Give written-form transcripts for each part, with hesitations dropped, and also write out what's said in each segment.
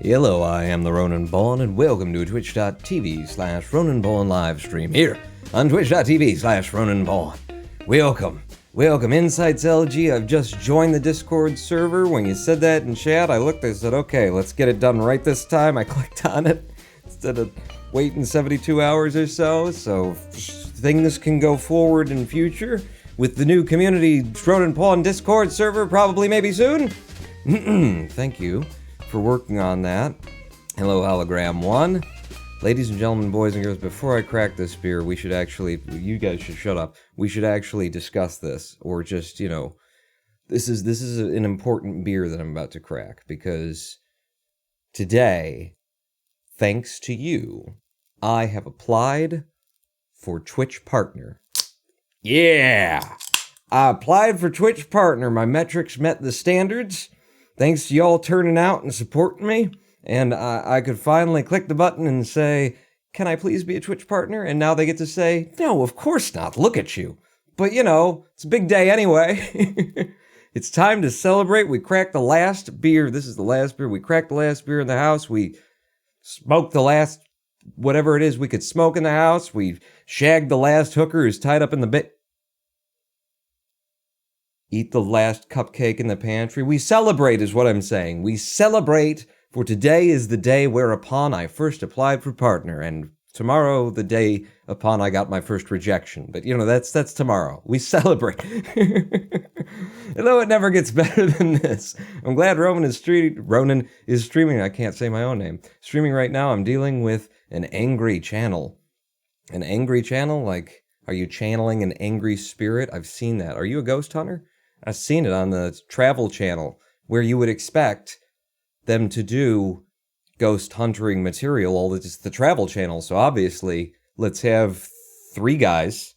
Hello, I am the Ronan Bawn, and welcome to twitch.tv/Ronan Bawn livestream here on twitch.tv/Ronan Bawn. Welcome, Insights LG. I've just joined the Discord server. When you said that in chat, I looked, I said, okay, let's get it done right this time. I clicked on it instead of waiting 72 hours or so things can go forward in future with the new community Ronan Bawn Discord server, probably maybe soon. Thank you for working on that. Hello, Hologram 1. Ladies and gentlemen, boys and girls, before I crack this beer, we should actually, you guys should shut up. We should actually discuss this, or just, this is an important beer that I'm about to crack, because today, thanks to you, I have applied for Twitch Partner. Yeah! I applied for Twitch Partner. My metrics met the standards. Thanks to y'all turning out and supporting me. And I could finally click the button and say, can I please be a Twitch partner? And now they get to say, no, of course not. Look at you. But, it's a big day anyway. It's time to celebrate. We cracked the last beer. This is the last beer. We cracked the last beer in the house. We smoked the last, whatever it is we could smoke in the house. We shagged the last hooker who's tied up in the eat the last cupcake in the pantry. We celebrate is what I'm saying. We celebrate. For today is the day whereupon I first applied for partner, and tomorrow the day upon I got my first rejection. But, that's tomorrow. We celebrate. Although it never gets better than this. I'm glad Ronan is streaming. I can't say my own name. Streaming right now. I'm dealing with an angry channel. An angry channel? Like, are you channeling an angry spirit? I've seen that. Are you a ghost hunter? I've seen it on the travel channel, where you would expect them to do ghost hunting material, all it's the travel channel. So obviously, let's have 3 guys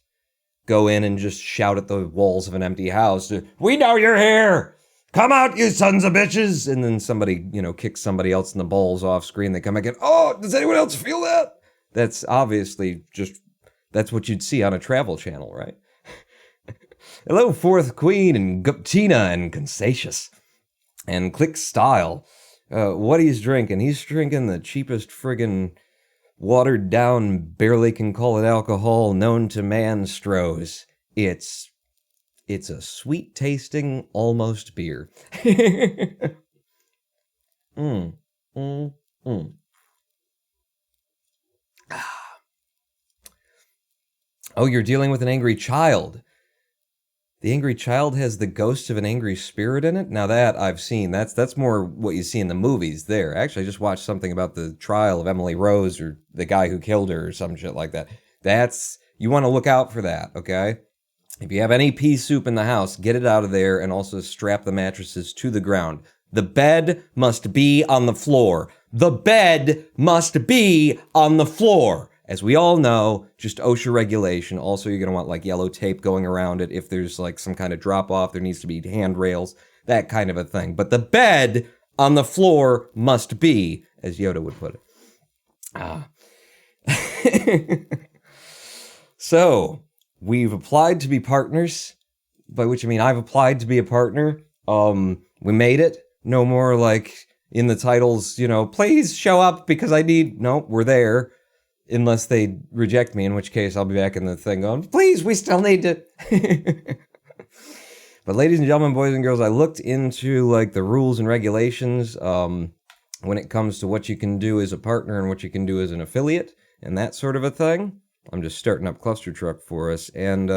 go in and just shout at the walls of an empty house, we know you're here! Come out, you sons of bitches! And then somebody, kicks somebody else in the balls off screen. They come back and, oh, does anyone else feel that? That's obviously that's what you'd see on a travel channel, right? Hello, Fourth Queen and Guptina and Consatious and Click Style. What he's drinking? He's drinking the cheapest friggin' watered down, barely can call it alcohol known to man Strohs. It's a sweet tasting almost beer. Oh, you're dealing with an angry child. The angry child has the ghost of an angry spirit in it? Now that I've seen, that's more what you see in the movies there. Actually, I just watched something about the trial of Emily Rose, or the guy who killed her, or some shit like that. You want to look out for that, okay? If you have any pea soup in the house, get it out of there, and also strap the mattresses to the ground. The bed must be on the floor. The bed must be on the floor. As we all know, just OSHA regulation. Also, you're going to want yellow tape going around it. If there's some kind of drop off, there needs to be handrails, that kind of a thing. But the bed on the floor must be, as Yoda would put it. So, we've applied to be partners, by which I mean I've applied to be a partner. We made it. No more in the titles, please show up because no, we're there. Unless they reject me, in which case I'll be back in the thing going, please, we still need to. But ladies and gentlemen, boys and girls, I looked into the rules and regulations when it comes to what you can do as a partner and what you can do as an affiliate and that sort of a thing. I'm just starting up Clustertruck for us. And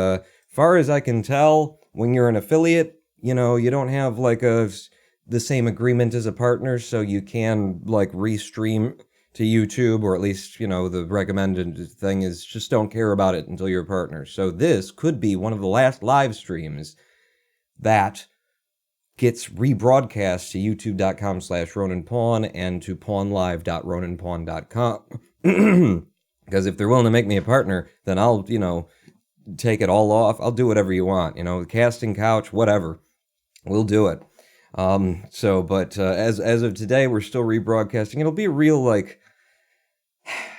far as I can tell, when you're an affiliate, you don't have the same agreement as a partner, so you can restream to YouTube, or at least, the recommended thing is just don't care about it until you're a partner. So this could be one of the last live streams that gets rebroadcast to youtube.com/RonanPawn and to pawnlive.ronanpawn.com. Because if they're willing to make me a partner, then I'll, take it all off. I'll do whatever you want, casting couch, whatever. We'll do it. As of today, we're still rebroadcasting. It'll be a real,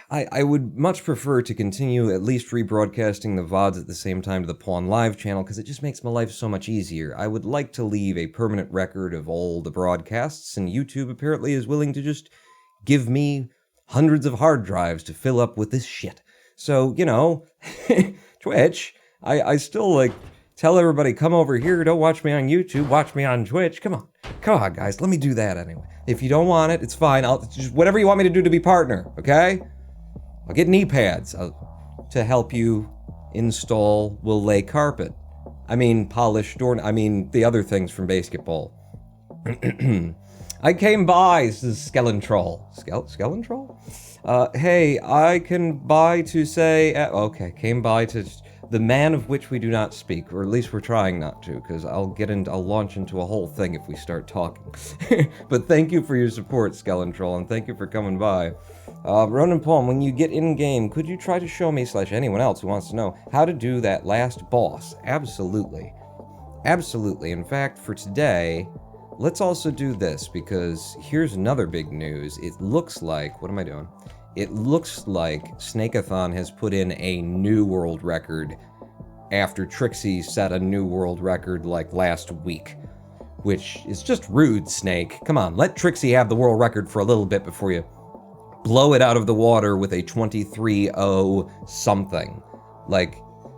I would much prefer to continue at least rebroadcasting the VODs at the same time to the Pawn Live channel, because it just makes my life so much easier. I would like to leave a permanent record of all the broadcasts, and YouTube apparently is willing to just give me hundreds of hard drives to fill up with this shit. So, you know, Twitch, I still, like, tell everybody, come over here, don't watch me on YouTube, watch me on Twitch. Come on, guys, let me do that anyway. If you don't want it, it's fine. I'll just, whatever you want me to do to be partner, okay? I'll get knee pads to help you install, we'll lay carpet. I mean, polish door, I mean, the other things from basketball. I came by, says Skeletroll. Skeletroll? Hey, I can buy to say, okay, came by to the man of which we do not speak, or at least we're trying not to, because I'll launch into a whole thing if we start talking. But thank you for your support, Skeletroll, and thank you for coming by. Ronan Palm, when you get in-game, could you try to show me, / anyone else who wants to know, how to do that last boss? Absolutely. Absolutely. In fact, for today, let's also do this, because here's another big news. It looks like, what am I doing? It looks like Snakeathon has put in a new world record after Trixie set a new world record like last week, which is just rude, Snake. Come on, let Trixie have the world record for a little bit before you blow it out of the water with a 23:0 something. Like,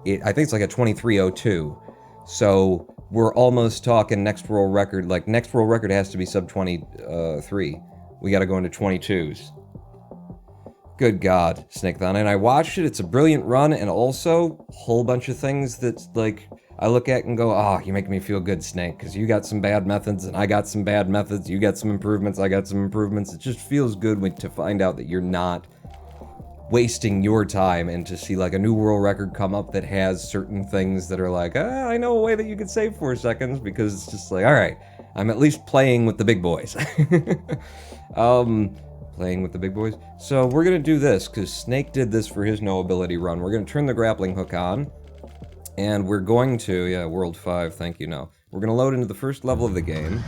I think it's like a 23:02. So we're almost talking next world record. Like, next world record has to be sub 23. We got to go into 22s. Good God, Snakeathon. And I watched it. It's a brilliant run, and also a whole bunch of things that, like, I look at and go, oh, you make me feel good, Snake, because you got some bad methods, and I got some bad methods. You got some improvements, I got some improvements. It just feels good to find out that you're not wasting your time, and to see, like, a new world record come up that has certain things that are like, I know a way that you could save 4 seconds, because it's just like, all right, I'm at least playing with the big boys. Playing with the big boys. So we're gonna do this, because Snake did this for his noability run. We're gonna turn the grappling hook on, and we're going to, yeah, World 5, thank you, no. We're gonna load into the first level of the game.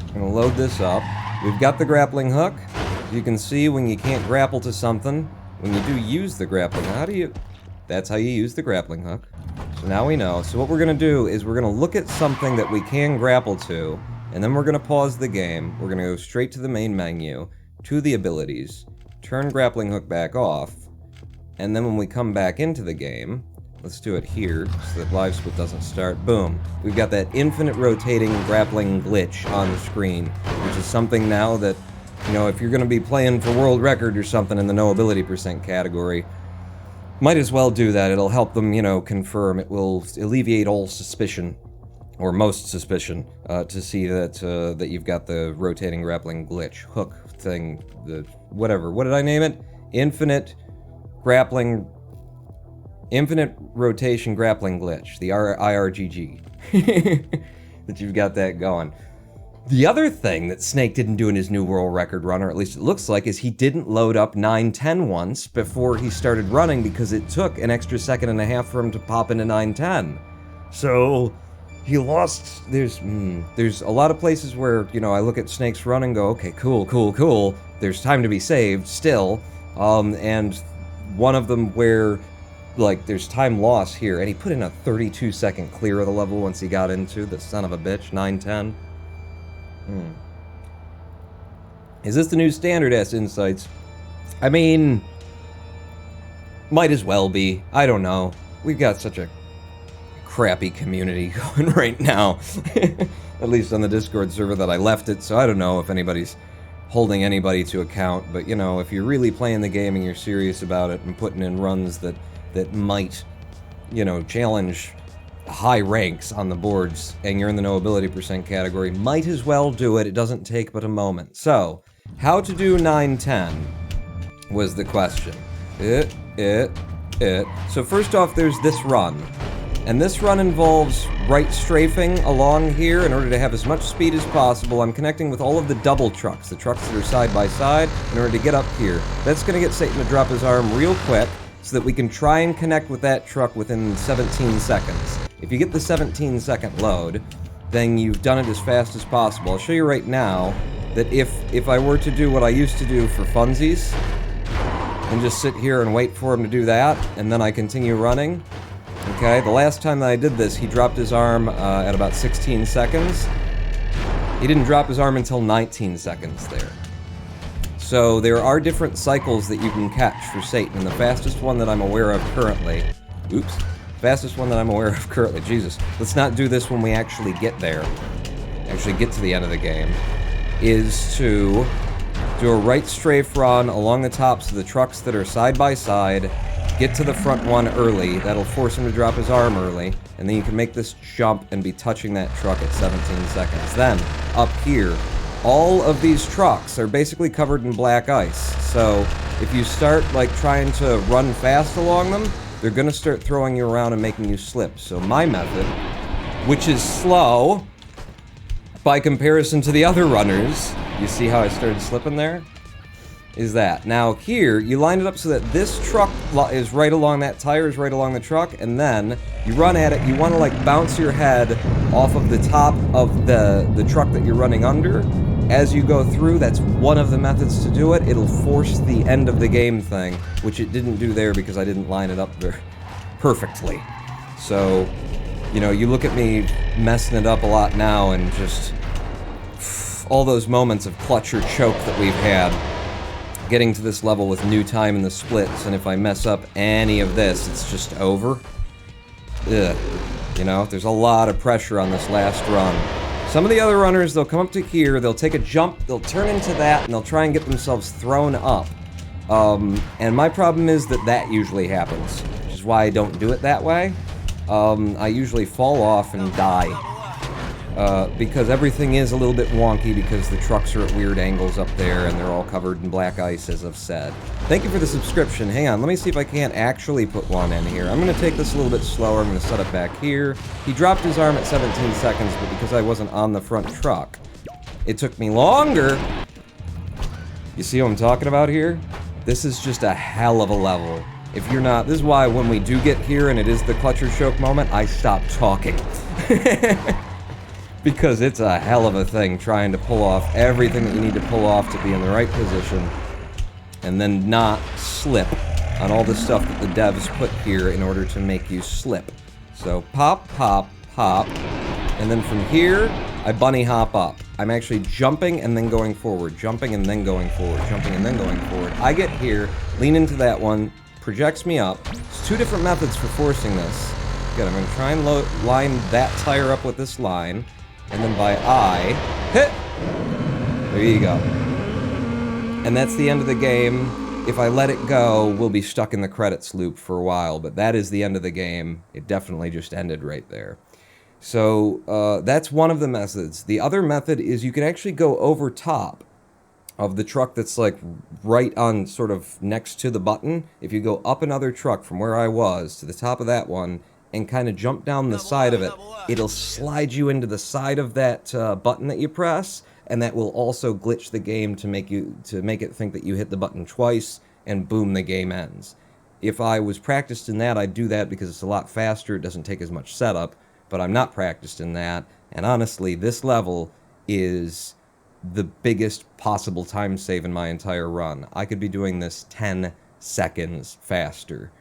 We're gonna load this up. We've got the grappling hook. You can see when you can't grapple to something, when you do use the grappling, that's how you use the grappling hook. So now we know. So what we're gonna do is we're gonna look at something that we can grapple to, and then we're gonna pause the game. We're gonna go straight to the main menu, to the abilities, turn grappling hook back off, and then when we come back into the game, let's do it here so that live split doesn't start. Boom. We've got that infinite rotating grappling glitch on the screen, which is something now that, you know, if you're going to be playing for world record or something in the noability % category, might as well do that. It'll help them, you know, confirm. It will alleviate all suspicion, or most suspicion, to see that that you've got the rotating grappling glitch hook thing, the whatever. What did I name it? Infinite rotation grappling glitch, the IRGG. That you've got that going. The other thing that Snake didn't do in his new world record run, or at least it looks like, is he didn't load up 910 once before he started running, because it took an extra 1.5 seconds for him to pop into 910. So he lost. There's a lot of places where, you know, I look at Snake's run and go, okay, cool. There's time to be saved still. And one of them where, like, there's time loss here, and he put in a 32-second clear of the level once he got into the son of a bitch, 910. Is this the new standard, S Insights? I mean, might as well be. I don't know. We've got such a crappy community going right now. At least on the Discord server that I left it, so I don't know if anybody's holding anybody to account, but, you know, if you're really playing the game and you're serious about it and putting in runs that might, you know, challenge high ranks on the boards, and you're in the noability % category, might as well do it. It doesn't take but a moment. So, how to do 910 was the question. So first off, there's this run. And this run involves right strafing along here in order to have as much speed as possible. I'm connecting with all of the double trucks, the trucks that are side by side, in order to get up here. That's going to get Satan to drop his arm real quick, so that we can try and connect with that truck within 17 seconds. If you get the 17-second load, then you've done it as fast as possible. I'll show you right now that if I were to do what I used to do for funsies, and just sit here and wait for him to do that, and then I continue running. Okay, the last time that I did this, he dropped his arm at about 16 seconds. He didn't drop his arm until 19 seconds there. So there are different cycles that you can catch for Satan, and the fastest one that I'm aware of currently... Oops. Fastest one that I'm aware of currently. Jesus. Let's not do this when we actually get there. Actually get to the end of the game. Is to do a right strafe run along the tops of the trucks that are side by side. Get to the front one early. That'll force him to drop his arm early. And then you can make this jump and be touching that truck at 17 seconds. Then, up here, all of these trucks are basically covered in black ice. So, if you start, like, trying to run fast along them, they're gonna start throwing you around and making you slip. So my method, which is slow, by comparison to the other runners, you see how I started slipping there? Is that. Now here, you line it up so that this truck is right along, that tire is right along the truck, and then you run at it, you want to like bounce your head off of the top of the truck that you're running under. As you go through, that's one of the methods to do it. It'll force the end of the game thing, which it didn't do there because I didn't line it up very perfectly. So, you know, you look at me messing it up a lot now and just all those moments of clutch or choke that we've had. Getting to this level with new time in the splits, and if I mess up any of this, it's just over. Ugh. You know, there's a lot of pressure on this last run. Some of the other runners, they'll come up to here, they'll take a jump, they'll turn into that, and they'll try and get themselves thrown up. And my problem is that that usually happens, which is why I don't do it that way. I usually fall off and die. Because everything is a little bit wonky because the trucks are at weird angles up there and they're all covered in black ice, as I've said. Thank you for the subscription. Hang on, let me see if I can't actually put one in here. I'm going to take this a little bit slower. I'm going to set it back here. He dropped his arm at 17 seconds, but because I wasn't on the front truck, it took me longer. You see what I'm talking about here? This is just a hell of a level. If you're not... This is why when we do get here and it is the clutch or choke moment, I stop talking. Because it's a hell of a thing trying to pull off everything that you need to pull off to be in the right position and then not slip on all the stuff that the devs put here in order to make you slip. So pop, pop, pop, and then from here, I bunny hop up. I'm actually jumping and then going forward, jumping and then going forward, jumping and then going forward. I get here, lean into that one, projects me up. There's two different methods for forcing this. Good, I'm going to try and line that tire up with this line. And then by I, hit! There you go. And that's the end of the game. If I let it go, we'll be stuck in the credits loop for a while, but that is the end of the game. It definitely just ended right there. So, that's one of the methods. The other method is you can actually go over top of the truck that's like right on sort of next to the button. If you go up another truck from where I was to the top of that one, and kind of jump down the side of it, it'll slide you into the side of that button that you press, and that will also glitch the game to make it think that you hit the button twice, and boom, the game ends. If I was practiced in that, I'd do that because it's a lot faster, it doesn't take as much setup, but I'm not practiced in that, and honestly, this level is the biggest possible time save in my entire run. I could be doing this 10 seconds faster.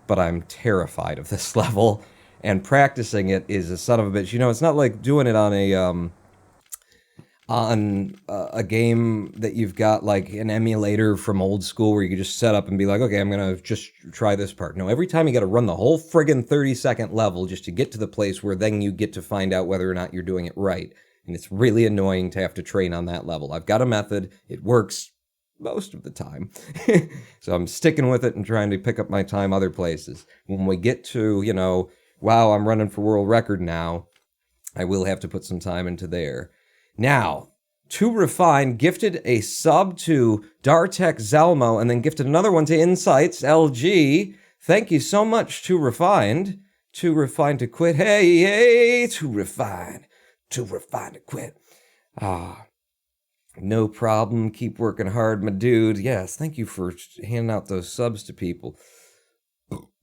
But I'm terrified of this level, and practicing it is a son of a bitch. You know, it's not like doing it on a game that you've got like an emulator from old school where you can just set up and be like, okay, I'm gonna just try this part. No, every time you gotta run the whole friggin' 30-second level just to get to the place where then you get to find out whether or not you're doing it right. And it's really annoying to have to train on that level. I've got a method, it works most of the time. So I'm sticking with it and trying to pick up my time other places. When we get to, you know, wow, I'm running for world record now, I will have to put some time into there. Now, Too Refined gifted a sub to Dartek Zelmo and then gifted another one to Insights LG. Thank you so much, Too Refined. Too Refined to Quit. Hey, Too Refined. Too Refined to Quit. No problem. Keep working hard, my dude. Yes, thank you for handing out those subs to people.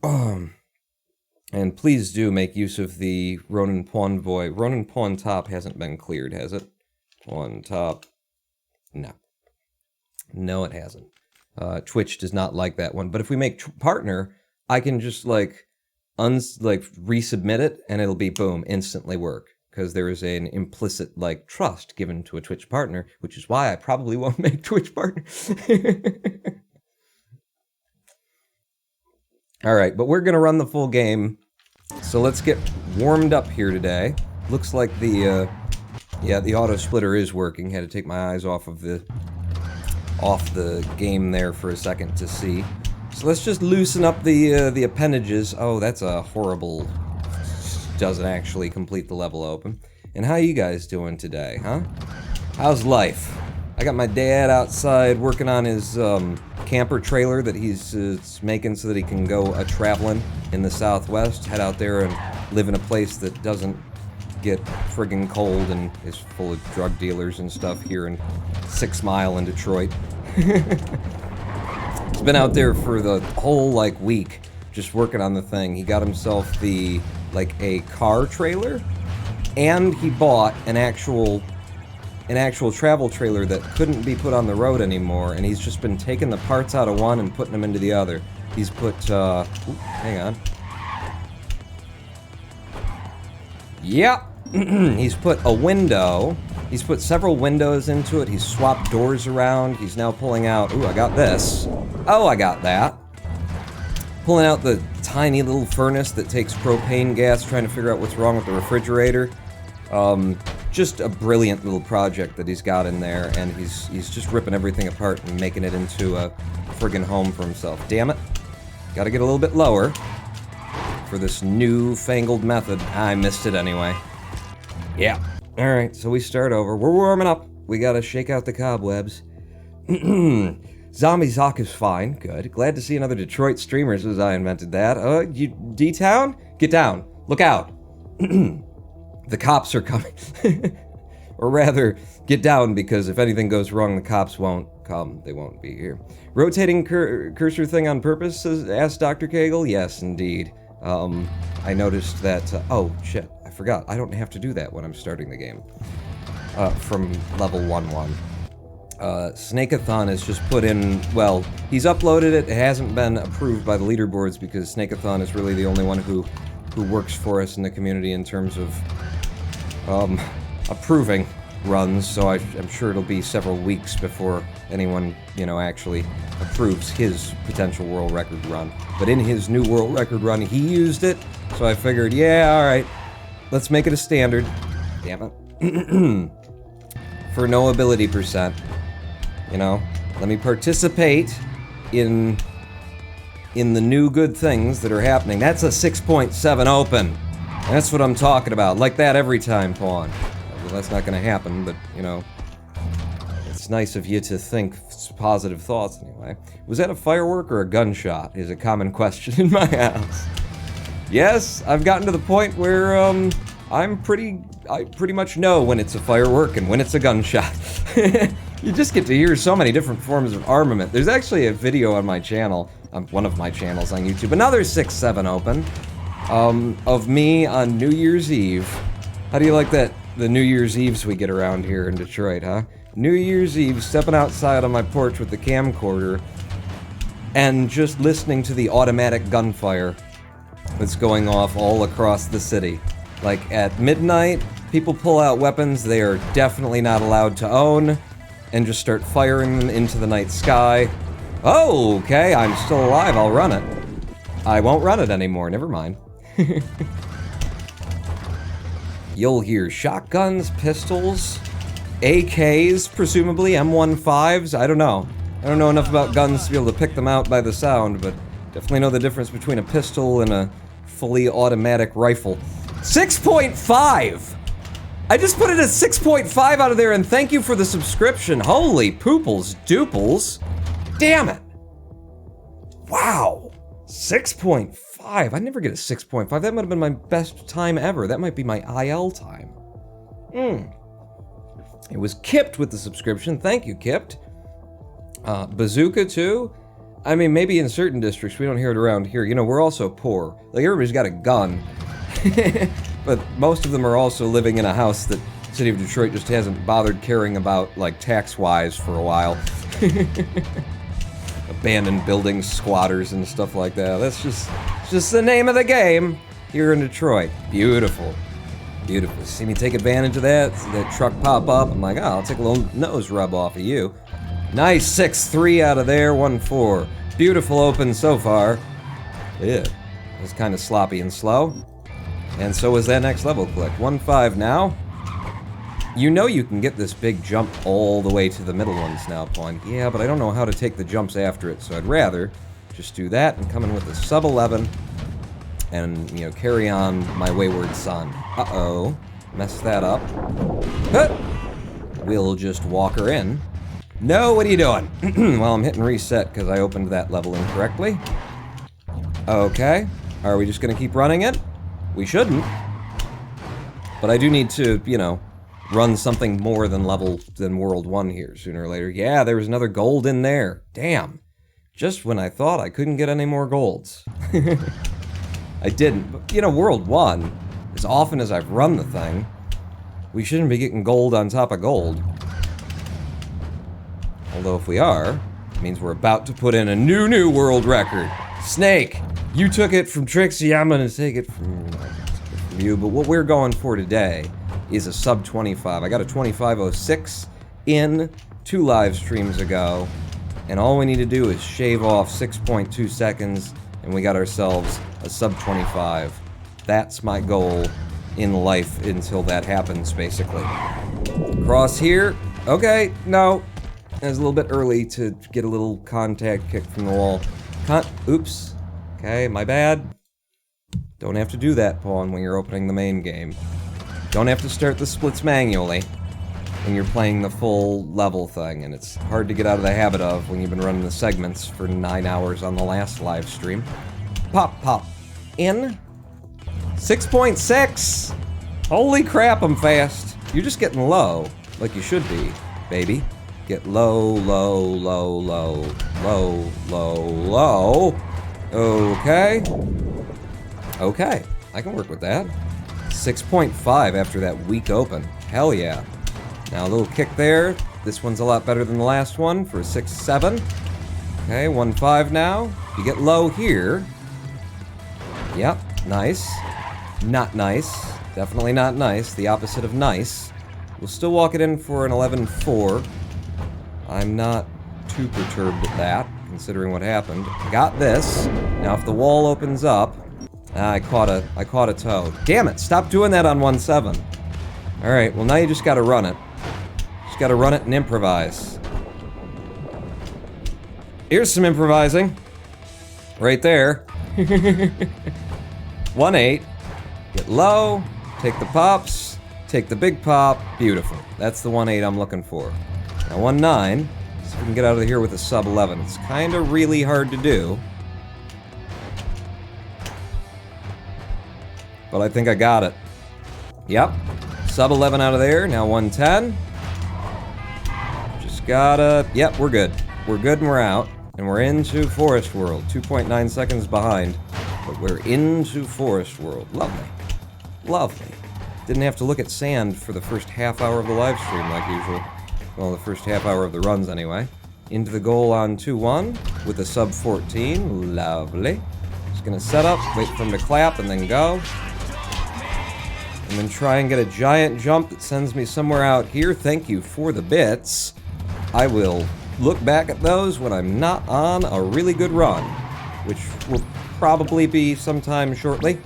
And please do make use of the Ronin Pawn Boy. Ronin Pawn Top hasn't been cleared, has it? Pawn Top. No. No, it hasn't. Twitch does not like that one. But if we make partner, I can just, like, resubmit it, and it'll be, boom, instantly work. because there is an implicit, like, trust given to a Twitch partner, which is why I probably won't make Twitch partner. All right, but we're going to run the full game, so let's get warmed up here today. Looks like the auto splitter is working. Had to take my eyes off the game there for a second to see. So let's just loosen up the appendages. Oh, that's a horrible... doesn't actually complete the level open. And how you guys doing today, huh? How's life? I got my dad outside working on his camper trailer that he's making so that he can go a-traveling in the Southwest, head out there and live in a place that doesn't get friggin' cold and is full of drug dealers and stuff here in 6 Mile in Detroit. He's been out there for the whole, like, week just working on the thing. He got himself a car trailer, and he bought an actual travel trailer that couldn't be put on the road anymore, and he's just been taking the parts out of one and putting them into the other. He's put, hang on. Yep! He's put a window, he's put several windows into it, he's swapped doors around, he's now pulling out, ooh, I got this. Oh, I got that. Pulling out the tiny little furnace that takes propane gas, trying to figure out what's wrong with the refrigerator. Just a brilliant little project that he's got in there, and he's just ripping everything apart and making it into a friggin' home for himself. Damn it. Gotta get a little bit lower for this newfangled method. I missed it anyway. Yeah. Alright, so we start over. We're warming up. We gotta shake out the cobwebs. Zombie Zoc is fine. Good. Glad to see another Detroit streamer since I invented that. You D-Town? Get down. Look out. The cops are coming. Or rather, get down, because if anything goes wrong, the cops won't come. They won't be here. Rotating cursor thing on purpose, asked Dr. Cagle? Yes, indeed. I noticed that... oh, shit. I forgot. I don't have to do that when I'm starting the game. From level 1-1. Snakeathon has just put in... well, he's uploaded it. It hasn't been approved by the leaderboards because Snakeathon is really the only one who works for us in the community in terms of approving runs, so I'm sure it'll be several weeks before anyone, actually approves his potential world record run. But in his new world record run, he used it, so I figured, yeah, alright, let's make it a standard. Damn it. For noability percent. Let me participate in the new good things that are happening. That's a 6.7 open. That's what I'm talking about. Like that every time, Pawn. Well, that's not gonna happen, but, it's nice of you to think positive thoughts anyway. Was that a firework or a gunshot? Is a common question in my house. Yes, I've gotten to the point where, I pretty much know when it's a firework and when it's a gunshot. You just get to hear so many different forms of armament. There's actually a video on my channel, on one of my channels on YouTube, another 6-7 open, of me on New Year's Eve. How do you like that? The New Year's Eves we get around here in Detroit, huh? New Year's Eve, stepping outside on my porch with the camcorder and just listening to the automatic gunfire that's going off all across the city. Like, at midnight, people pull out weapons they are definitely not allowed to own and just start firing them into the night sky. Oh, okay, I'm still alive, I'll run it. I won't run it anymore, never mind. You'll hear shotguns, pistols, AKs, presumably, M15s, I don't know. I don't know enough about guns to be able to pick them out by the sound, but definitely know the difference between a pistol and a fully automatic rifle. 6.5! I just put it at 6.5 out of there, and thank you for the subscription. Holy pooples dooples. Damn it. Wow. 6.5. I never get a 6.5. That might have been my best time ever. That might be my IL time. It was Kipped with the subscription. Thank you, Kipped. Bazooka, too. I mean, maybe in certain districts. We don't hear it around here. We're also poor. Like, everybody's got a gun. But most of them are also living in a house that the city of Detroit just hasn't bothered caring about, like, tax-wise for a while. Abandoned buildings, squatters, and stuff like that. That's just the name of the game here in Detroit. Beautiful. Beautiful. See me take advantage of that? See that truck pop up? I'm like, oh, I'll take a little nose rub off of you. Nice 6-3 out of there, 1-4. Beautiful open so far. Yeah, it's kind of sloppy and slow. And so was that next level click. 1-5 now. You know you can get this big jump all the way to the middle ones now, Pawn. Yeah, but I don't know how to take the jumps after it, so I'd rather just do that and come in with a sub 11 and, you know, carry on my wayward son. Uh-oh. Messed that up. Huh. We'll just walk her in. No, what are you doing? Well, I'm hitting reset because I opened that level incorrectly. Okay. Are we just going to keep running it? We shouldn't. But I do need to, you know, run something more than World 1 here sooner or later. Yeah, there was another gold in there. Damn. Just when I thought I couldn't get any more golds. I didn't. But, you know, World 1, as often as I've run the thing, we shouldn't be getting gold on top of gold. Although if we are, it means we're about to put in a new world record. Snake, you took it from Trixie, I'm gonna take it from you. But what we're going for today is a sub 25. I got a 25.06 in 2 live streams ago, and all we need to do is shave off 6.2 seconds, and we got ourselves a sub 25. That's my goal in life until that happens, basically. Cross here. Okay, no. It was a little bit early to get a little contact kick from the wall. Oops. Okay, my bad. Don't have to do that, Pawn, when you're opening the main game. Don't have to start the splits manually when you're playing the full level thing, and it's hard to get out of the habit of when you've been running the segments for 9 hours on the last live stream. Pop, pop. In. 6.6! Holy crap, I'm fast. You're just getting low, like you should be, baby. Get low, low, low, low, low, low, low. Okay. Okay, I can work with that. 6.5 after that weak open. Hell yeah. Now a little kick there. This one's a lot better than the last one for a 6-7. Okay, 1-5 now. You get low here. Yep, nice. Not nice. Definitely not nice. The opposite of nice. We'll still walk it in for an 11-4. I'm not too perturbed at that, considering what happened. Got this. Now if the wall opens up, I caught a toe. Damn it, stop doing that on 1-7. Alright, well now you just gotta run it. Just gotta run it and improvise. Here's some improvising. Right there. 1-8. Get low, take the pops, take the big pop. Beautiful. That's the 1-8 I'm looking for. Now 1-9. See if we can get out of here with a sub 11. It's kinda really hard to do. But I think I got it. Yep. Sub 11 out of there. Now 110. Just gotta... Yep, we're good. We're good and we're out. And we're into Forest World. 2.9 seconds behind. But we're into Forest World. Lovely. Lovely. Didn't have to look at sand for the first half hour of the live stream like usual. Well, the first half hour of the runs anyway. Into the goal on 2-1 with a sub 14. Lovely. Just gonna set up, wait for him to clap, and then go. And then try and get a giant jump that sends me somewhere out here. Thank you for the bits. I will look back at those when I'm not on a really good run, which will probably be sometime shortly.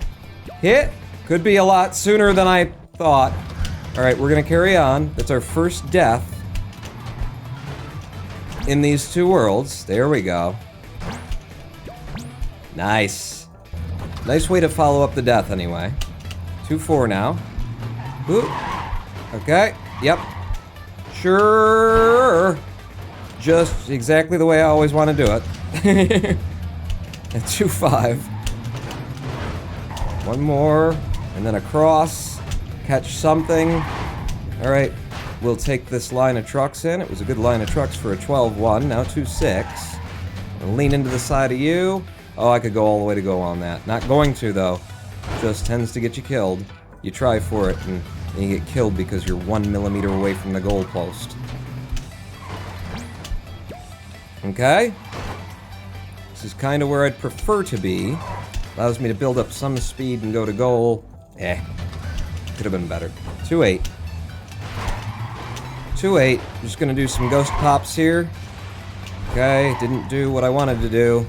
Hit! Could be a lot sooner than I thought. Alright, we're gonna carry on. That's our first death in these 2 worlds. There we go. Nice. Nice way to follow up the death anyway. 2-4 now. Ooh. Okay. Yep. Sure. Just exactly the way I always want to do it. And 2-5. One more. And then across. Catch something. Alright. We'll take this line of trucks in. It was a good line of trucks for a 12-1. Now 2-6. And lean into the side of you. Oh, I could go all the way to go on that. Not going to, though. Just tends to get you killed. You try for it, and you get killed because you're 1 millimeter away from the goal post. Okay? This is kind of where I'd prefer to be. Allows me to build up some speed and go to goal. Could have been better. 2-8. 2-8. Just gonna do some ghost pops here. Okay, didn't do what I wanted to do.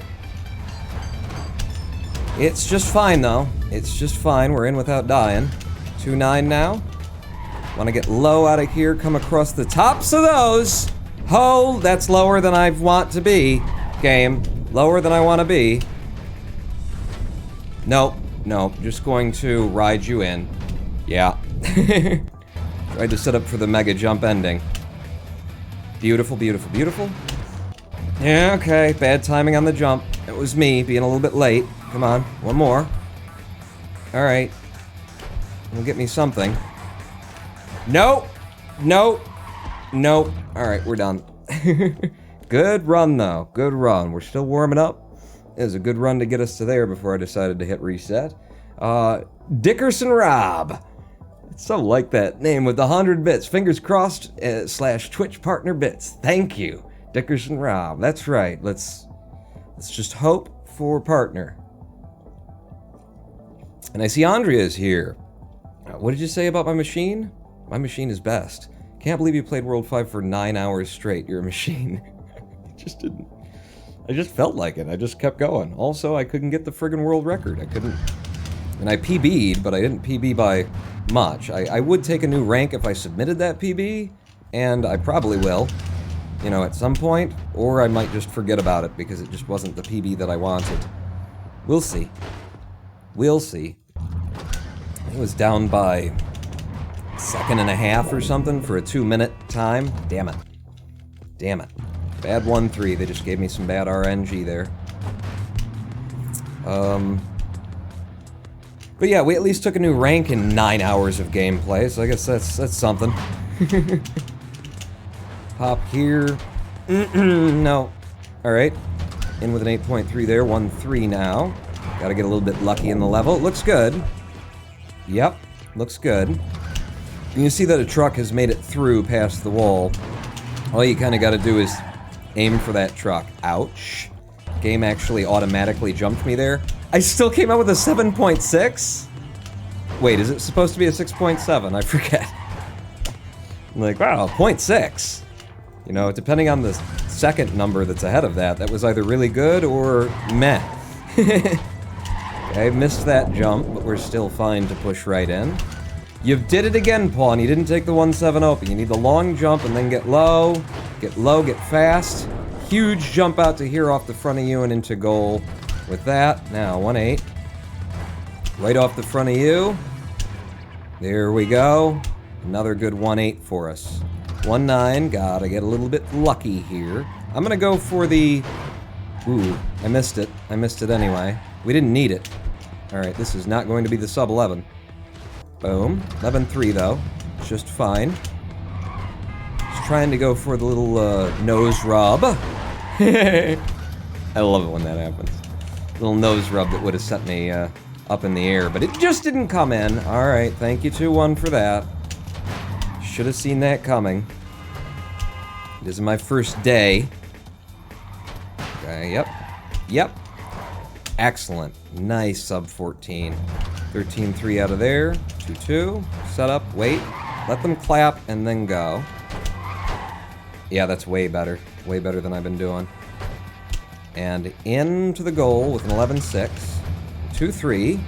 It's just fine, though. It's just fine. We're in without dying. 2-9 now. Want to get low out of here, come across the tops of those. Oh, that's lower than I want to be. Game. Lower than I want to be. Nope. Nope. Just going to ride you in. Yeah. Tried to set up for the mega jump ending. Beautiful, beautiful, beautiful. Yeah, okay. Bad timing on the jump. It was me being a little bit late. Come on. One more. Alright. It'll get me something. Nope. Nope. Nope. Alright, we're done. Good run, though. Good run. We're still warming up. It was a good run to get us to there before I decided to hit reset. Dickerson Rob. It's so like that name with the 100 bits. Fingers crossed / Twitch partner bits. Thank you, Dickerson Rob. That's right. Let's just hope for partner. And I see Andrea's here. What did you say about my machine? My machine is best. Can't believe you played World 5 for 9 hours straight. You're a machine. Just didn't. I just felt like it. I just kept going. Also, I couldn't get the friggin' world record. I couldn't. And I PB'd, but I didn't PB by much. I would take a new rank if I submitted that PB, and I probably will, you know, at some point, or I might just forget about it because it just wasn't the PB that I wanted. We'll see. We'll see. It was down by 1.5 seconds or something for a 2-minute time. Damn it. Damn it. Bad 1-3. They just gave me some bad RNG there. But yeah, we at least took a new rank in 9 hours of gameplay, so I guess that's something. Pop here. No. Alright. In with an 8.3 there. 1-3 now. Gotta get a little bit lucky in the level. It looks good. Yep. Looks good. You can see that a truck has made it through past the wall. All you kind of got to do is aim for that truck. Ouch. Game actually automatically jumped me there. I still came out with a 7.6? Wait, is it supposed to be a 6.7? I forget. I'm like, wow, 0.6. You know, depending on the second number that's ahead of that, that was either really good or meh. Okay, missed that jump, but we're still fine to push right in. You did it again, Paul, and you didn't take the 1-7 open. You need the long jump and then get low, get fast. Huge jump out to here off the front of you and into goal. With that, now 1-8. Right off the front of you. There we go. Another good 1-8 for us. 1-9, gotta get a little bit lucky here. I'm gonna go for the... Ooh, I missed it. I missed it anyway. We didn't need it. Alright, this is not going to be the sub 11. Boom. 11-3 though. Just fine. Just trying to go for the little nose rub. I love it when that happens. Little nose rub that would have set me up in the air, but it just didn't come in. Alright, thank you 2-1 for that. Should have seen that coming. It is my first day. Okay, yep. Yep. Excellent. Nice sub 14. 13-3 out of there. 2-2. Set up. Wait. Let them clap and then go. Yeah, that's way better. Way better than I've been doing. And into the goal with an 11-6. 2-3.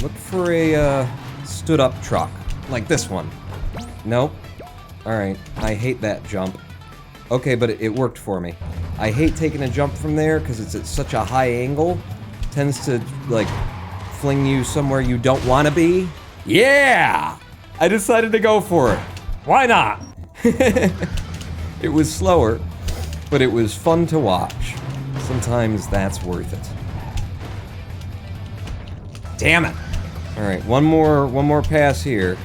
Look for a stood-up truck. Like this one. Nope. Alright. I hate that jump. Okay, but it worked for me. I hate taking a jump from there because it's at such a high angle. Tends to, like, fling you somewhere you don't want to be. Yeah! I decided to go for it. Why not? It was slower, but it was fun to watch. Sometimes that's worth it. Damn it! Alright, one more pass here.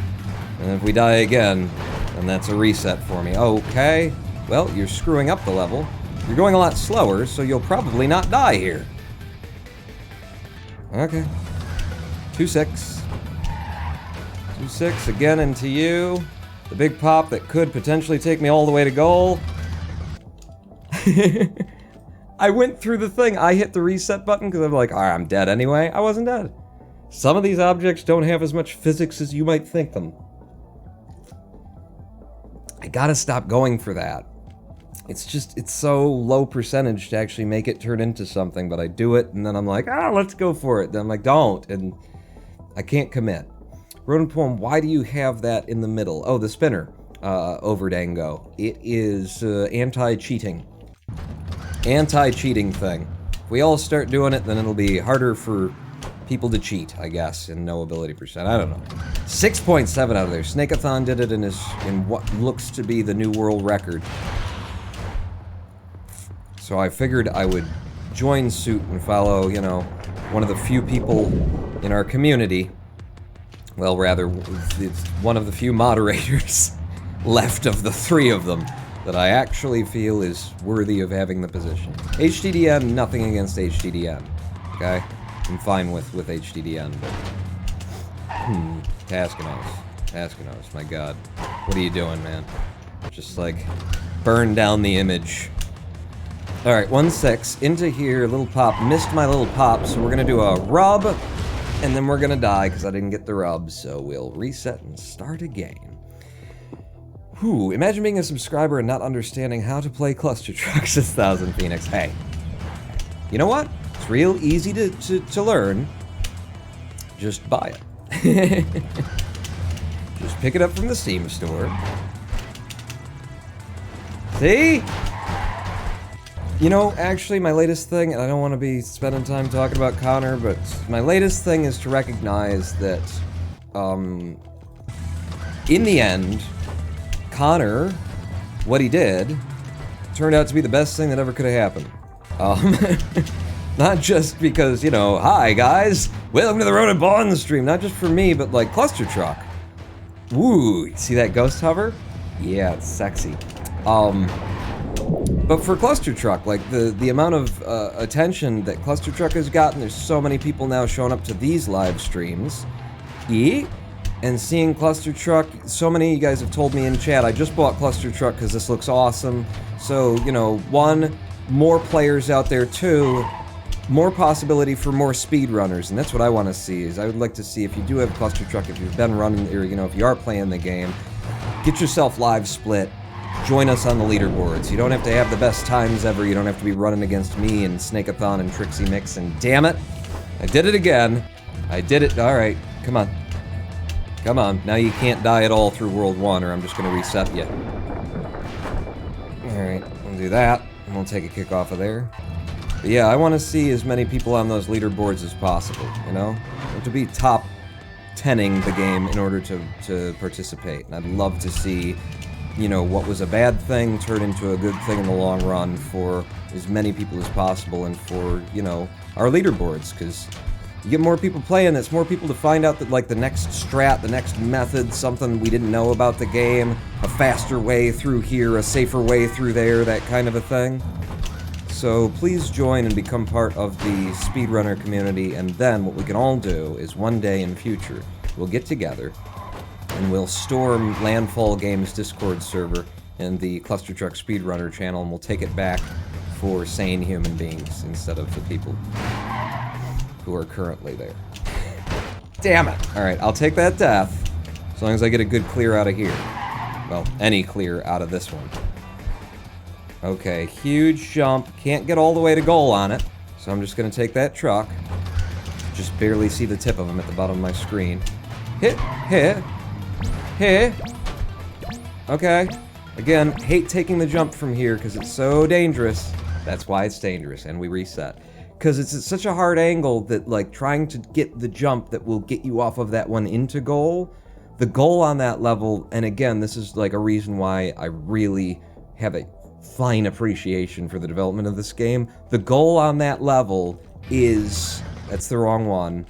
And if we die again, then that's a reset for me. Okay. Well, you're screwing up the level. You're going a lot slower, so you'll probably not die here. Okay. 2-6. 2-6 again into you. The big pop that could potentially take me all the way to goal. I went through the thing. I hit the reset button because I'm like, alright, I'm dead anyway. I wasn't dead. Some of these objects don't have as much physics as you might think them. I gotta stop going for that. It's so low percentage to actually make it turn into something, but I do it, and then I'm like, let's go for it. Then I'm like, don't, and I can't commit. Ronan Poem, why do you have that in the middle? Oh, the spinner, Overdango. It is anti-cheating. Anti-cheating thing. If we all start doing it, then it'll be harder for people to cheat, I guess, in no ability percent. I don't know. 6.7 out of there. Snakeathon did it in what looks to be the new world record. So I figured I would join suit and follow, you know, one of the few people in our community. Well, rather, it's one of the few moderators left of the 3 of them that I actually feel is worthy of having the position. HDDN, nothing against HDDN, okay? I'm fine with HDDN, but... Tascanos, my god. What are you doing, man? Just, like, burn down the image. Alright, 1-6, into here, little pop, missed my little pop, so we're gonna do a rub, and then we're gonna die, because I didn't get the rub, so we'll reset and start again. Whew, imagine being a subscriber and not understanding how to play Clustertruck 6000 Phoenix. Hey, you know what? It's real easy to learn. Just buy it. Just pick it up from the Steam store. See? You know, actually, my latest thing, and I don't want to be spending time talking about Connor, but my latest thing is to recognize that, in the end, Connor, what he did, turned out to be the best thing that ever could have happened. Not just because, you know, hi guys, welcome to the Ronan Bond stream, not just for me, but like Clustertruck. Woo, see that ghost hover? Yeah, it's sexy. But for Clustertruck, like the amount of attention that Clustertruck has gotten, there's so many people now showing up to these live streams. And seeing Clustertruck, so many of you guys have told me in chat, I just bought Clustertruck because this looks awesome. So, you know, 1, more players out there, 2, more possibility for more speedrunners, and that's what I want to see, is I would like to see, if you do have Clustertruck, if you've been running, or, you know, if you are playing the game, get yourself live split, join us on the leaderboards. You don't have to have the best times ever, you don't have to be running against me and Snakeathon and Trixie Mix, and damn it, I did it again. I did it, alright, come on. Come on, now you can't die at all through World 1, or I'm just gonna reset you. Alright, we'll do that, and we'll take a kick off of there. But yeah, I want to see as many people on those leaderboards as possible, you know? And to be top 10ing the game in order to participate. And I'd love to see, you know, what was a bad thing turn into a good thing in the long run for as many people as possible, and for, you know, our leaderboards, because you get more people playing, that's more people to find out that, like, the next strat, the next method, something we didn't know about the game, a faster way through here, a safer way through there, that kind of a thing. So please join and become part of the speedrunner community, and then what we can all do is one day in future, we'll get together and we'll storm Landfall Games Discord server and the Clustertruck Speedrunner channel, and we'll take it back for sane human beings instead of the people who are currently there. Damn it! Alright, I'll take that death, as long as I get a good clear out of here. Well, any clear out of this one. Okay, huge jump. Can't get all the way to goal on it, so I'm just gonna take that truck. Just barely see the tip of him at the bottom of my screen. Hit, hit, hit. Okay. Again, hate taking the jump from here because it's so dangerous. That's why it's dangerous, and we reset. Because it's at such a hard angle that, like, trying to get the jump that will get you off of that one into goal, the goal on that level, and again, this is like a reason why I really have a fine appreciation for the development of this game. The goal on that level is... That's the wrong one.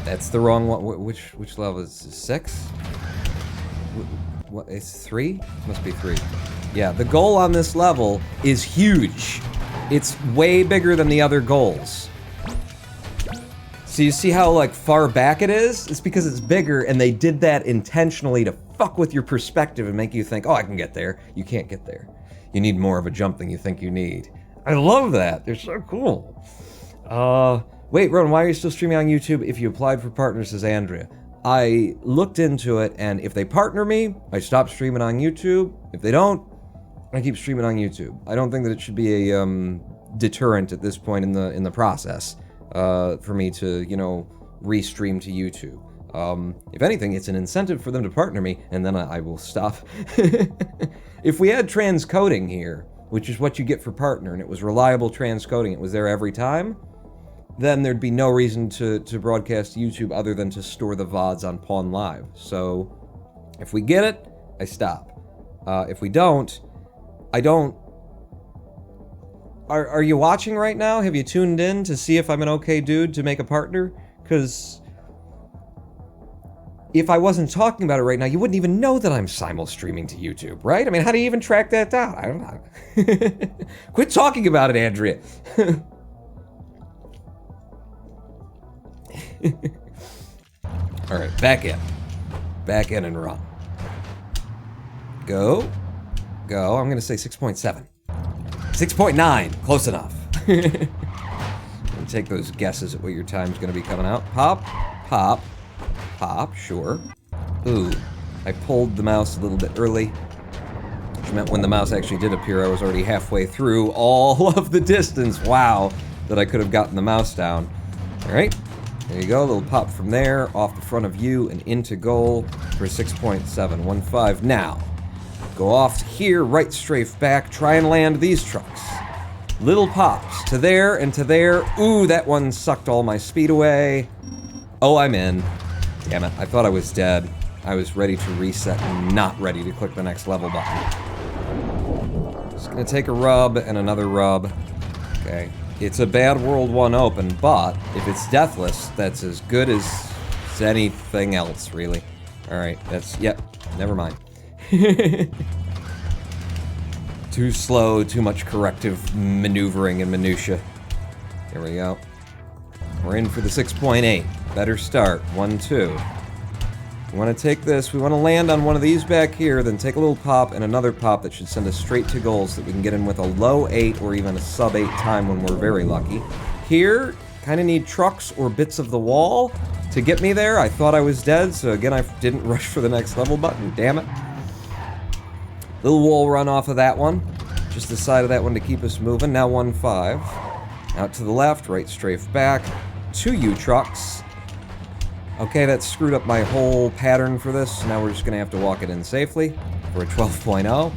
That's the wrong one. Which level is this? 6? What, it's 3? Must be 3. Yeah, the goal on this level is huge. It's way bigger than the other goals. So you see how, like, far back it is? It's because it's bigger, and they did that intentionally to fuck with your perspective and make you think, oh, I can get there. You can't get there. You need more of a jump than you think you need. I love that. They're so cool. Wait, Ron, why are you still streaming on YouTube if you applied for partners, says Andrea? I looked into it, and if they partner me, I stop streaming on YouTube. If they don't, I keep streaming on YouTube. I don't think that it should be a deterrent at this point in the process for me to, you know, restream to YouTube. If anything, it's an incentive for them to partner me, and then I will stop. If we had transcoding here, which is what you get for partner, and it was reliable transcoding, it was there every time, then there'd be no reason to broadcast YouTube other than to store the VODs on Pawn Live. So, if we get it, I stop. If we don't, I don't... Are you watching right now? Have you tuned in to see if I'm an okay dude to make a partner? Because if I wasn't talking about it right now, you wouldn't even know that I'm simul-streaming to YouTube, right? I mean, how do you even track that down? I don't know. Quit talking about it, Andrea. Alright, back in. Back in and run. Go. Go. I'm gonna say 6.7. 6.9. Close enough. Take those guesses at what your time's gonna be coming out. Pop. Pop. Pop. Sure. Ooh. I pulled the mouse a little bit early. Which meant when the mouse actually did appear, I was already halfway through all of the distance. Wow. That I could have gotten the mouse down. Alright. There you go, a little pop from there, off the front of you, and into goal for 6.715. Now, go off to here, right strafe back, try and land these trucks. Little pops, to there and to there. Ooh, that one sucked all my speed away. Oh, I'm in. Damn it, I thought I was dead. I was ready to reset and not ready to click the next level button. Just gonna take a rub and another rub. Okay. It's a bad World 1 open, but if it's deathless, that's as good as anything else, really. Alright, that's... Yep, never mind. Too slow, too much corrective maneuvering and minutia. Here we go. We're in for the 6.8. Better start. 1, 2. We want to take this, we want to land on one of these back here, then take a little pop and another pop that should send us straight to goals so that we can get in with a low 8 or even a sub 8 time when we're very lucky. Here, kind of need trucks or bits of the wall to get me there. I thought I was dead, so again I didn't rush for the next level button, damn it. Little wall run off of that one. Just the side of that one to keep us moving. Now 1-5. Out to the left, right strafe back. 2 U-trucks. Okay, that screwed up my whole pattern for this. Now we're just gonna have to walk it in safely for a 12.0.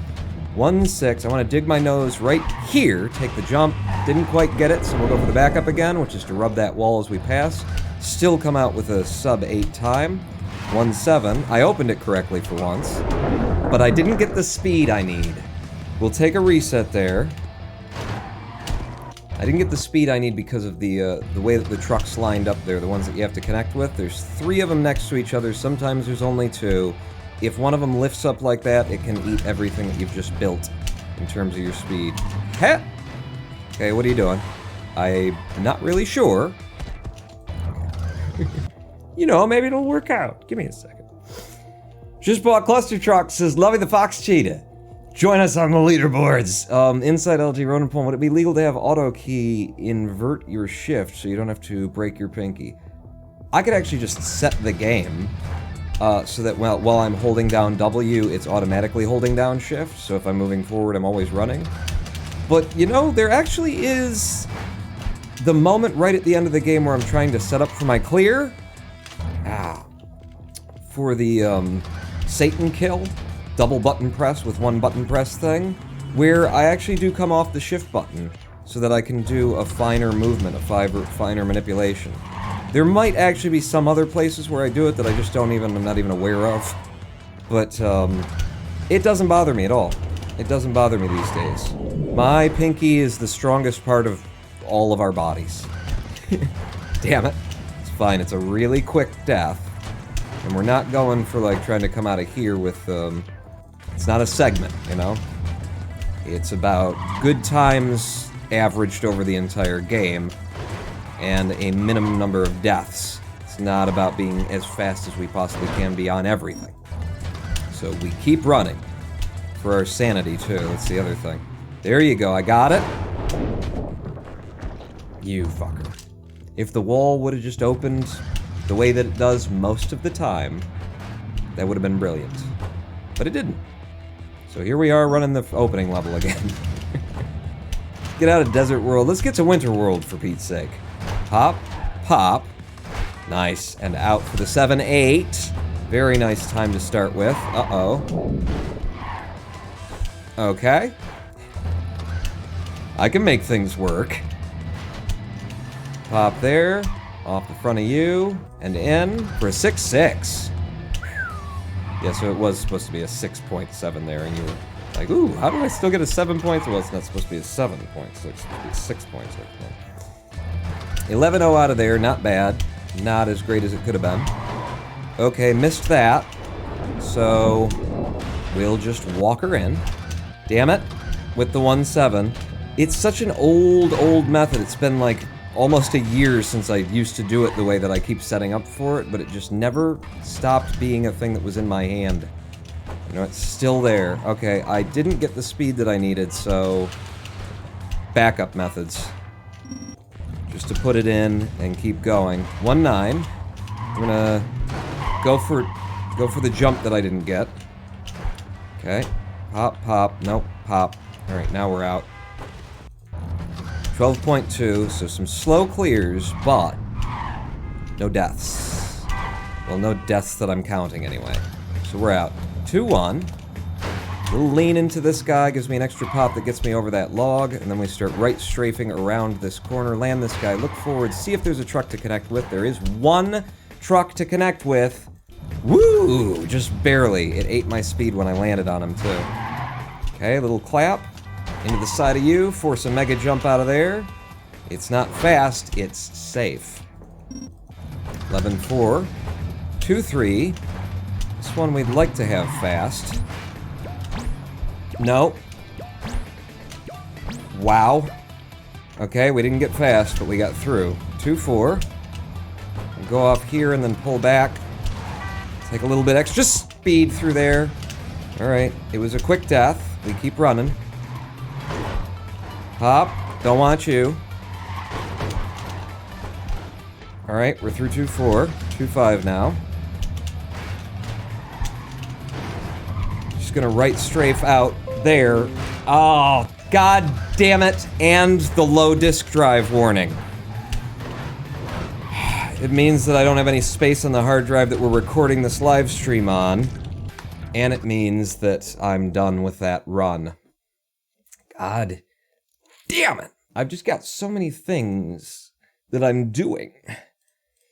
1-6. I want to dig my nose right here, take the jump. Didn't quite get it, so we'll go for the backup again, which is to rub that wall as we pass. Still come out with a sub 8 time. 1-7. I opened it correctly for once, but I didn't get the speed I need. We'll take a reset there. I didn't get the speed I need because of the way that the trucks lined up there, the ones that you have to connect with. There's 3 of them next to each other, sometimes there's only 2. If one of them lifts up like that, it can eat everything that you've just built in terms of your speed. Heh! Okay, what are you doing? I'm not really sure. You know, maybe it'll work out. Give me a second. Just bought Clustertruck, says Lovey the Fox Cheetah. Join us on the leaderboards. Inside LG Ronan Poem, would it be legal to have auto key invert your shift so you don't have to break your pinky? I could actually just set the game so that while I'm holding down W, it's automatically holding down shift. So if I'm moving forward, I'm always running. But, you know, there actually is the moment right at the end of the game where I'm trying to set up for my clear. For the Satan kill. Double button press with 1 button press thing, where I actually do come off the shift button so that I can do a finer movement, a finer manipulation. There might actually be some other places where I do it that I just I'm not even aware of. But, it doesn't bother me at all. It doesn't bother me these days. My pinky is the strongest part of all of our bodies. Damn it. It's fine, it's a really quick death. And we're not going for, like, trying to come out of here with, it's not a segment, you know? It's about good times averaged over the entire game, and a minimum number of deaths. It's not about being as fast as we possibly can be on everything. So we keep running. For our sanity, too. That's the other thing. There you go, I got it. You fucker. If the wall would have just opened the way that it does most of the time, that would have been brilliant. But it didn't. So here we are running the opening level again. Get out of Desert World. Let's get to Winter World, for Pete's sake. Pop, pop. Nice. And out for the 7-8. Very nice time to start with. Uh-oh. Okay. I can make things work. Pop there. Off the front of you. And in for a 6-6. Yeah, so it was supposed to be a 6.7 there, and you were like, ooh, how did I still get a 7 points? Well, it's not supposed to be a 7 points, it's supposed to be 6 points. 11-0 out of there, not bad. Not as great as it could have been. Okay, missed that. So, we'll just walk her in. Damn it, with the 1-7. It's such an old method. It's been like almost a year since I used to do it the way that I keep setting up for it, but it just never stopped being a thing that was in my hand. You know, it's still there. Okay, I didn't get the speed that I needed, so backup methods. Just to put it in and keep going. 1-9. I'm gonna go for the jump that I didn't get. Okay. Pop, pop, nope, pop. Alright, now we're out. 12.2, so some slow clears, but no deaths. Well, no deaths that I'm counting anyway. So we're out. 2-1. We'll lean into this guy, gives me an extra pop that gets me over that log, and then we start right strafing around this corner, land this guy, look forward, see if there's a truck to connect with. There is one truck to connect with. Woo! Just barely. It ate my speed when I landed on him, too. Okay, little clap. Into the side of you, force a mega jump out of there. It's not fast, it's safe. 11-4. 2-3. This one we'd like to have fast. No. Wow. Okay, we didn't get fast, but we got through. 2-4. We'll go off here and then pull back. Take a little bit extra speed through there. Alright, it was a quick death. We keep running. Pop, don't want you. Alright, we're through 2-4. 2-5 now. Just gonna right strafe out there. Oh, god damn it. And the low disk drive warning. It means that I don't have any space on the hard drive that we're recording this live stream on. And it means that I'm done with that run. God damn it! I've just got so many things that I'm doing.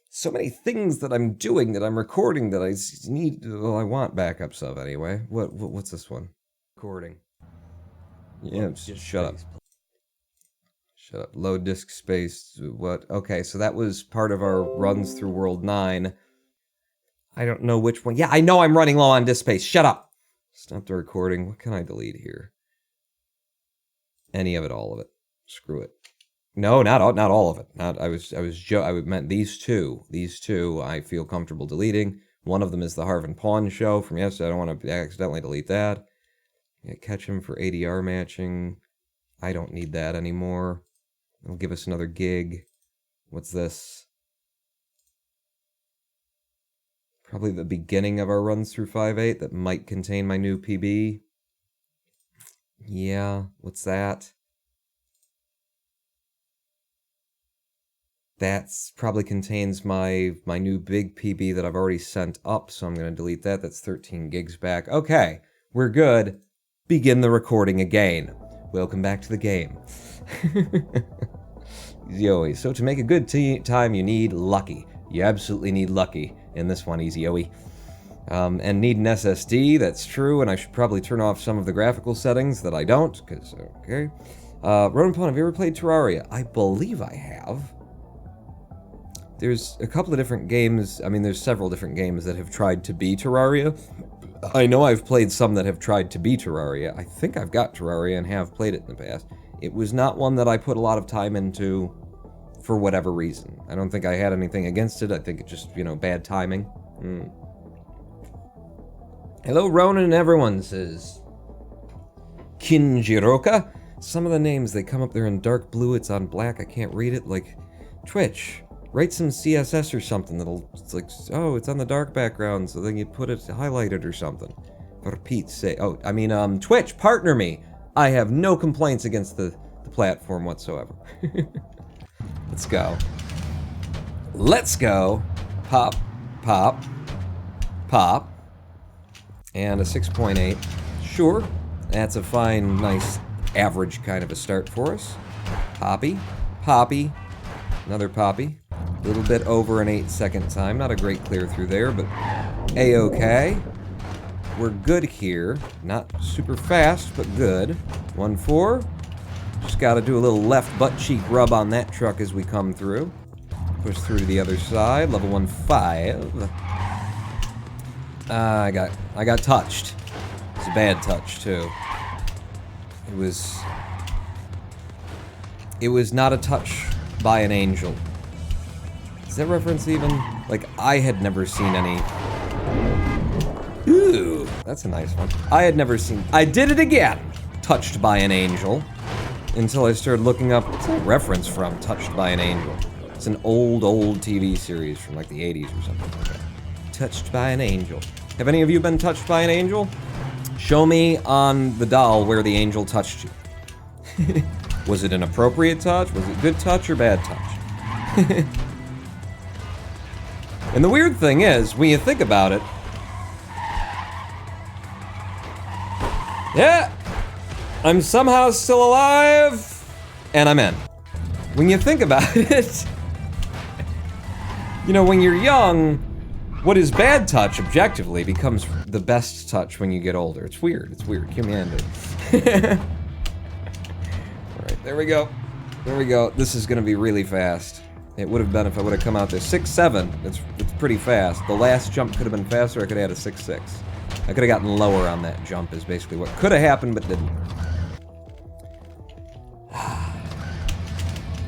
So many things that I'm doing that I'm recording that I need. Well, I want backups of anyway. What's this one? Recording. Yeah, shut up. Shut up. Low disk space. What? Okay, so that was part of our runs through World 9. I don't know which one. Yeah, I know I'm running low on disk space. Shut up. Stop the recording. What can I delete here? Any of it, all of it. Screw it. No, not all of it. I meant these two. These two I feel comfortable deleting. One of them is the Harvin Pawn show from yesterday. I don't want to accidentally delete that. Yeah, catch him for ADR matching. I don't need that anymore. It'll give us another gig. What's this? Probably the beginning of our runs through 5.8 that might contain my new PB. Yeah, what's that? That's probably contains my new big PB that I've already sent up, so I'm going to delete that. That's 13 gigs back. Okay, we're good. Begin the recording again. Welcome back to the game. Easy-oey. So to make a good time, you need lucky. You absolutely need lucky in this one, easy-oey. And need an SSD, that's true, and I should probably turn off some of the graphical settings that I don't, because, okay. Ronan Pawn, have you ever played Terraria? I believe I have. There's a couple of different games, I mean, there's several different games that have tried to be Terraria. I know I've played some that have tried to be Terraria. I think I've got Terraria and have played it in the past. It was not one that I put a lot of time into for whatever reason. I don't think I had anything against it. I think it's just, you know, bad timing. Hello, Ronan and everyone, says Kinjiroka. Some of the names, they come up there in dark blue, it's on black, I can't read it, like Twitch. Write some CSS or something that'll, it's like, oh, it's on the dark background, so then you put it highlighted or something. For Pete's sake. Oh, I mean, Twitch, partner me. I have no complaints against the platform whatsoever. Let's go. Let's go. Pop, pop, pop. And a 6.8. Sure. That's a fine, nice, average kind of a start for us. Poppy, poppy, another poppy. A little bit over an 8-second time. Not a great clear through there, but A-okay. We're good here. Not super fast, but good. 1-4. Just gotta do a little left butt cheek rub on that truck as we come through. Push through to the other side. Level 1-5. I got touched. It's a bad touch, too. It was not a touch by an angel. Is that reference even? Like, I had never seen any... Ooh, that's a nice one. I had never seen... I did it again! Touched by an angel. Until I started looking up... What's that reference from? Touched by an angel. It's an old TV series from, like, the 80s or something like that. Touched by an angel. Have any of you been touched by an angel? Show me on the doll where the angel touched you. Was it an appropriate touch? Was it good touch or bad touch? And the weird thing is, when you think about it... Yeah! I'm somehow still alive! And I'm in. When you think about it... You know, when you're young, what is bad touch, objectively, becomes the best touch when you get older. It's weird. It's weird. Cue me in, dude. Alright, there we go. There we go. This is gonna be really fast. It would have been if I would have come out there. 6-7. It's pretty fast. The last jump could have been faster. I could have had a 6-6. I could have gotten lower on that jump is basically what could have happened but didn't.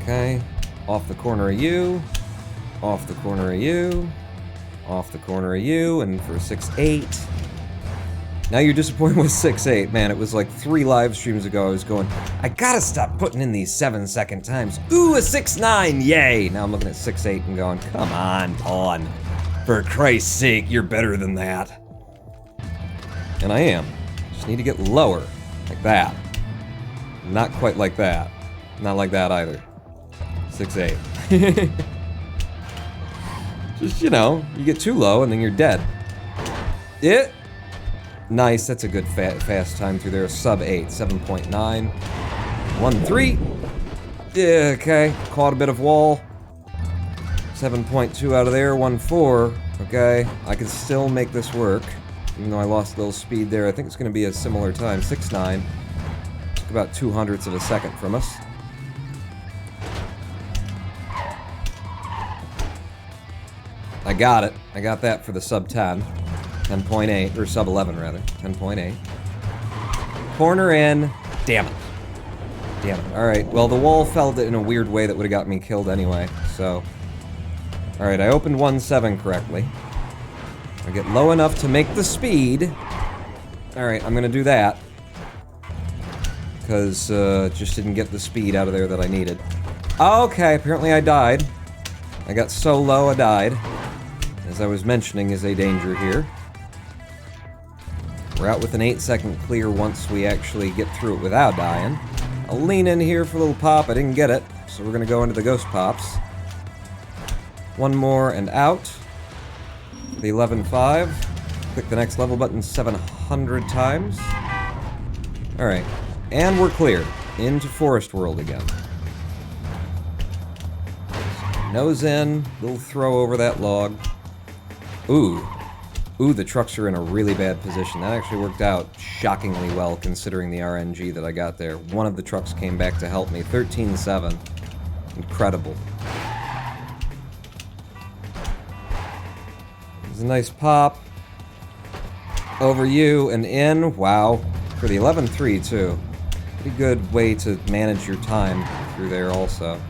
Okay. Off the corner of you. Off the corner of you. Off the corner of you. And for 6-8. Now you're disappointed with 6-8. Man, it was like 3 live streams ago I was going, I gotta stop putting in these 7-second times. Ooh, a 6-9, yay! Now I'm looking at 6-8 and going, come on, Pawn. For Christ's sake, you're better than that. And I am. Just need to get lower. Like that. Not quite like that. Not like that either. 6-8. Just, you know, you get too low and then you're dead. Yeah. Nice, that's a good fast time through there. Sub-8, 7.9. 1-3. Yeah, okay. Caught a bit of wall. 7.2 out of there. 1-4. Okay. I can still make this work. Even though I lost a little speed there. I think it's going to be a similar time. 6-9. Took about 2/100ths of a second from us. I got it. I got that for the sub-10. 10.8, or sub-11 rather. 10.8. Corner in. Damn it. Damn it. Alright, well the wall fell in a weird way that would have got me killed anyway, so... Alright, I opened 1-7 correctly. I get low enough to make the speed. Alright, I'm gonna do that. Because, just didn't get the speed out of there that I needed. Okay, apparently I died. I got so low I died. As I was mentioning, is a danger here. We're out with an 8-second clear once we actually get through it without dying. I'll lean in here for a little pop. I didn't get it, so we're gonna go into the ghost pops. One more and out. The 11.5. Click the next level button 700 times. Alright. And we're clear. Into Forest World again. Nose in. Little throw over that log. Ooh. Ooh, the trucks are in a really bad position. That actually worked out shockingly well, considering the RNG that I got there. One of the trucks came back to help me. 13-7. Incredible. There's a nice pop. Over you and in. Wow. For the 11.3, too. Pretty good way to manage your time through there, also.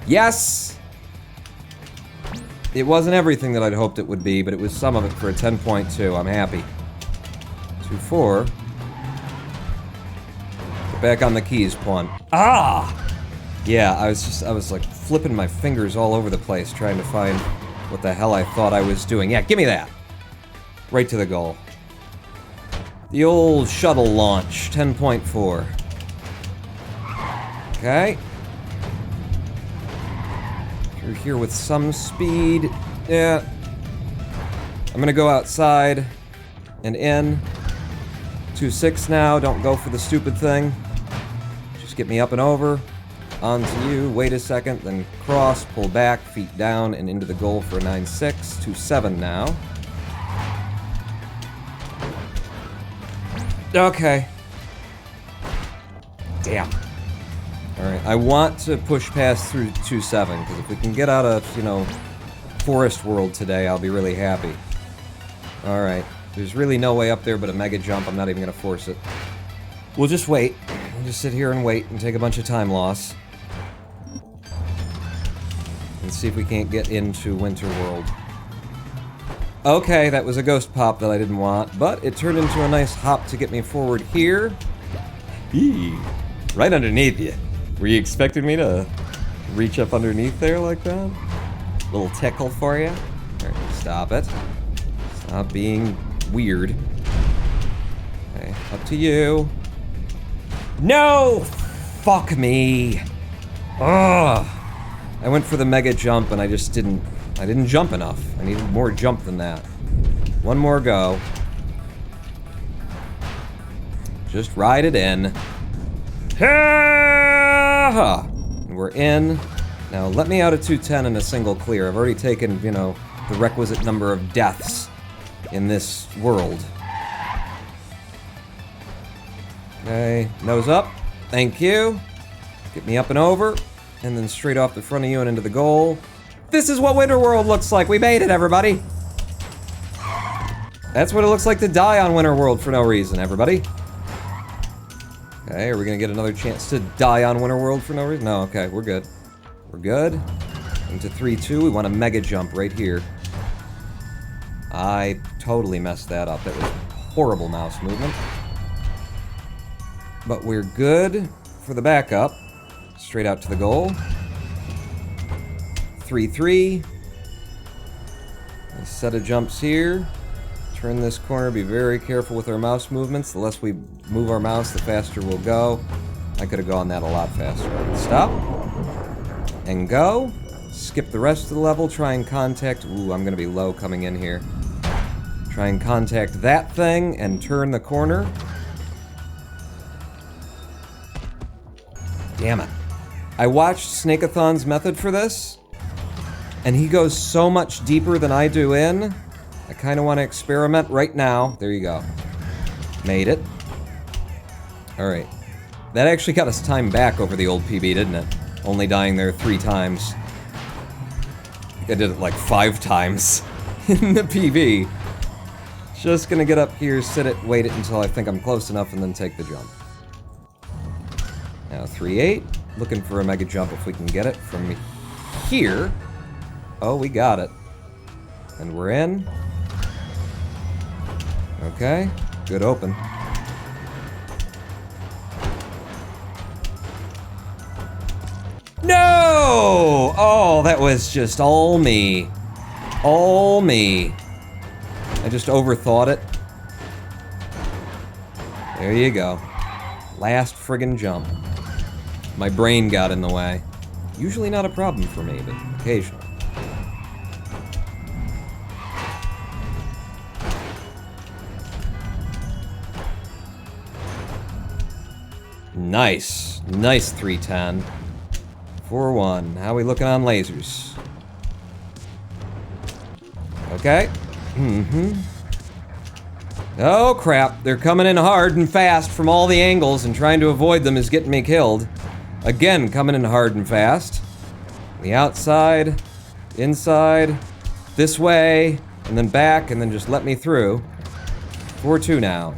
Yes! It wasn't everything that I'd hoped it would be, but it was some of it for a 10.2. I'm happy. 2-4. Get back on the keys, Pawn. Ah! Yeah, I was like, flipping my fingers all over the place trying to find what the hell I thought I was doing. Yeah, give me that. Right to the goal. The old shuttle launch, 10.4. Okay. Through here with some speed. Yeah. I'm gonna go outside and in. 2-6 now, don't go for the stupid thing. Just get me up and over. Onto you, wait a second, then cross, pull back, feet down, and into the goal for a 9-6. 2-7 now. Okay. Damn. Alright, I want to push past through 2-7, because if we can get out of, you know, Forest World today, I'll be really happy. Alright. There's really no way up there but a mega jump. I'm not even going to force it. We'll just wait. We'll just sit here and wait and take a bunch of time loss. And see if we can't get into Winter World. Okay, that was a ghost pop that I didn't want, but it turned into a nice hop to get me forward here. Eee, right underneath you. Were you expecting me to reach up underneath there like that? Little tickle for you? Alright, stop it. Stop being weird. Okay, up to you. No! Fuck me! Ugh! I went for the mega jump and I didn't jump enough. I needed more jump than that. One more go. Just ride it in. And we're in. Now let me out of 210 in a single clear. I've already taken, you know, the requisite number of deaths in this world. Okay, nose up. Thank you. Get me up and over. And then straight off the front of you and into the goal. This is what Winter World looks like. We made it, everybody. That's what it looks like to die on Winter World for no reason, everybody. Okay, are we gonna get another chance to die on Winter World for no reason? No, okay, we're good. We're good. Into 3-2, we want a mega jump right here. I totally messed that up. That was horrible mouse movement. But we're good for the backup. Straight out to the goal. 3-3. A set of jumps here. Turn this corner, be very careful with our mouse movements. The less we move our mouse, the faster we'll go. I could have gone that a lot faster. Stop. And go. Skip the rest of the level, try and contact... Ooh, I'm gonna be low coming in here. Try and contact that thing and turn the corner. Damn it. I watched Snakeathon's method for this, and he goes so much deeper than I do in. I kind of want to experiment right now. There you go. Made it. Alright. That actually got us time back over the old PB, didn't it? Only dying there 3 times. I did it like 5 times in the PB. Just gonna get up here, sit it, wait it until I think I'm close enough, and then take the jump. Now 3-8. Looking for a mega jump if we can get it from here. Oh, we got it. And we're in. Okay. Good open. No! Oh, that was just all me. All me. I just overthought it. There you go. Last friggin' jump. My brain got in the way. Usually not a problem for me, but occasionally. Nice. Nice 310. 4-1. How are we looking on lasers? Okay. Oh crap, they're coming in hard and fast from all the angles, and trying to avoid them is getting me killed. Again, coming in hard and fast. The outside, inside, this way, and then back, and then just let me through. 4-2 now.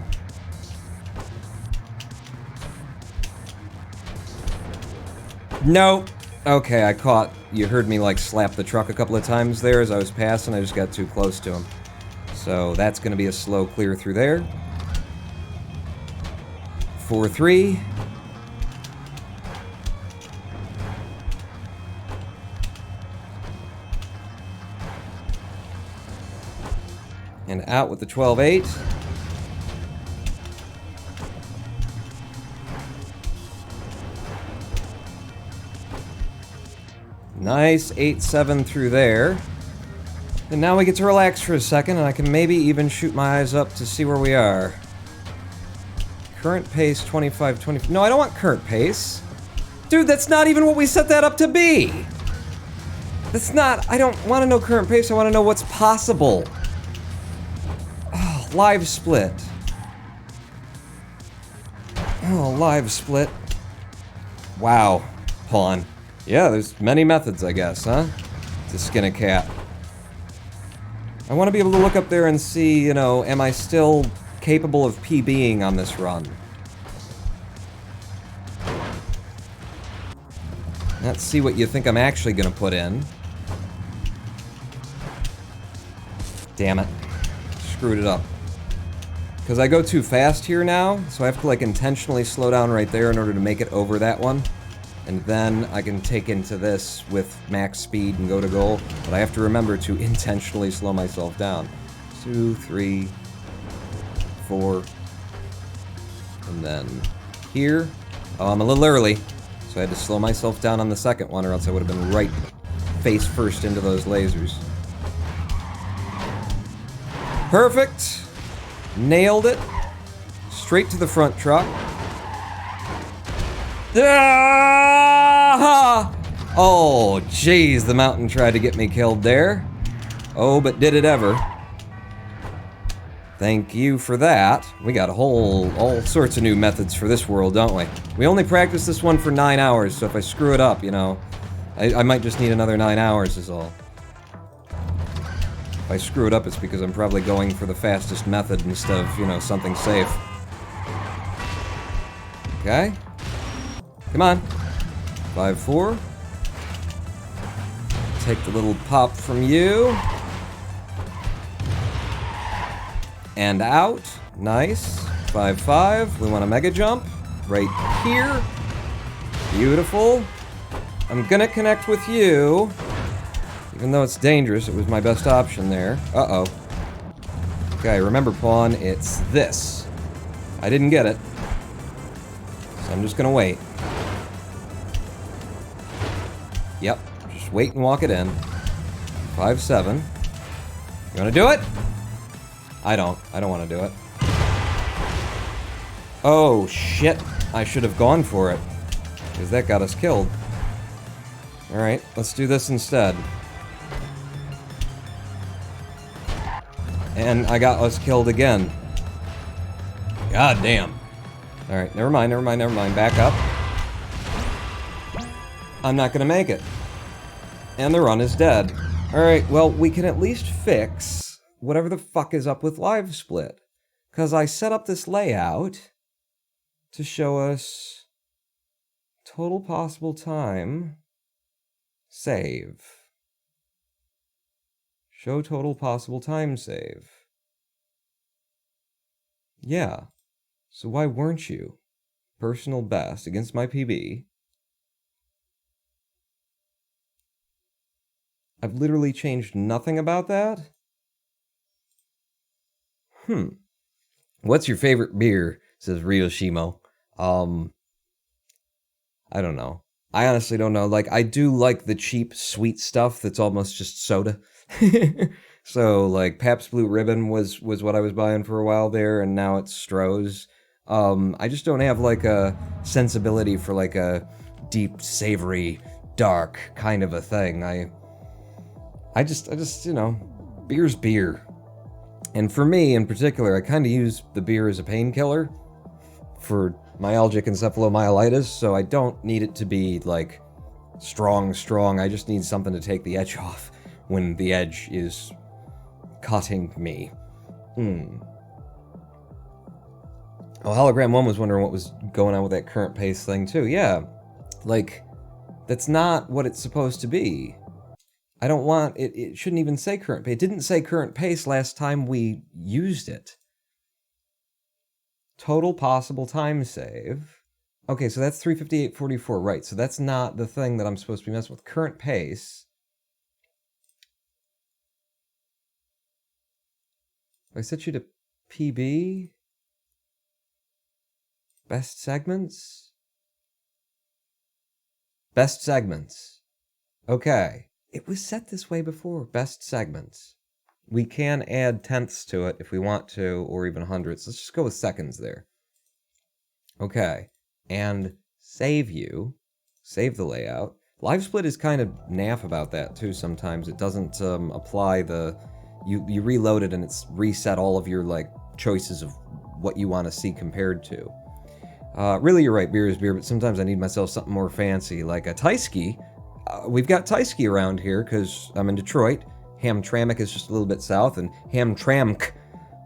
Nope. Okay, I caught. You heard me like slap the truck a couple of times there as I was passing. I just got too close to him. So that's gonna be a slow clear through there. 4-3. And out with the 12-8. Nice 8-7 through there. And now we get to relax for a second, and I can maybe even shoot my eyes up to see where we are. Current pace 25, 20. No, I don't want current pace. Dude, that's not even what we set that up to be. That's not, I don't want to know current pace, I want to know what's possible. Oh, live split. Oh, live split. Wow, pawn. Yeah, there's many methods, I guess, huh? To skin a cat. I want to be able to look up there and see, you know, am I still capable of PBing on this run? Let's see what you think I'm actually gonna put in. Damn it. Screwed it up. Because I go too fast here now, so I have to like intentionally slow down right there in order to make it over that one. And then I can take into this with max speed and go to goal. But I have to remember to intentionally slow myself down. 2, 3, 4. And then here. Oh, I'm a little early. So I had to slow myself down on the second one, or else I would have been right face first into those lasers. Perfect. Nailed it. Straight to the front truck. Ah! Oh, jeez, the mountain tried to get me killed there. Oh, but did it ever. Thank you for that. We got all sorts of new methods for this world, don't we? We only practiced this one for 9 hours, so if I screw it up, you know, I might just need another 9 hours is all. If I screw it up, it's because I'm probably going for the fastest method instead of, you know, something safe. Okay. Come on. 5-4. Take the little pop from you. And out. Nice. 5-5. We want a mega jump. Right here. Beautiful. I'm gonna connect with you. Even though it's dangerous, it was my best option there. Uh-oh. Okay, remember, pawn, it's this. I didn't get it. So I'm just gonna wait. Yep, just wait and walk it in. 5-7. You wanna do it? I don't wanna do it. Oh, shit. I should have gone for it. Because that got us killed. Alright, let's do this instead. And I got us killed again. God damn. Alright, never mind. Back up. I'm not gonna make it. And the run is dead. Alright, well, we can at least fix whatever the fuck is up with Live Split. Because I set up this layout to show us total possible time save. Show total possible time save. Yeah. So why weren't you? Personal best against my PB. I've literally changed nothing about that? What's your favorite beer? Says Ryoshimo. I don't know. I honestly don't know. Like, I do like the cheap, sweet stuff that's almost just soda. So, like, Pabst Blue Ribbon was what I was buying for a while there, and now it's Stroh's. I just don't have, like, a sensibility for, like, a deep, savory, dark kind of a thing. I just, you know, beer's beer. And for me, in particular, I kind of use the beer as a painkiller for myalgic encephalomyelitis, so I don't need it to be, like, strong. I just need something to take the edge off when the edge is cutting me. Oh, Hologram 1 was wondering what was going on with that current pace thing, too. Yeah, like, that's not what it's supposed to be. I don't want it. It shouldn't even say current pace. It didn't say current pace last time we used it. Total possible time save. Okay, so that's 358.44, right. So that's not the thing that I'm supposed to be messing with. Current pace. I set you to PB? Best segments? Best segments. Okay. It was set this way before. Best segments. We can add tenths to it if we want to, or even hundredths. Let's just go with seconds there. Okay. And save you. Save the layout. Live split is kind of naff about that too sometimes. It doesn't apply the... You reload it and it's reset all of your like choices of what you want to see compared to. Really, you're right, beer is beer, but sometimes I need myself something more fancy, like a Tyskie. We've got Tyskie around here because I'm in Detroit. Hamtramck is just a little bit south, and Hamtramck,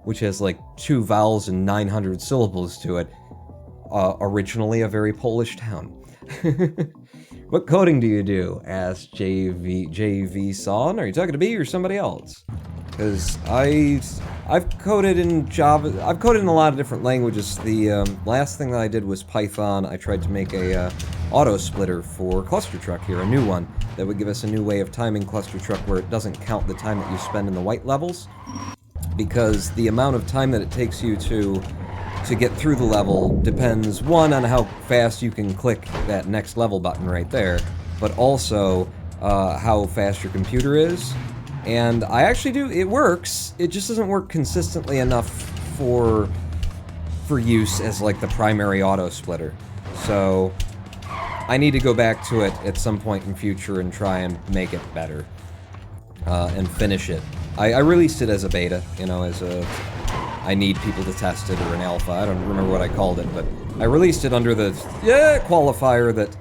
which has like 2 vowels and 900 syllables to it, originally a very Polish town. What coding do you do? Asked JV Son. Are you talking to me or somebody else? Because I've coded in Java. I've coded in a lot of different languages. The last thing that I did was Python. I tried to make a auto splitter for Clustertruck here, a new one that would give us a new way of timing Clustertruck where it doesn't count the time that you spend in the white levels, because the amount of time that it takes you to get through the level depends, one, on how fast you can click that next level button right there, but also how fast your computer is. And I actually do, it works, it just doesn't work consistently enough for use as like the primary auto splitter. So I need to go back to it at some point in future and try and make it better. And finish it. I released it as a beta, you know, as a... I need people to test it, or an alpha, I don't remember what I called it, but I released it under the qualifier that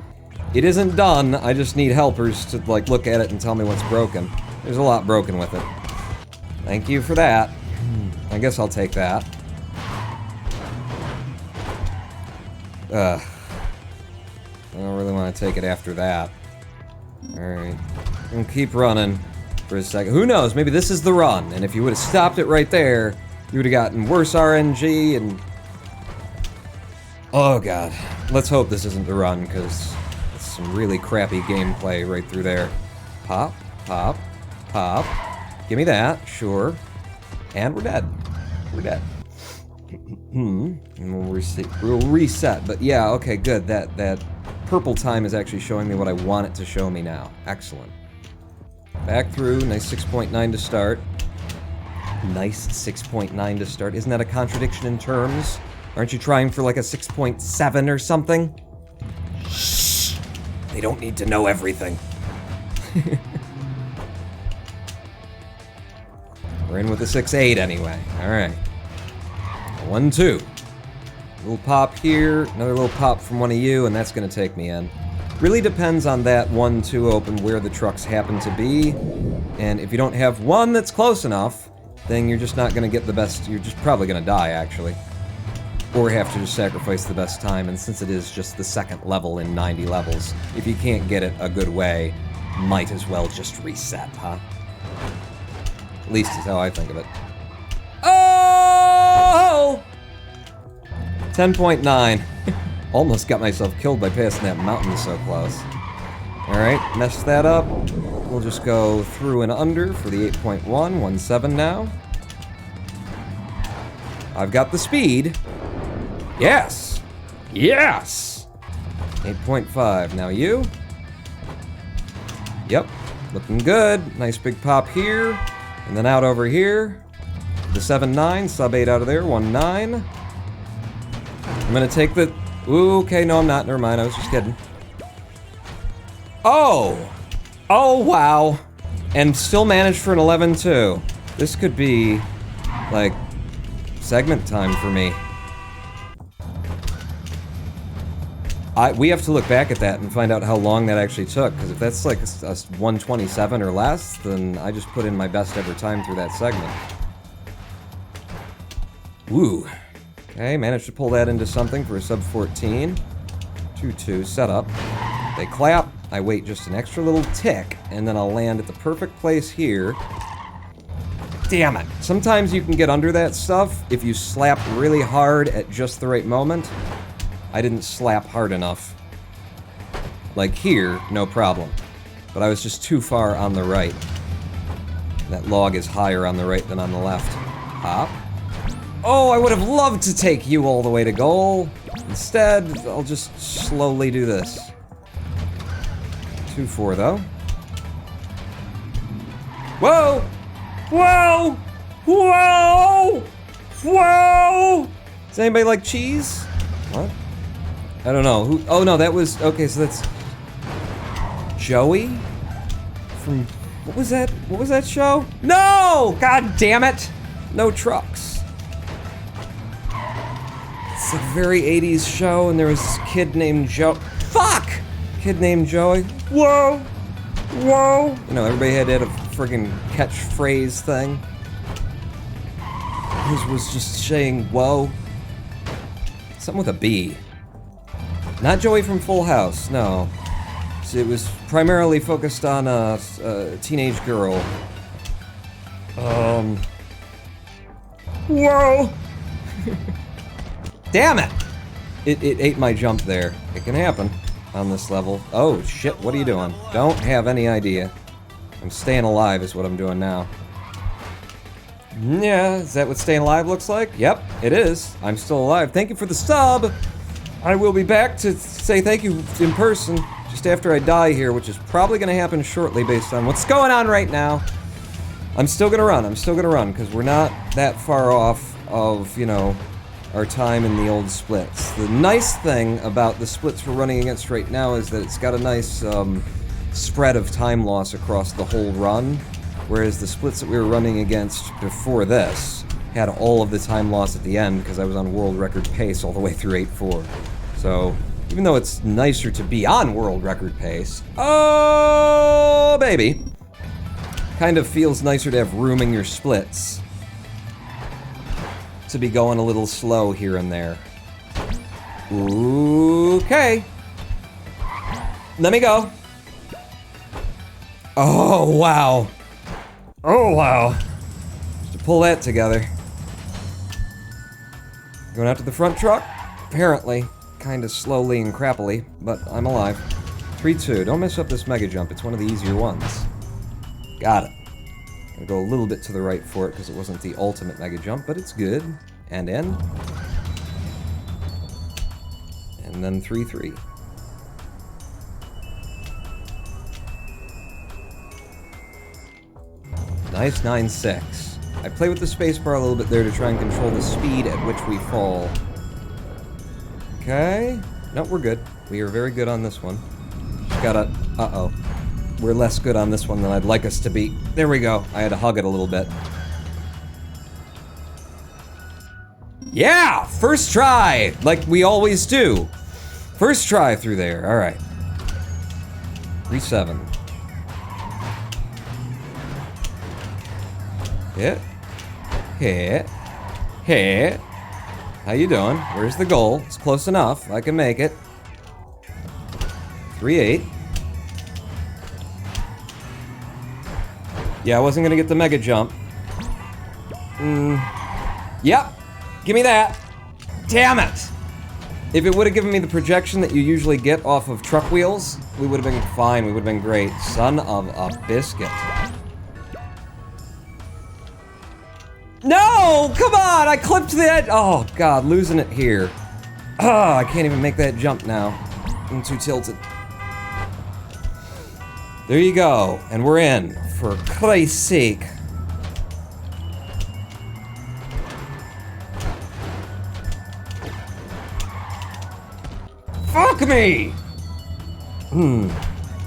it isn't done, I just need helpers to like look at it and tell me what's broken. There's a lot broken with it. Thank you for that. I guess I'll take that. I don't really want to take it after that. Alright. I'm gonna keep running for a second. Who knows, maybe this is the run, and if you would have stopped it right there, you would have gotten worse RNG and... Oh god. Let's hope this isn't the run, because it's some really crappy gameplay right through there. Pop, pop, pop. Give me that, sure. And we're dead. We're dead. And we'll reset, but yeah, okay, good. That purple time is actually showing me what I want it to show me now. Excellent. Back through, nice 6.9 to start. Nice 6.9 to start. Isn't that a contradiction in terms? Aren't you trying for like a 6.7 or something? Shh! They don't need to know everything. We're in with a 6.8 anyway. Alright. 1-2. Little pop here, another little pop from one of you, and that's gonna take me in. Really depends on that 1-2 open where the trucks happen to be. And if you don't have one that's close enough, then you're just not gonna get the best, you're just probably gonna die, actually. Or have to just sacrifice the best time, and since it is just the second level in 90 levels, if you can't get it a good way, might as well just reset, huh? At least is how I think of it. Oh! 10.9. Almost got myself killed by passing that mountain so close. Alright, messed that up. We'll just go through and under for the 8.1, 1.7 now. I've got the speed. Yes! Yes! 8.5. Now you. Yep. Looking good. Nice big pop here. And then out over here. The 7.9. Sub 8 out of there. 1.9. I'm gonna take the... Ooh, okay, no I'm not. Never mind. I was just kidding. Oh! Oh, wow. And still managed for an 11.2. This could be, like, segment time for me. We have to look back at that and find out how long that actually took, because if that's like a 1:27 or less, then I just put in my best ever time through that segment. Woo. Okay, managed to pull that into something for a sub 14. 2-2 setup. They clap. I wait just an extra little tick, and then I'll land at the perfect place here. Damn it. Sometimes you can get under that stuff if you slap really hard at just the right moment. I didn't slap hard enough. Like here, no problem. But I was just too far on the right. That log is higher on the right than on the left. Hop. Oh, I would have loved to take you all the way to goal. Instead, I'll just slowly do this. 2-4 though. Whoa! Whoa! Whoa! Whoa! Does anybody like cheese? What? I don't know. Who? Oh no, that was... Okay, so that's... Joey? From... What was that? What was that show? No! God damn it! No trucks. It's a very 80s show, and there was this kid named Joe... Fuck! Kid named Joey. Whoa! Whoa! You know, everybody had to have a friggin' catchphrase thing. His was just saying, whoa. Something with a B. Not Joey from Full House, no. So it was primarily focused on a teenage girl. Whoa! Damn it! It ate my jump there. It can happen on this level. Oh shit, what are you doing? Don't have any idea. I'm staying alive is what I'm doing now. Yeah, is that what staying alive looks like? Yep, it is. I'm still alive. Thank you for the sub! I will be back to say thank you in person just after I die here, which is probably gonna happen shortly based on what's going on right now. I'm still gonna run, because we're not that far off of, you know, our time in the old splits. The nice thing about the splits we're running against right now is that it's got a nice spread of time loss across the whole run, whereas the splits that we were running against before this had all of the time loss at the end because I was on world record pace all the way through 8-4. So, even though it's nicer to be on world record pace, oh baby, kind of feels nicer to have room in your splits. To be going a little slow here and there. Okay. Let me go. Oh, wow. Oh, wow. Just to pull that together. Going out to the front truck? Apparently. Kind of slowly and crappily, but I'm alive. 3-2. Don't mess up this mega jump. It's one of the easier ones. Got it. Gonna go a little bit to the right for it because it wasn't the ultimate mega jump, but it's good. And in. And then 3-3. Nice 9-6. I play with the spacebar a little bit there to try and control the speed at which we fall. Okay. No, we're good. We are very good on this one. Just gotta... Uh-oh. We're less good on this one than I'd like us to be. There we go. I had to hug it a little bit. Yeah! First try! Like we always do. First try through there. Alright. 3-7. Hit. Hit. Hit. How you doing? Where's the goal? It's close enough. I can make it. 3-8. Yeah, I wasn't gonna get the mega jump. Yep. Give me that. Damn it! If it would have given me the projection that you usually get off of truck wheels, we would have been fine. We would have been great. Son of a biscuit. No! Come on! I clipped that! Oh, God. Losing it here. Oh, I can't even make that jump now. I'm too tilted. There you go. And we're in. For Christ's sake. Fuck me!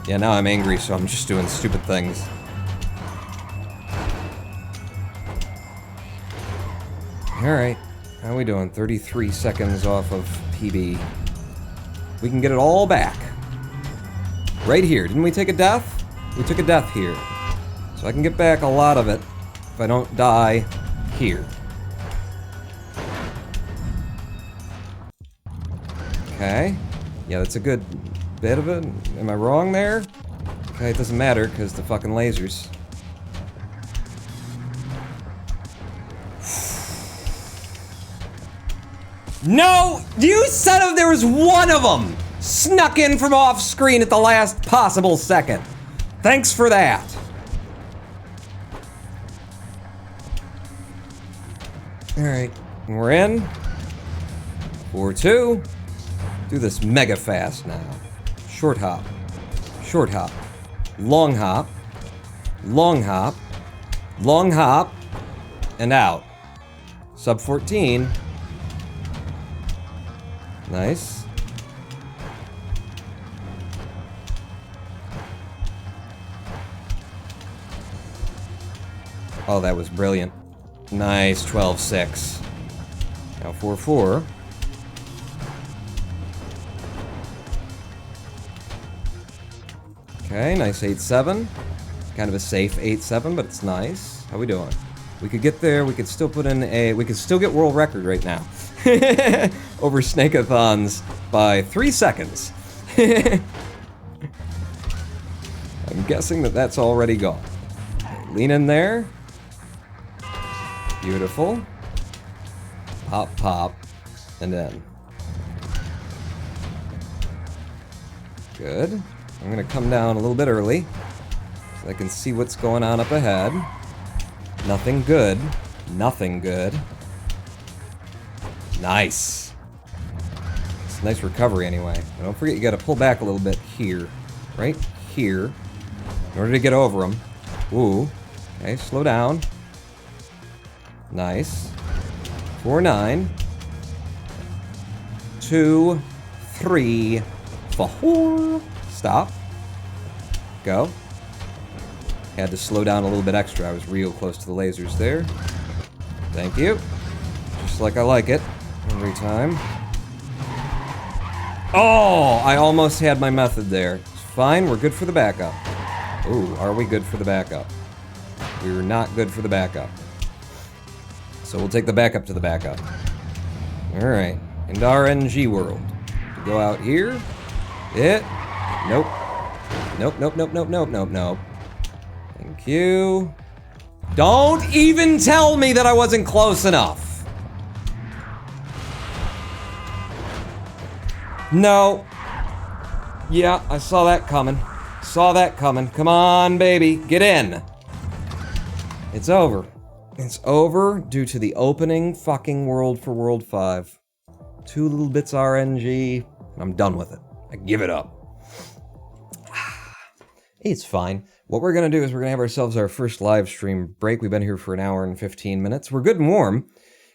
Yeah, now I'm angry, so I'm just doing stupid things. Alright. How are we doing? 33 seconds off of PB. We can get it all back. Right here. Didn't we take a death? We took a death here. So I can get back a lot of it if I don't die here. Okay. Yeah, that's a good bit of it. Am I wrong there? Okay, it doesn't matter because the fucking lasers. No! You son of... There was one of them! Snuck in from off screen at the last possible second. Thanks for that. Alright, we're in. 4-2. Do this mega fast now. Short hop. Short hop. Long hop. Long hop. Long hop. And out. Sub 14. Nice. Oh, that was brilliant. Nice, 12-6. Now 4-4. Okay, nice 8-7. Kind of a safe 8-7, but it's nice. How we doing? We could get there, we could still put in we could still get world record right now. Over Snakeathons by 3 seconds. I'm guessing that that's already gone. Okay, lean in there. Beautiful. Pop, pop, and then. Good. I'm gonna come down a little bit early so I can see what's going on up ahead. Nothing good. Nothing good. Nice. It's a nice recovery anyway. But don't forget you gotta pull back a little bit here. Right here. In order to get over them. Ooh. Okay, slow down. Nice. 4-9. 2, 3, 4. Stop. Go. Had to slow down a little bit extra. I was real close to the lasers there. Thank you. Just like I like it. Every time. Oh! I almost had my method there. It's fine. We're good for the backup. Ooh, are we good for the backup? We were not good for the backup. So we'll take the backup to the backup. Alright. Into RNG world. Go out here. Nope. Nope, nope, nope, nope, nope, nope, nope. Thank you. Don't even tell me that I wasn't close enough. No. Yeah, I saw that coming. Saw that coming. Come on, baby. Get in. It's over. It's over due to the opening fucking world for World 5. 2 little bits RNG. I'm done with it. I give it up. It's fine. What we're going to do is we're going to have ourselves our first live stream break. We've been here for 1 hour and 15 minutes. We're good and warm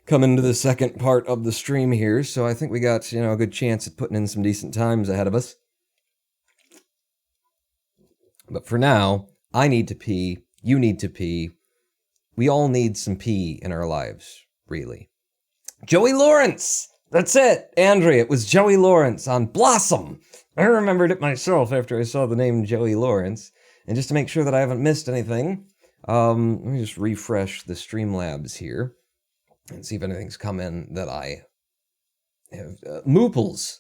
coming to the second part of the stream here, so I think we got, a good chance at putting in some decent times ahead of us. But for now, I need to pee. You need to pee. We all need some pee in our lives, really. Joey Lawrence! That's it, Andrea. It was Joey Lawrence on Blossom. I remembered it myself after I saw the name Joey Lawrence. And just to make sure that I haven't missed anything, let me just refresh the Streamlabs here and see if anything's come in that I have. Mooples,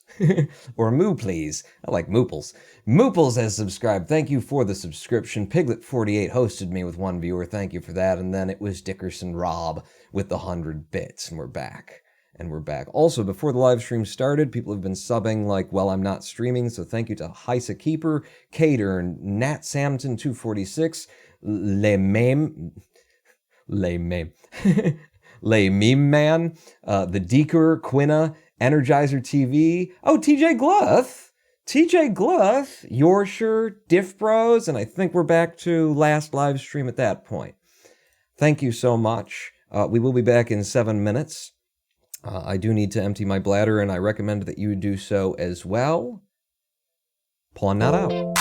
or Moo please. I like Mooples. Mooples has subscribed. Thank you for the subscription. Piglet48 hosted me with 1 viewer. Thank you for that. And then it was Dickerson Rob with the 100 bits. And we're back. And we're back. Also, before the live stream started, people have been subbing like, well, I'm not streaming, so thank you to Heisa Keeper, Cater, Nat Samton 246, Le Meme Man, The Deeker, Quinna, Energizer TV, oh, TJ Gluff, Yorshire, Diff Bros, and I think we're back to last live stream at that point. Thank you so much. We will be back in 7 minutes. I do need to empty my bladder, and I recommend that you do so as well. Pawn that out.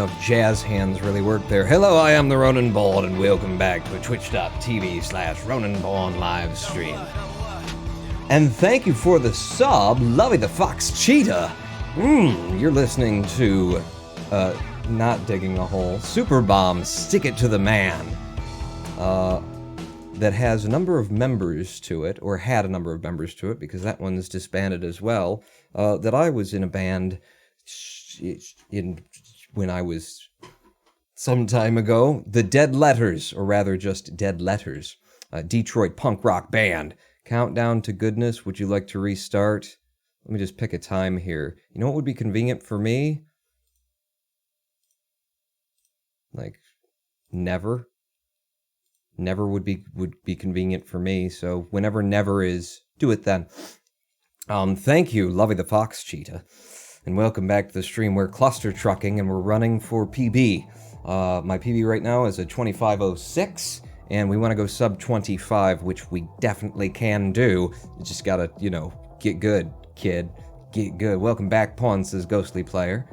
know if jazz hands really work there. Hello, I am the Ronan Ball, and welcome back to twitch.tv/Ronan Ball live stream. And thank you for the sub, Lovey the Fox Cheetah. You're listening to, not digging a hole, Super Bomb, Stick It to the Man. That has a number of members to it, or had a number of members to it, because that one's disbanded as well. That I was in a band when I was some time ago. The Dead Letters, or rather just Dead Letters, a Detroit punk rock band. Countdown to goodness, would you like to restart? Let me just pick a time here. You know what would be convenient for me? Like, never. Never would be convenient for me, so whenever never is, do it then. Thank you, Lovey the Fox Cheetah. And welcome back to the stream. We're Clustertrucking and we're running for PB. My PB right now is a 2506, and we want to go sub 25, which we definitely can do. You just gotta, get good, kid. Get good. Welcome back, Pawn, says Ghostly Player.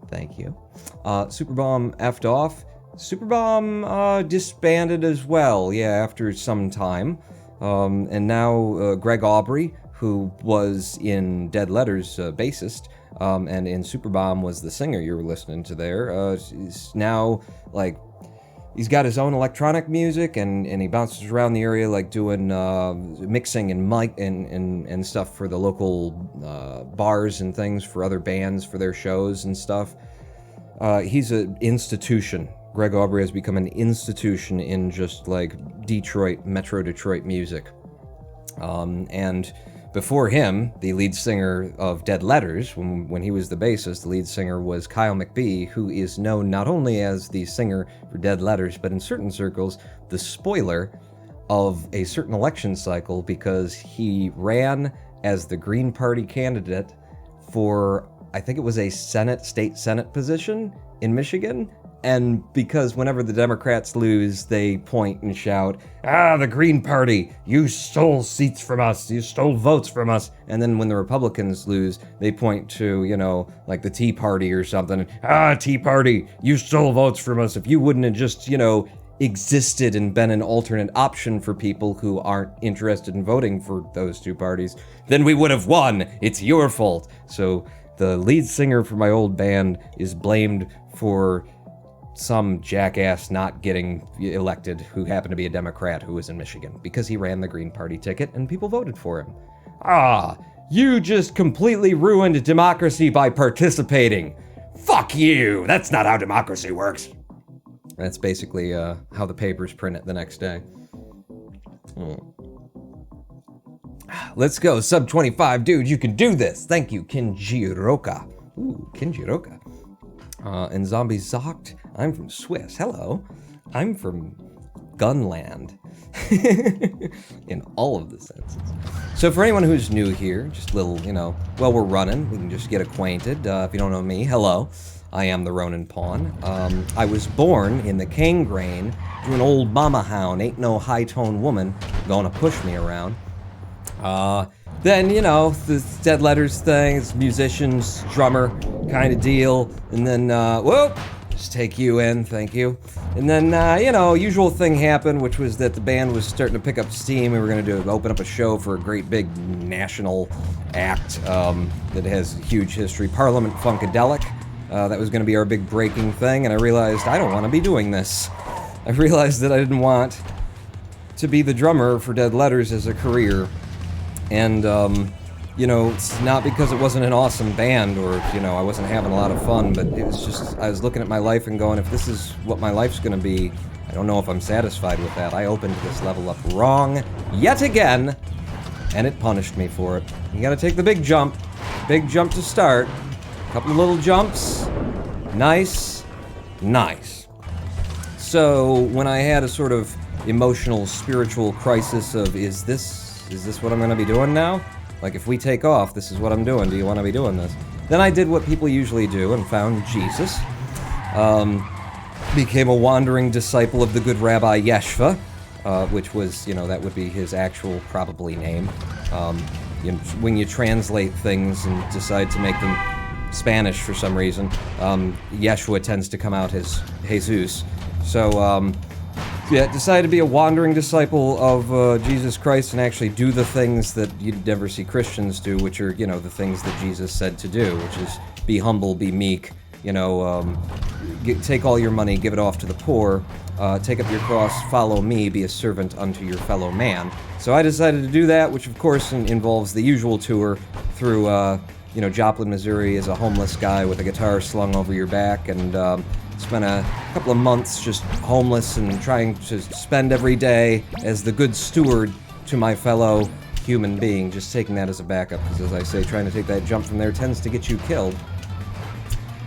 Thank you. Superbomb effed off. Superbomb disbanded as well, yeah, after some time. And now Greg Aubrey, who was in Dead Letters bassist, and in Superbomb was the singer you were listening to there, is now, like, he's got his own electronic music, and he bounces around the area, like, doing mixing and mic and stuff for the local bars and things for other bands for their shows and stuff. He's an institution. Greg Aubrey has become an institution in just, like, Metro Detroit music. And before him, the lead singer of Dead Letters, when he was the bassist, the lead singer was Kyle McBee, who is known not only as the singer for Dead Letters, but in certain circles, the spoiler of a certain election cycle, because he ran as the Green Party candidate for, I think it was a state senate position in Michigan. And because whenever the Democrats lose, they point and shout, the Green Party, you stole seats from us, you stole votes from us. And then when the Republicans lose, they point to, like the Tea Party or something. Tea Party, you stole votes from us. If you wouldn't have just, existed and been an alternate option for people who aren't interested in voting for those two parties, then we would have won. It's your fault. So the lead singer for my old band is blamed for some jackass not getting elected who happened to be a Democrat who was in Michigan because he ran the Green Party ticket and people voted for him. You just completely ruined democracy by participating. Fuck you! That's not how democracy works. That's basically how the papers print it the next day. Let's go, sub 25, dude, you can do this. Thank you, Kinjiroka. Ooh, Kinjiroka. And Zombie Zocht, I'm from Swiss. Hello. I'm from Gunland. In all of the senses. So for anyone who's new here, just a little, while we're running, we can just get acquainted. If you don't know me, hello. I am the Ronan Pawn. I was born in the cane grain to an old mama hound. Ain't no high-tone woman gonna push me around. Then, the Dead Letters thing, it's musicians, drummer kind of deal. And then, just take you in, thank you. And then, usual thing happened, which was that the band was starting to pick up steam. We were going to open up a show for a great big national act that has huge history, Parliament Funkadelic. That was going to be our big breaking thing, and I realized I don't want to be doing this. I realized that I didn't want to be the drummer for Dead Letters as a career. And, it's not because it wasn't an awesome band or, I wasn't having a lot of fun, but it was just, I was looking at my life and going, if this is what my life's gonna be, I don't know if I'm satisfied with that. I opened this level up wrong yet again, and it punished me for it. You gotta take the big jump to start. A couple of little jumps. Nice. So, when I had a sort of emotional, spiritual crisis of, is this what I'm going to be doing now? Like, if we take off, this is what I'm doing. Do you want to be doing this? Then I did what people usually do and found Jesus. Became a wandering disciple of the good Rabbi Yeshua, which was, that would be his actual, probably, name. When you translate things and decide to make them Spanish for some reason. Yeshua tends to come out as Jesus. So, yeah, decided to be a wandering disciple of Jesus Christ and actually do the things that you'd never see Christians do, which are, the things that Jesus said to do, which is be humble, be meek, take all your money, give it off to the poor, take up your cross, follow me, be a servant unto your fellow man. So I decided to do that, which of course involves the usual tour through, Joplin, Missouri as a homeless guy with a guitar slung over your back, and spent a couple of months just homeless and trying to spend every day as the good steward to my fellow human being, just taking that as a backup, because as I say, trying to take that jump from there tends to get you killed.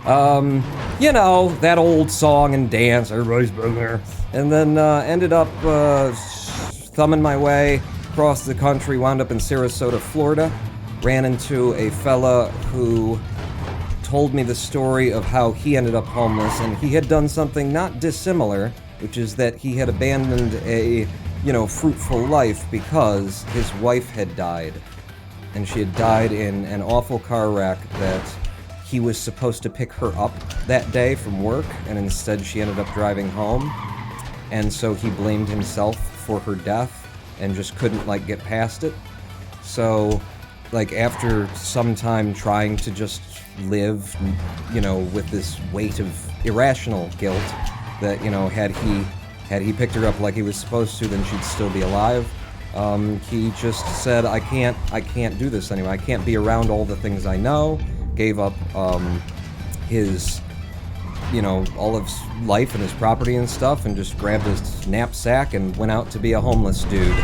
That old song and dance, everybody's been there. And then ended up thumbing my way across the country, wound up in Sarasota, Florida, ran into a fella who told me the story of how he ended up homeless, and he had done something not dissimilar, which is that he had abandoned a, fruitful life because his wife had died. And she had died in an awful car wreck that he was supposed to pick her up that day from work, and instead she ended up driving home. And so he blamed himself for her death and just couldn't, get past it. So, after some time trying to just live, with this weight of irrational guilt that, had he picked her up like he was supposed to, then she'd still be alive. He just said, I can't do this anymore. I can't be around all the things I know. Gave up his, all of his life and his property and stuff, and just grabbed his knapsack and went out to be a homeless dude.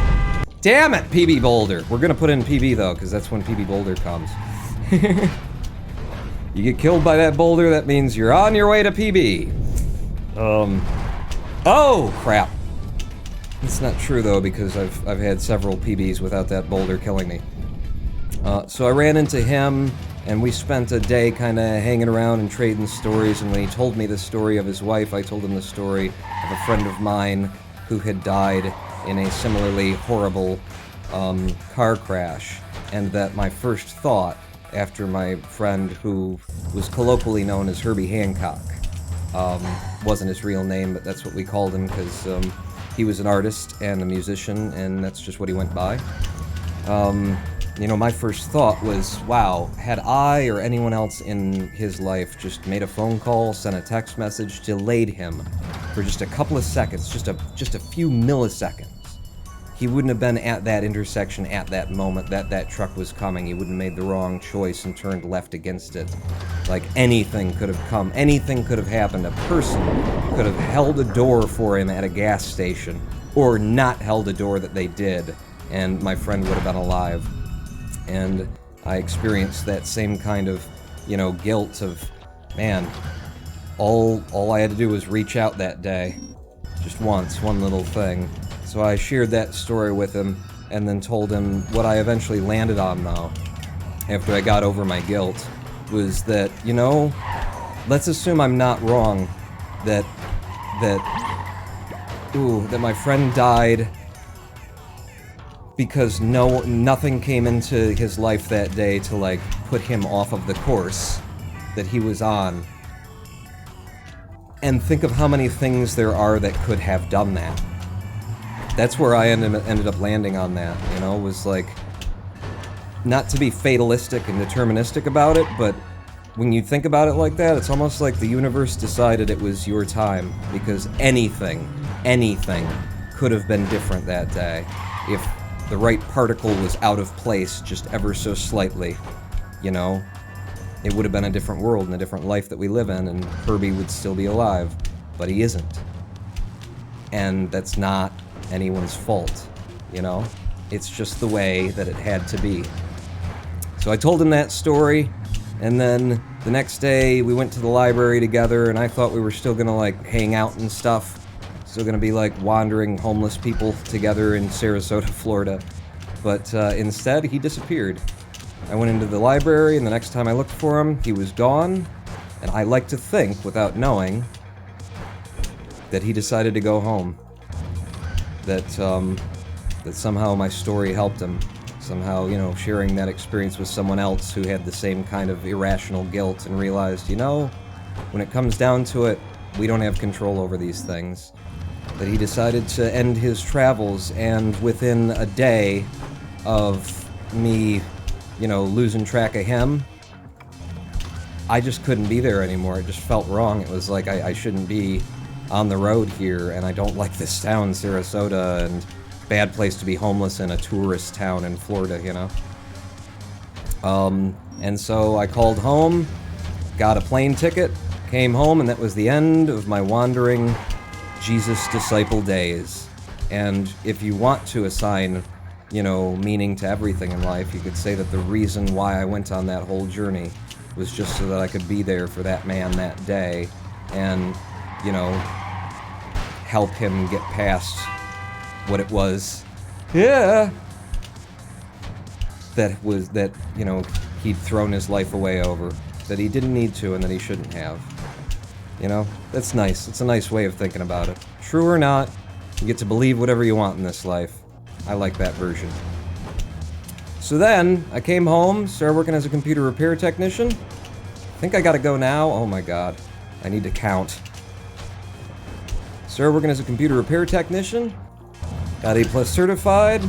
Damn it, PB Boulder. We're gonna put in PB though, because that's when PB Boulder comes. You get killed by that boulder, that means you're on your way to PB. Oh, crap. It's not true, though, because I've had several PBs without that boulder killing me. So I ran into him, and we spent a day kind of hanging around and trading stories, and when he told me the story of his wife, I told him the story of a friend of mine who had died in a similarly horrible car crash, and that my first thought after my friend, who was colloquially known as Herbie Hancock, wasn't his real name, but that's what we called him because he was an artist and a musician, and that's just what he went by. My first thought was, wow, had I or anyone else in his life just made a phone call, sent a text message, delayed him for just a couple of seconds, just a few milliseconds, he wouldn't have been at that intersection at that moment that truck was coming. He wouldn't have made the wrong choice and turned left against it. Anything could have come. Anything could have happened. A person could have held a door for him at a gas station, or not held a door that they did, and my friend would have been alive. And I experienced that same kind of, guilt of, man, all I had to do was reach out that day. Just once, one little thing. So I shared that story with him, and then told him what I eventually landed on, though, after I got over my guilt, was that, let's assume I'm not wrong, that my friend died because nothing came into his life that day to, put him off of the course that he was on. And think of how many things there are that could have done that. That's where I ended up landing on that, was not to be fatalistic and deterministic about it, but when you think about it like that, it's almost like the universe decided it was your time, because anything could have been different that day if the right particle was out of place just ever so slightly, It would have been a different world and a different life that we live in, and Herbie would still be alive, but he isn't. And that's not anyone's fault, It's just the way that it had to be. So I told him that story, and then the next day we went to the library together, and I thought we were still gonna hang out and stuff. Still gonna be wandering homeless people together in Sarasota, Florida. But instead, he disappeared. I went into the library, and the next time I looked for him, he was gone, and I like to think, without knowing, that he decided to go home. That somehow my story helped him. Somehow, you know, sharing that experience with someone else who had the same kind of irrational guilt and realized, you know, when it comes down to it, we don't have control over these things. That he decided to end his travels, and within a day of me, you know, losing track of him, I just couldn't be there anymore. It just felt wrong. It was like I shouldn't be on the road here, and I don't like this town, Sarasota, and bad place to be homeless in a tourist town in Florida, you know? And so I called home, got a plane ticket, came home, and that was the end of my wandering Jesus disciple days. And if you want to assign, you know, meaning to everything in life, you could say that the reason why I went on that whole journey was just so that I could be there for that man that day and, you know, help him get past what it was. Yeah. That, you know, he'd thrown his life away over. That he didn't need to and that he shouldn't have. You know, that's nice. It's a nice way of thinking about it. True or not, you get to believe whatever you want in this life. I like that version. So then, I came home, started working as a computer repair technician. I think I gotta go now. Oh my god. I need to count. Started working as a computer repair technician. Got A+ certified.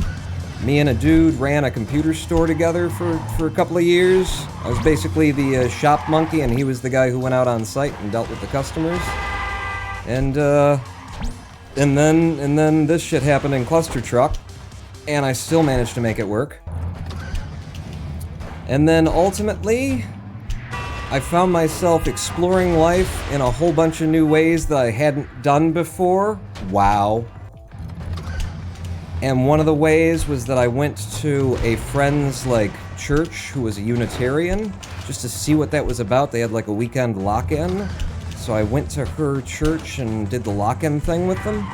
Me and a dude ran a computer store together for a couple of years. I was basically the shop monkey, and he was the guy who went out on site and dealt with the customers. And then this shit happened in Clustertruck, and I still managed to make it work. And then ultimately, I found myself exploring life in a whole bunch of new ways that I hadn't done before. Wow. And one of the ways was that I went to a friend's, like, church who was a Unitarian, just to see what that was about. They had, like, a weekend lock-in. So I went to her church and did the lock-in thing with them,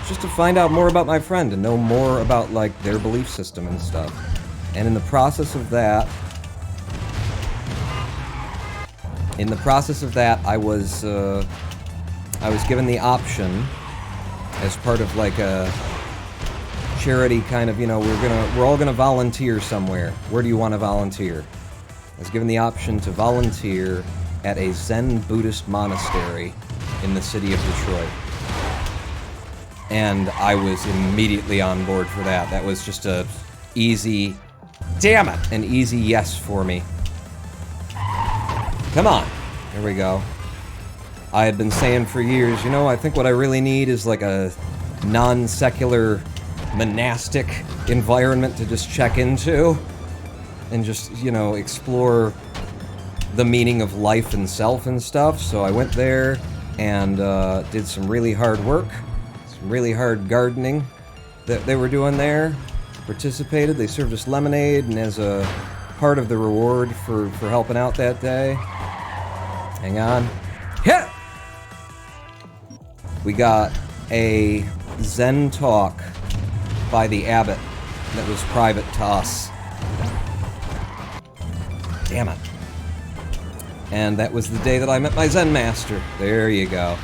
just to find out more about my friend and know more about, like, their belief system and stuff. And in the process of that, I was given the option, as part of, like, a charity kind of, you know, we're all gonna volunteer somewhere. Where do you want to volunteer? I was given the option to volunteer at a Zen Buddhist monastery in the city of Detroit. And I was immediately on board for that. That was just an easy yes for me. Come on. There we go. I had been saying for years, you know, I think what I really need is like a non-secular monastic environment to just check into and just, you know, explore the meaning of life and self and stuff. So I went there and did some really hard work, some really hard gardening that they were doing there. Participated. They served us lemonade, and as a part of the reward for helping out that day, hang on, yeah, we got a Zen talk by the abbot that was private to us. Damn it. And that was the day that I met my Zen master. There you go.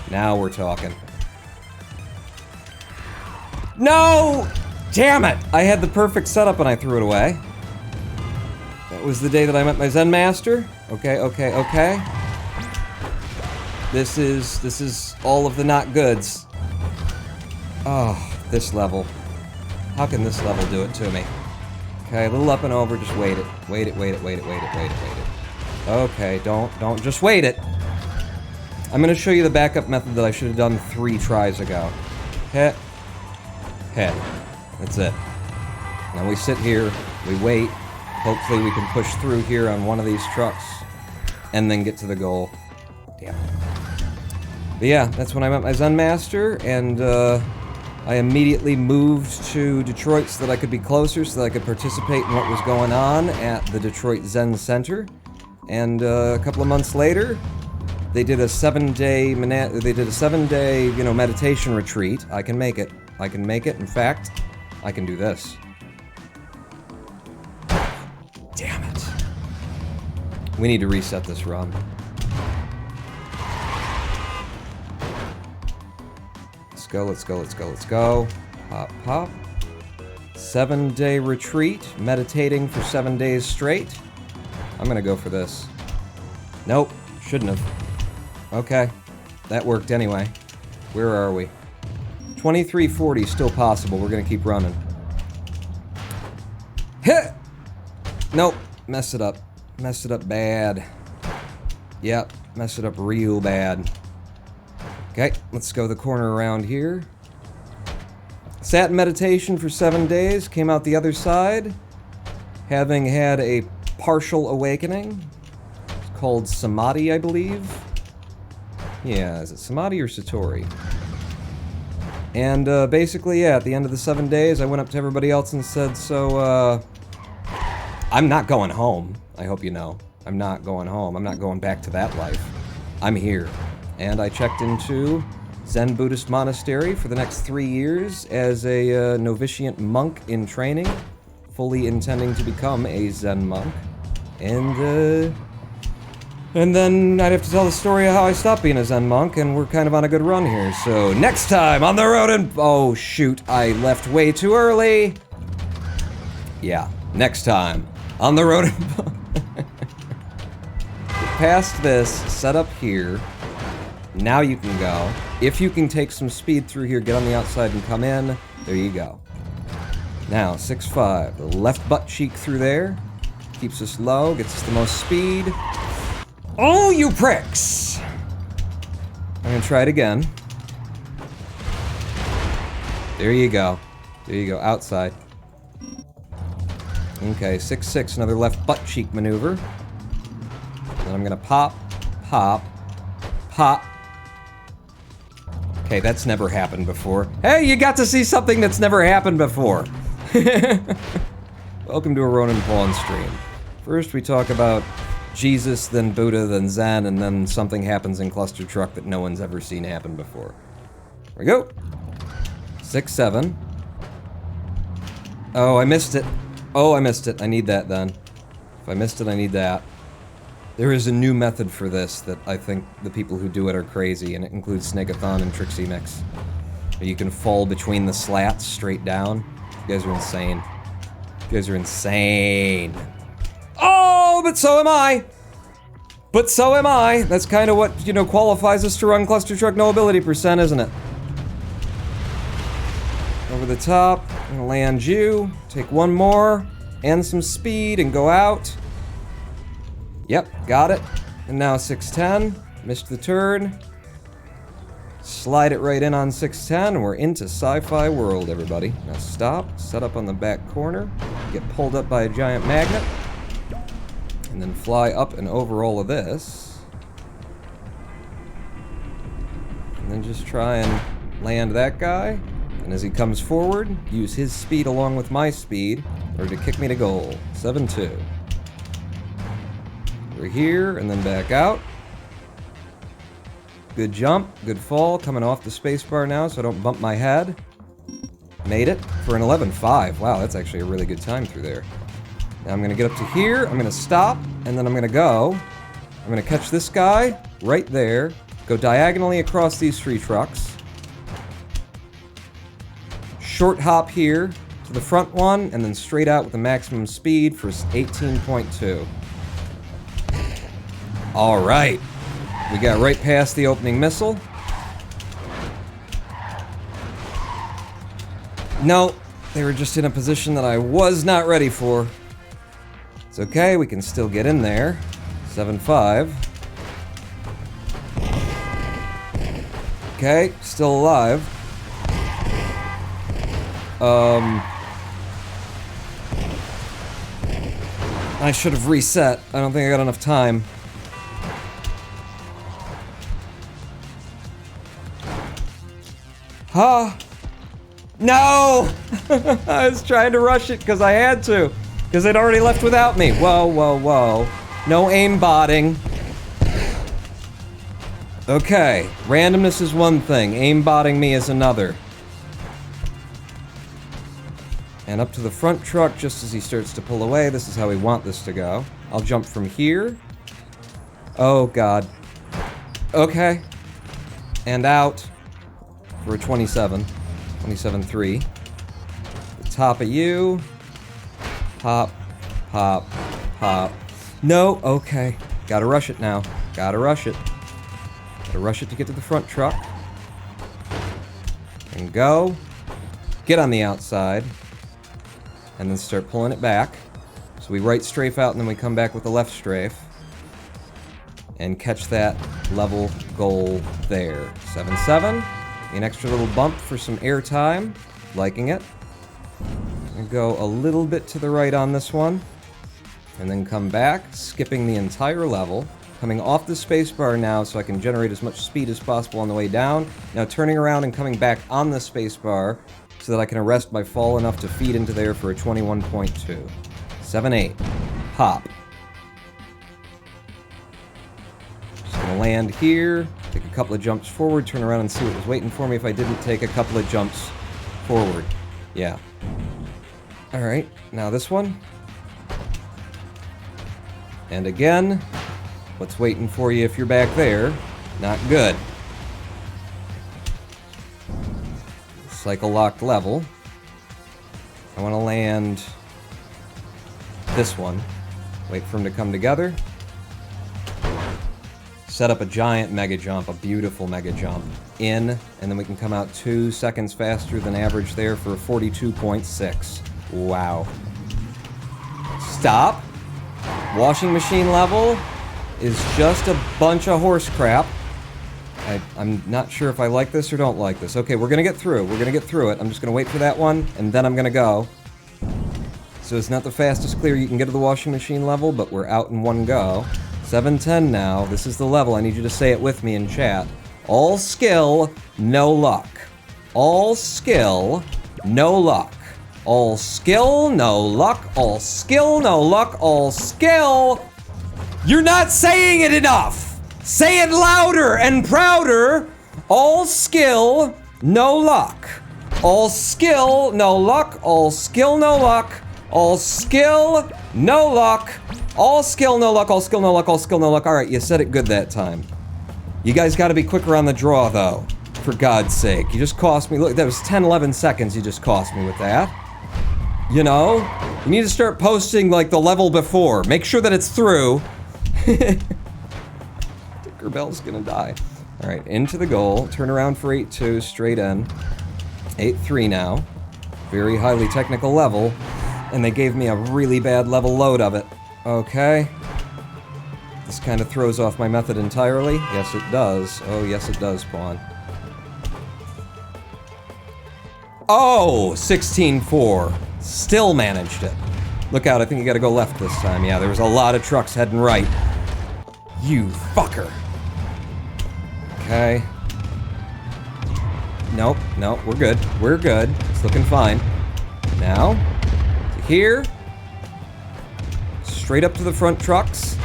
Now we're talking. No! Damn it! I had the perfect setup and I threw it away. That was the day that I met my Zen master. Okay. This is all of the not goods. Oh, this level. How can this level do it to me? Okay, a little up and over, just wait it. Wait it. Okay, don't, just wait it. I'm gonna show you the backup method that I should have done 3 tries ago. Hit. That's it. Now we sit here, we wait. Hopefully we can push through here on one of these trucks and then get to the goal. Damn it. But yeah, that's when I met my Zen master, and I immediately moved to Detroit so that I could be closer, so that I could participate in what was going on at the Detroit Zen Center. And a couple of months later, they did a 7-day meditation retreat. I can make it. In fact, I can do this. Damn it. We need to reset this run. Let's go. Pop. 7-day retreat, meditating for 7 days straight. I'm gonna go for this. Nope, shouldn't have. Okay, that worked anyway. Where are we? 2340, still possible. We're gonna keep running. Hit! Nope, messed it up. Messed it up bad. Yep, messed it up real bad. Okay, let's go the corner around here. Sat in meditation for 7 days, came out the other side, having had a partial awakening. It's called Samadhi, I believe. Yeah, is it Samadhi or Satori? And basically, yeah, at the end of the 7 days, I went up to everybody else and said, so, I'm not going home. I hope you know. I'm not going home. I'm not going back to that life. I'm here. And I checked into Zen Buddhist monastery for the next 3 years as a novitiate monk in training, fully intending to become a Zen monk. And then I'd have to tell the story of how I stopped being a Zen monk, and we're kind of on a good run here. So next time on the road and... Oh, shoot. I left way too early. Yeah, next time on the road and... Past this, set up here. Now you can go. If you can take some speed through here, get on the outside and come in. There you go. Now, 6-5. The left butt cheek through there. Keeps us low, gets us the most speed. Oh, you pricks! I'm gonna try it again. There you go. There you go, outside. Okay, 6-6, another left butt cheek maneuver. Then I'm gonna pop, pop, pop. Okay, that's never happened before. Hey, you got to see something that's never happened before. Welcome to a Ronin Pawn stream. First we talk about Jesus, then Buddha, then Zen, and then something happens in Clustertruck that no one's ever seen happen before. Here we go. 6-7. Oh, I missed it. Oh, I missed it. I need that then. If I missed it, I need that. There is a new method for this that I think the people who do it are crazy, and it includes Snakeathon and Trixie Mix. You can fall between the slats straight down. You guys are insane. You guys are insane. Oh, but so am I! But so am I! That's kind of what, you know, qualifies us to run Clustertruck noability %, isn't it? Over the top, I'm gonna land you, take one more, and some speed, and go out. Yep, got it. And now 6-10, missed the turn. Slide it right in on 6-10, and we're into sci-fi world, everybody. Now stop, set up on the back corner, get pulled up by a giant magnet, and then fly up and over all of this. And then just try and land that guy. And as he comes forward, use his speed along with my speed in order to kick me to goal. 7-2. We're here, and then back out. Good jump, good fall, coming off the spacebar now so I don't bump my head. Made it for an 11-5. Wow, that's actually a really good time through there. Now I'm gonna get up to here, I'm gonna stop, and then I'm gonna go. I'm gonna catch this guy right there, go diagonally across these 3 trucks. Short hop here to the front one, and then straight out with the maximum speed for 18.2. All right, we got right past the opening missile. No, they were just in a position that I was not ready for. It's okay, we can still get in there. 7-5. Okay, still alive. I should have reset. I don't think I got enough time. Huh? No! I was trying to rush it because I had to. Because they'd already left without me. Whoa, whoa, whoa. No aimbotting. Okay, randomness is one thing. Aimbotting me is another. And up to the front truck just as he starts to pull away. This is how we want this to go. I'll jump from here. Oh, God. Okay. And out for a 27. 27-3. The top of you. Pop, pop, pop. No, okay. Gotta rush it now. Gotta rush it. Gotta rush it to get to the front truck. And go. Get on the outside. And then start pulling it back. So we right strafe out and then we come back with the left strafe. And catch that level goal there. 7-7. An extra little bump for some air time. Liking it. And go a little bit to the right on this one. And then come back, skipping the entire level. Coming off the spacebar now so I can generate as much speed as possible on the way down. Now turning around and coming back on the spacebar so that I can arrest my fall enough to feed into there for a 21.2. 7-8. Pop. Just gonna land here, take a couple of jumps forward, turn around and see what was waiting for me if I didn't take a couple of jumps forward. Yeah. Alright, now this one. And again, what's waiting for you if you're back there? Not good. Cycle locked level. I want to land this one. Wait for them to come together. Set up a giant mega jump, a beautiful mega jump. In, and then we can come out 2 seconds faster than average there for a 42.6. Wow. Stop. Washing machine level is just a bunch of horse crap. I'm not sure if I like this or don't like this. Okay, we're gonna get through. We're gonna get through it. I'm just gonna wait for that one, and then I'm gonna go. So it's not the fastest clear you can get to the washing machine level, but we're out in one go. 7-10 now. This is the level. I need you to say it with me in chat. All skill, no luck. All skill, no luck. All skill, no luck. All skill, no luck. All skill. You're not saying it enough. Say it louder and prouder. All skill, no luck. All skill, no luck. All skill, no luck. All skill, no luck. All skill, no luck. All skill, no luck. All skill, no luck. All right, you said it good that time. You guys got to be quicker on the draw, though. For God's sake. You just cost me... Look, that was 10, 11 seconds you just cost me with that. You know? You need to start posting, like, the level before. Make sure that it's through. Tinkerbell's gonna die. Alright, into the goal. Turn around for 8-2, straight in. 8-3 now. Very highly technical level. And they gave me a really bad level load of it. Okay. This kind of throws off my method entirely. Yes, it does. Oh, yes, it does, Pawn. Oh! 16-4. Still managed it. Look out, I think you gotta go left this time. Yeah, there was a lot of trucks heading right. You fucker. Okay. Nope, nope, we're good. We're good. It's looking fine. Now, to here. Straight up to the front trucks.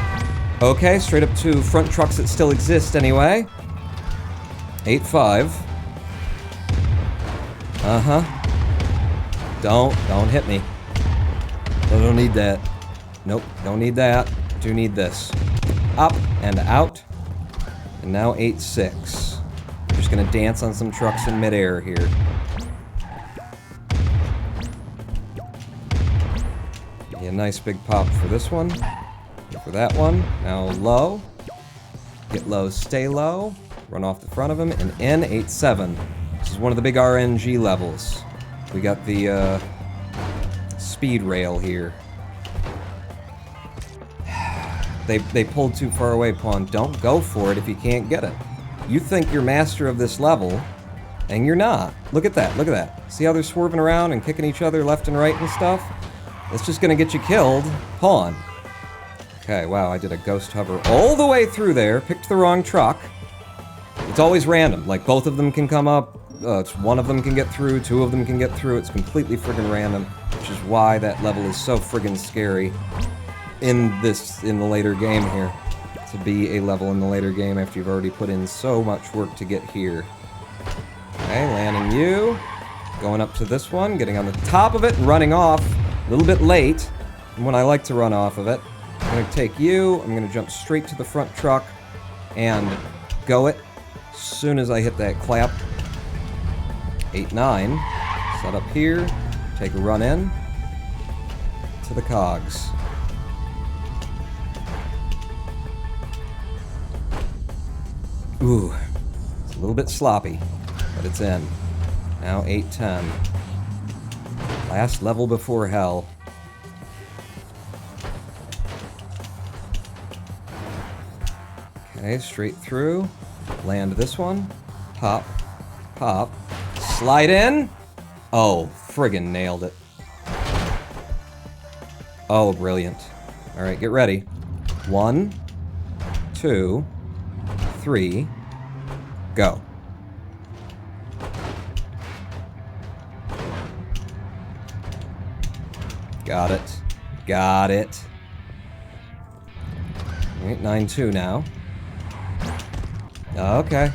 Okay, straight up to front trucks that still exist anyway. 8-5. Uh-huh. Don't hit me. I don't need that. Nope, don't need that. Do need this. Up and out. And now 8-6. We're just gonna dance on some trucks in midair here. Give me a nice big pop for this one. For that one. Now low. Get low, stay low. Run off the front of him. And in 8-7. This is one of the big RNG levels. We got the speed rail here. They pulled too far away, Pawn. Don't go for it if you can't get it. You think you're master of this level, and you're not. Look at that, look at that. See how they're swerving around and kicking each other left and right and stuff? That's just gonna get you killed. Pawn. Okay, wow, I did a ghost hover all the way through there, picked the wrong truck. It's always random, like both of them can come up, one of them can get through, two of them can get through, it's completely friggin' random, which is why that level is so friggin' scary in the later game here. To be a level in the later game after you've already put in so much work to get here. Okay, landing you. Going up to this one, getting on the top of it and running off. A little bit late when I like to run off of it. I'm gonna take you, I'm gonna jump straight to the front truck and go it as soon as I hit that clap. 8-9. Set up here. Take a run in to the cogs. Ooh, it's a little bit sloppy, but it's in. Now 8-10. Last level before hell. Okay, straight through. Land this one. Pop. Pop. Slide in. Oh, friggin' nailed it. Oh, brilliant. Alright, get ready. 1, 2, 3, go. Got it. Got it. Alright, 9-2 now. Okay.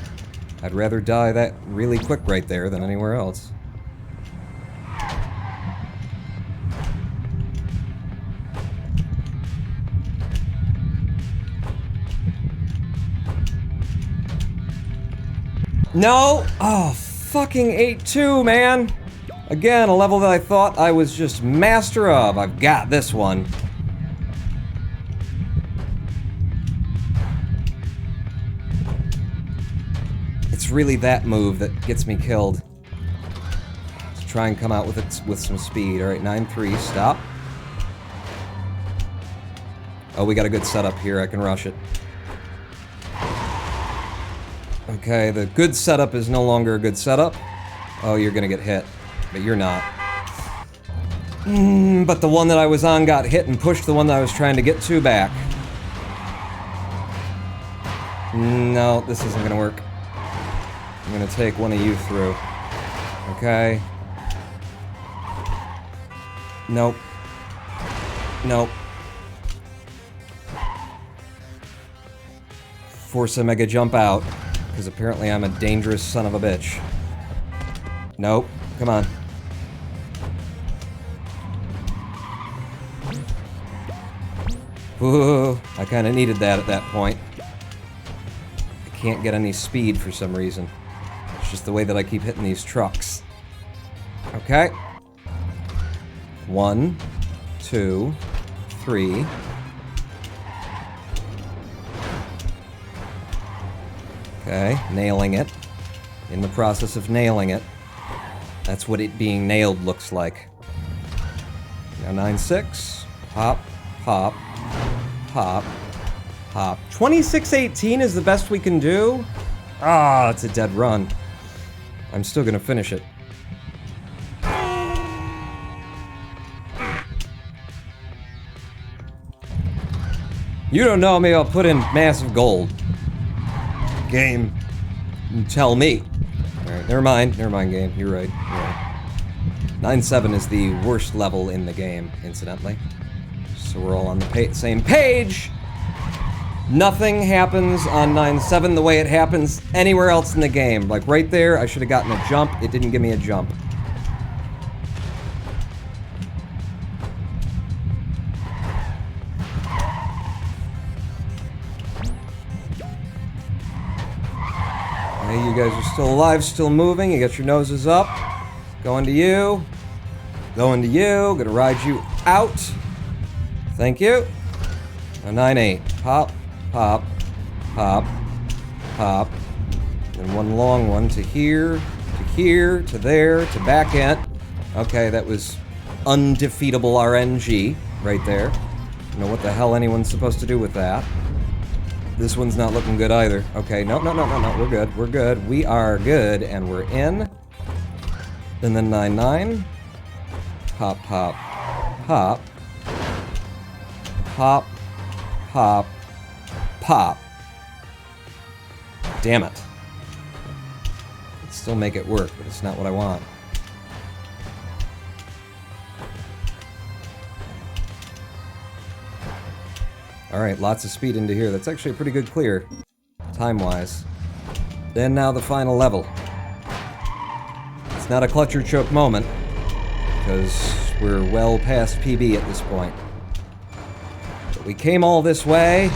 I'd rather die that really quick right there than anywhere else. No! Oh, fucking 8-2, man! Again, a level that I thought I was just master of. I've got this one. It's really that move that gets me killed. Let's try and come out with it with some speed. Alright, 9-3, stop. Oh, we got a good setup here. I can rush it. Okay, the good setup is no longer a good setup. Oh, you're gonna get hit. But you're not. But the one that I was on got hit and pushed the one that I was trying to get to back. No, this isn't gonna work. I'm gonna take one of you through. Okay. Nope. Nope. Force a mega jump out. Because apparently I'm a dangerous son of a bitch. Nope. Come on. Ooh, I kind of needed that at that point. I can't get any speed for some reason. It's just the way that I keep hitting these trucks. Okay. 1, 2, 3. Okay, nailing it. In the process of nailing it. That's what it being nailed looks like. Now 9-6. Pop, pop, pop, pop. 26-18 is the best we can do? Ah, it's a dead run. I'm still gonna finish it. You don't know me, I'll put in massive gold. Game. Tell me. Alright, never mind game. You're right. 9-7 is the worst level in the game, incidentally. So we're all on the same page! Nothing happens on 9-7 the way it happens anywhere else in the game. Like right there, I should have gotten a jump. It didn't give me a jump. Hey, you guys are still alive, still moving. You got your noses up. Going to you. Going to you. Gonna ride you out. Thank you. Now 9-8. Pop, pop, pop, pop. Then one long one to here, to there, to back end. Okay, that was undefeatable RNG right there. I don't know what the hell anyone's supposed to do with that. This one's not looking good either. Okay, no, we're good, we're good. We are good, and we're in. And then 9-9. Pop, pop, pop. Pop, pop, pop. Damn it. I'd still make it work, but it's not what I want. Alright, lots of speed into here. That's actually a pretty good clear, time-wise. Then now the final level. It's not a clutch or choke moment, because we're well past PB at this point. But we came all this way.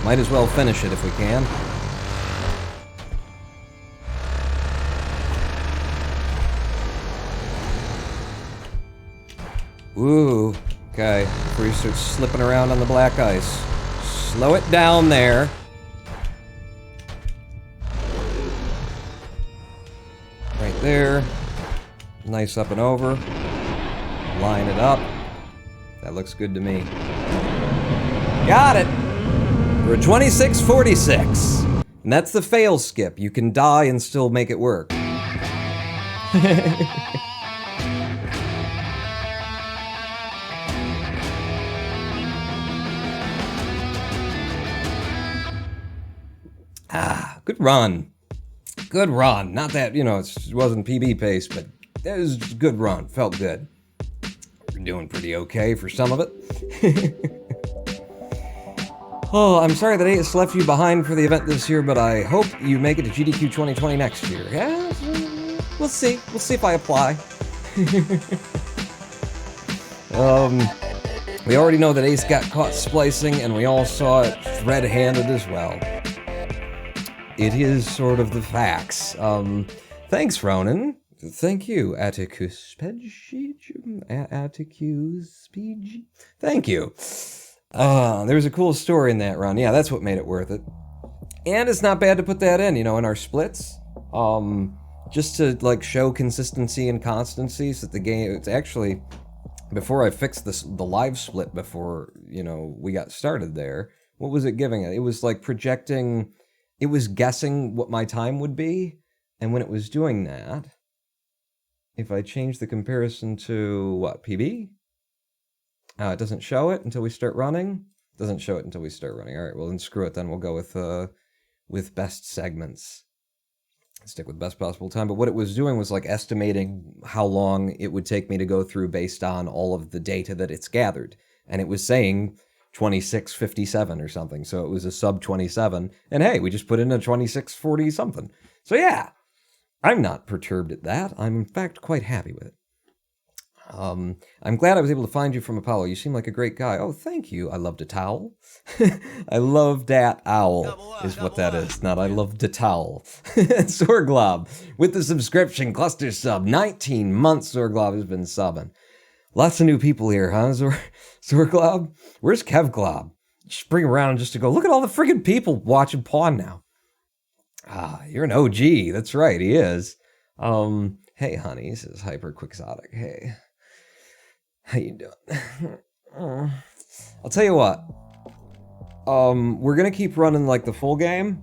Might as well finish it if we can. Ooh, okay. Before you start slipping around on the black ice. Slow it down there. Right there. Nice up and over. Line it up. That looks good to me. Got it! We're at 2646. And that's the fail skip. You can die and still make it work. Good run. Good run. Not that, it wasn't PB pace, but it was a good run. Felt good. We're doing pretty okay for some of it. Oh, I'm sorry that AS left you behind for the event this year, but I hope you make it to GDQ 2020 next year. Yeah, we'll see. We'll see if I apply. We already know that Ace got caught splicing, and we all saw it red-handed as well. It is sort of the facts. Thanks, Ronan. Thank you, Atticus Atticus. Thank you. There was a cool story in that run. Yeah, that's what made it worth it. And it's not bad to put that in our splits. Just to, show consistency and constancy so that the game... It's actually... Before I fixed the live split before, we got started there, what was it giving it? It was, projecting... It was guessing what my time would be, and when it was doing that, if I change the comparison to, PB? It doesn't show it until we start running? Doesn't show it until we start running. All right, well then screw it then. We'll go with best segments. Stick with best possible time. But what it was doing was estimating how long it would take me to go through based on all of the data that it's gathered. And it was saying 26:57 or something. So it was a sub 27. And hey, we just put in a 26:40 something. So yeah, I'm not perturbed at that. I'm in fact quite happy with it. I'm glad I was able to find you from Apollo. You seem like a great guy. Oh, thank you. I loved a towel. I love that owl is what that is. Not I loved a towel. Zorglob with the subscription cluster sub. 19 months Zorglob has been subbing. Lots of new people here, huh, Zorglob? Where's Kevglob? Just bring around just to go, look at all the friggin' people watching Pawn now. You're an OG. That's right, he is. Hey, honey, this is Hyper Quixotic. Hey. How you doing? I'll tell you what. We're gonna keep running the full game,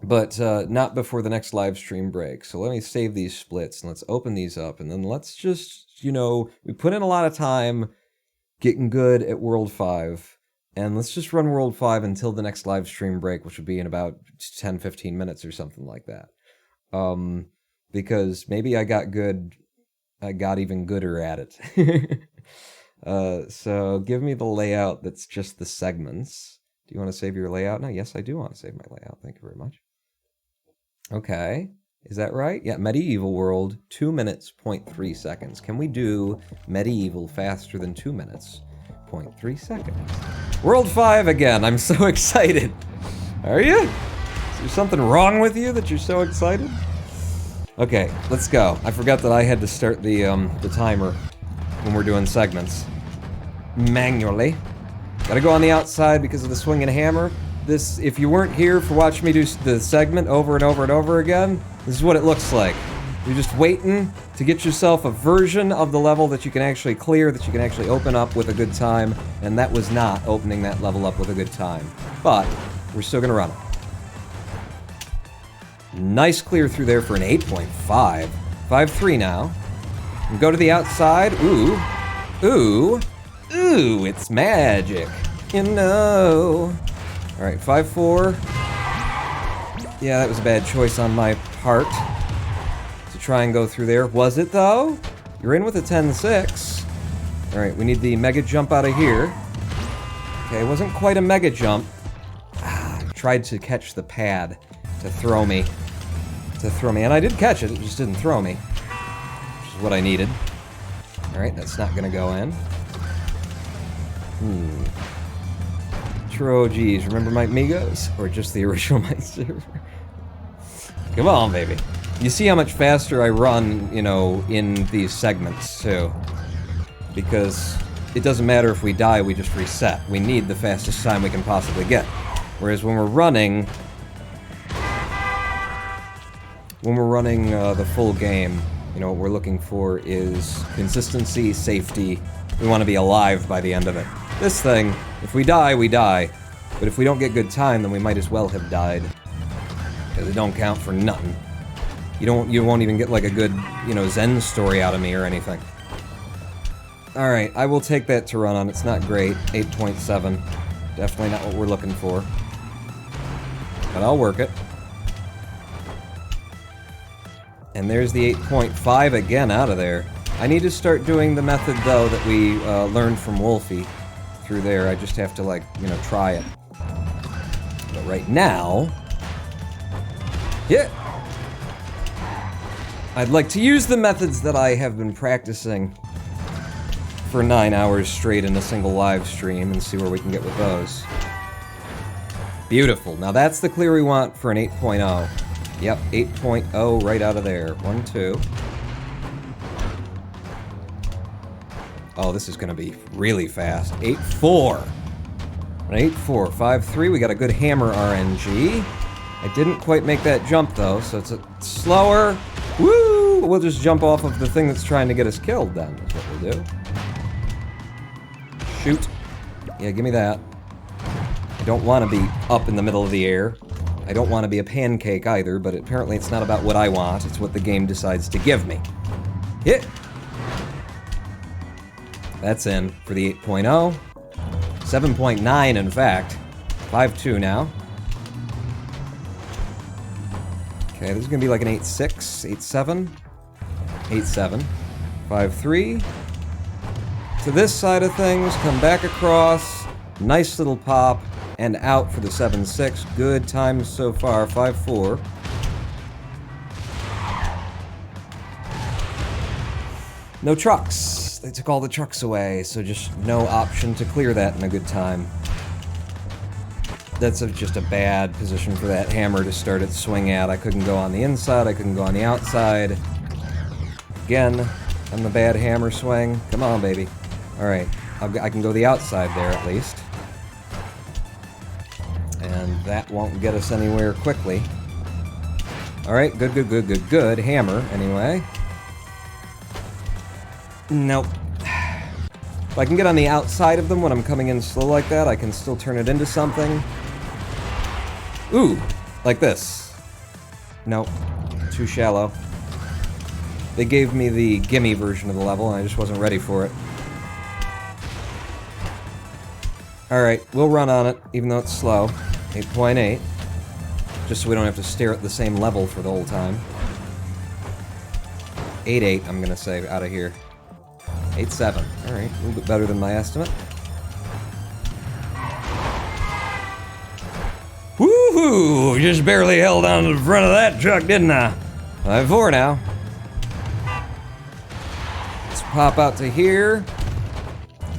but not before the next live stream break. So let me save these splits and let's open these up, and then let's just, we put in a lot of time getting good at World 5, and let's just run World 5 until the next live stream break, which would be in about 10-15 minutes or something like that. Because maybe I got even gooder at it. So give me the layout that's just the segments. Do you want to save your layout now? Yes, I do want to save my layout. Thank you very much. Okay. Is that right? Yeah, Medieval World, 2 minutes, 0.3 seconds. Can we do Medieval faster than 2 minutes, 0.3 seconds? World 5 again. I'm so excited. Are you? Is there something wrong with you that you're so excited? Okay, let's go. I forgot that I had to start the timer when we're doing segments. Manually. Gotta go on the outside because of the swinging hammer. This, if you weren't here for watching me do the segment over and over and over again, this is what it looks like. You're just waiting to get yourself a version of the level that you can actually clear, that you can actually open up with a good time, and that was not opening that level up with a good time. But, we're still gonna run it. Nice clear through there for an 8.5. 5.3 now. And go to the outside. Ooh. Ooh. Ooh, it's magic. Alright, 5.4. Yeah, that was a bad choice on my part to try and go through there. Was it, though? You're in with a 10.6. Alright, we need the mega jump out of here. Okay, it wasn't quite a mega jump. Tried to catch the pad to throw me. And I did catch it, it just didn't throw me. Which is what I needed. Alright, that's not gonna go in. True OGs, remember my Migos? Or just the original my server? Come on, baby. You see how much faster I run, in these segments, too. because it doesn't matter if we die, we just reset. We need the fastest time we can possibly get. Whereas when we're running the full game, you know, what we're looking for is consistency, safety. We want to be alive by the end of it. This thing, if we die, we die. But if we don't get good time, then we might as well have died. Because it don't count for nothing. You won't even get like a good, you know, Zen story out of me or anything. Alright, I will take that to run on. It's not great. 8.7. Definitely not what we're looking for. But I'll work it. And there's the 8.5 again out of there. I need to start doing the method, though, that we learned from Wolfie through there. I just have to, like, you know, try it. But right now... yeah! I'd like to use the methods that I have been practicing for 9 hours straight in a single live stream and see where we can get with those. Beautiful. Now that's the clear we want for an 8.0. Yep, 8.0 right out of there. 1, 2. Oh, this is gonna be really fast. 8.4. 8.4. 5.3. We got a good hammer RNG. I didn't quite make that jump though, so it's a slower. Woo! We'll just jump off of the thing that's trying to get us killed then, is what we'll do. Shoot. Yeah, give me that. I don't want to be up in the middle of the air. I don't want to be a pancake either, but apparently it's not about what I want, it's what the game decides to give me. Hit! That's in for the 8.0. 7.9 in fact. 5.2 now. Okay, this is gonna be like an 8.6, 8.7, 8.7, 5.3. To this side of things, come back across, nice little pop, and out for the 7.6. Good times so far, 5.4. No trucks. They took all the trucks away, so just no option to clear that in a good time. That's just a bad position for that hammer to start its swing at. I couldn't go on the inside, I couldn't go on the outside. Again, on the bad hammer swing. Come on, baby. Alright, I can go the outside there at least. And that won't get us anywhere quickly. Alright, good. Hammer, anyway. Nope. If I can get on the outside of them when I'm coming in slow like that, I can still turn it into something. Ooh, like this. Nope, too shallow. They gave me the gimme version of the level, and I just wasn't ready for it. Alright, we'll run on it, even though it's slow. 8.8. Just so we don't have to stare at the same level for the whole time. 8.8, I'm gonna say, out of here. 8.7. Alright, a little bit better than my estimate. Woohoo! Just barely held on to the front of that truck, didn't I? 5.4 now. Let's pop out to here.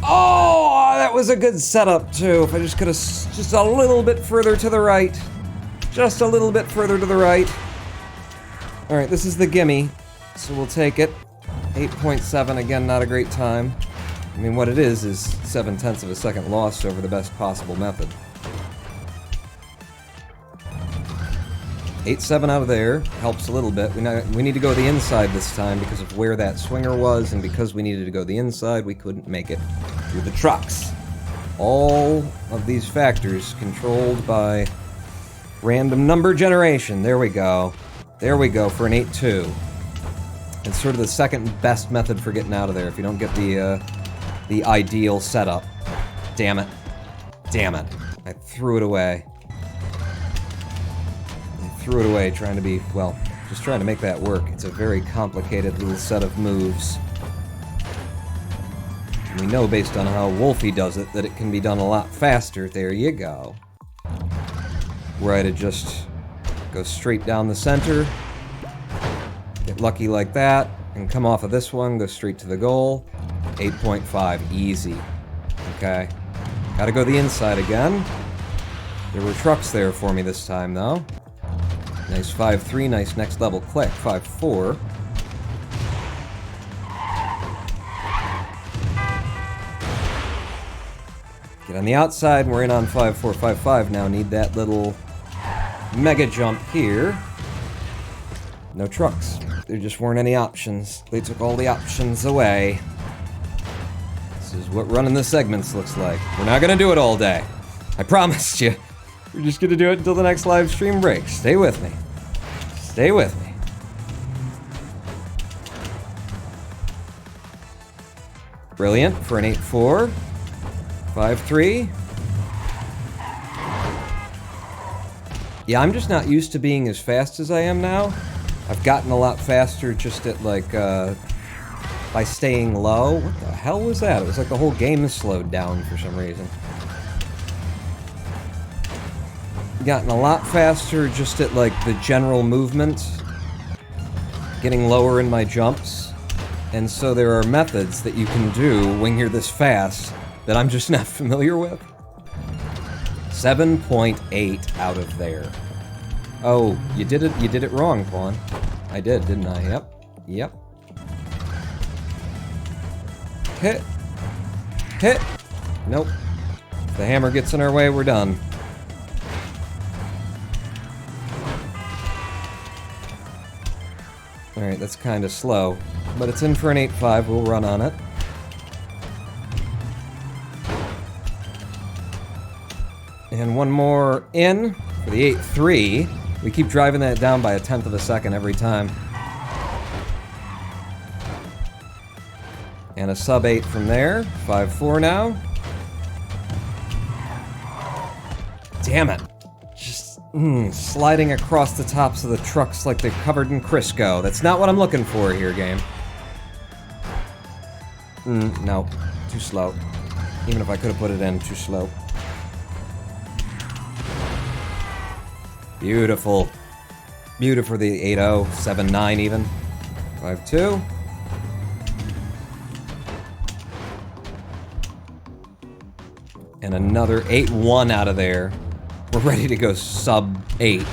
Oh, that was a good setup, too. If I just could have just a little bit further to the right. Just a little bit further to the right. Alright, this is the gimme, so we'll take it. 8.7, again, not a great time. I mean, what it is 7/10 of a second lost over the best possible method. 8.7 out of there helps a little bit. We need to go the inside this time because of where that swinger was, and because we needed to go the inside, we couldn't make it through the trucks. All of these factors controlled by random number generation. There we go. There we go for an 8.2. It's sort of the second best method for getting out of there if you don't get the ideal setup. Damn it. Damn it. I threw it away. Threw it away trying to be, well, just trying to make that work. It's a very complicated little set of moves. We know based on how Wolfie does it that it can be done a lot faster. There you go. Right, to just go straight down the center, get lucky like that, and come off of this one, go straight to the goal. 8.5, easy. Okay. Gotta go the inside again. There were trucks there for me this time, though. Nice 5.3, nice next level click. 5.4. Get on the outside, and we're in on 5455 now. Need that little mega jump here. No trucks. There just weren't any options. They took all the options away. This is what running the segments looks like. We're not gonna do it all day. I promised you. We're just gonna do it until the next live stream breaks. Stay with me. Stay with me. Brilliant for an 8-4. 5-3. Yeah, I'm just not used to being as fast as I am now. I've gotten a lot faster just at, like, by staying low. What the hell was that? It was like the whole game slowed down for some reason. Gotten a lot faster just at, like, the general movement. Getting lower in my jumps. And so there are methods that you can do when you're this fast that I'm just not familiar with. 7.8 out of there. Oh, you did it wrong, Pawn. I did, didn't I? Yep. Hit. Nope. If the hammer gets in our way, we're done. Alright, that's kind of slow. But it's in for an 8-5, we'll run on it. And one more in for the 8-3. We keep driving that down by 1/10 of a second every time. And a sub-8 from there. 5-4 now. Damn it. Just sliding across the tops of the trucks like they're covered in Crisco. That's not what I'm looking for here, game. No. Too slow. Even if I could have put it in, too slow. Beautiful. Beautiful for the 8-0. 7-9 even. 5-2. And another 8-1 out of there. We're ready to go sub-8.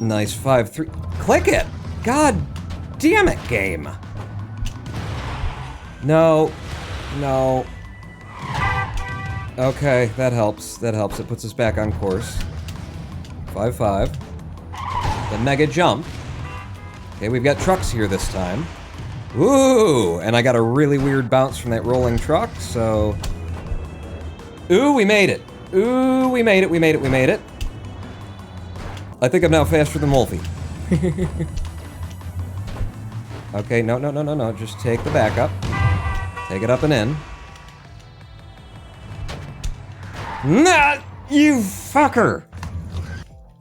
Nice 5-3. Click it! God damn it, game! No. Okay, that helps. It puts us back on course. 5-5. The mega jump. Okay, we've got trucks here this time. Ooh! And I got a really weird bounce from that rolling truck, so... Ooh, we made it! Ooh, we made it. I think I'm now faster than Wolfie. Okay, no. Just take the back up. Take it up and in. Nah! You fucker!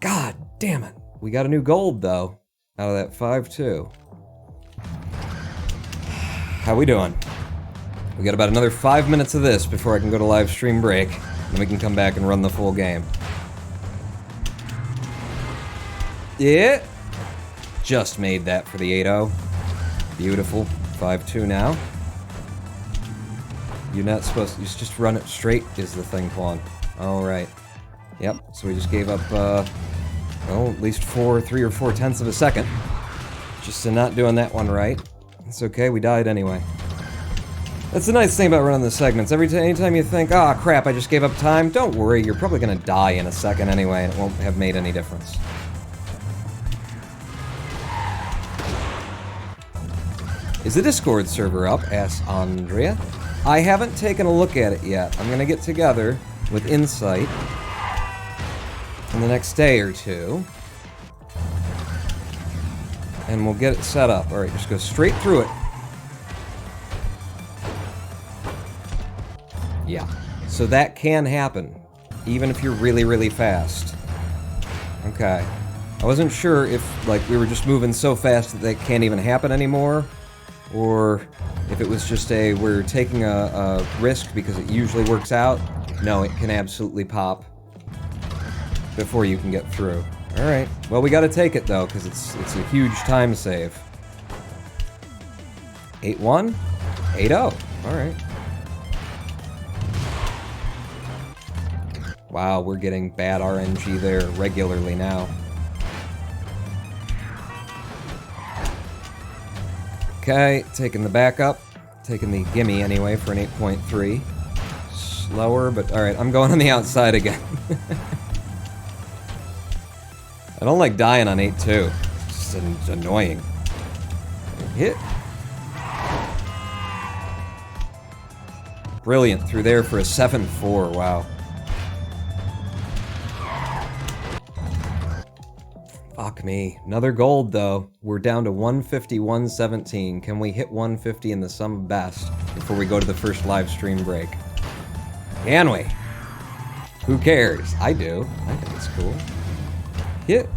God damn it. We got a new gold, though. Out of that 5-2. How we doing? We got about another 5 minutes of this before I can go to live stream break. Then we can come back and run the full game. Yeah. Just made that for the 8-0. Beautiful. 5-2 now. You're not supposed to... You just run it straight is the thing, Quan. Alright. Yep, so we just gave up, well, at least 3 or 4/10 of a second. Just to not doing that one right. It's okay, we died anyway. That's the nice thing about running the segments. Anytime you think, ah, crap, I just gave up time, don't worry, you're probably gonna die in a second anyway, and it won't have made any difference. Is the Discord server up? Asks Andrea. I haven't taken a look at it yet. I'm gonna get together with Insight in the next day or two. And we'll get it set up. Alright, just go straight through it. Yeah. So that can happen. Even if you're really, really fast. Okay. I wasn't sure if, like, we were just moving so fast that can't even happen anymore. Or if it was just we're taking a risk because it usually works out. No, it can absolutely pop before you can get through. Alright, well we gotta take it though, because it's a huge time save. 8-1? 8-0. Alright. Wow, we're getting bad RNG there regularly now. Okay, taking the back up. Taking the gimme anyway for an 8.3. Slower, but alright, I'm going on the outside again. I don't like dying on 8.2. It's just annoying. Hit. Brilliant, through there for a 7.4, wow. Fuck me. Another gold, though. We're down to 150, 117. Can we hit 150 in the sum of best before we go to the first live stream break? Can we? Who cares? I do. I think it's cool. Hit.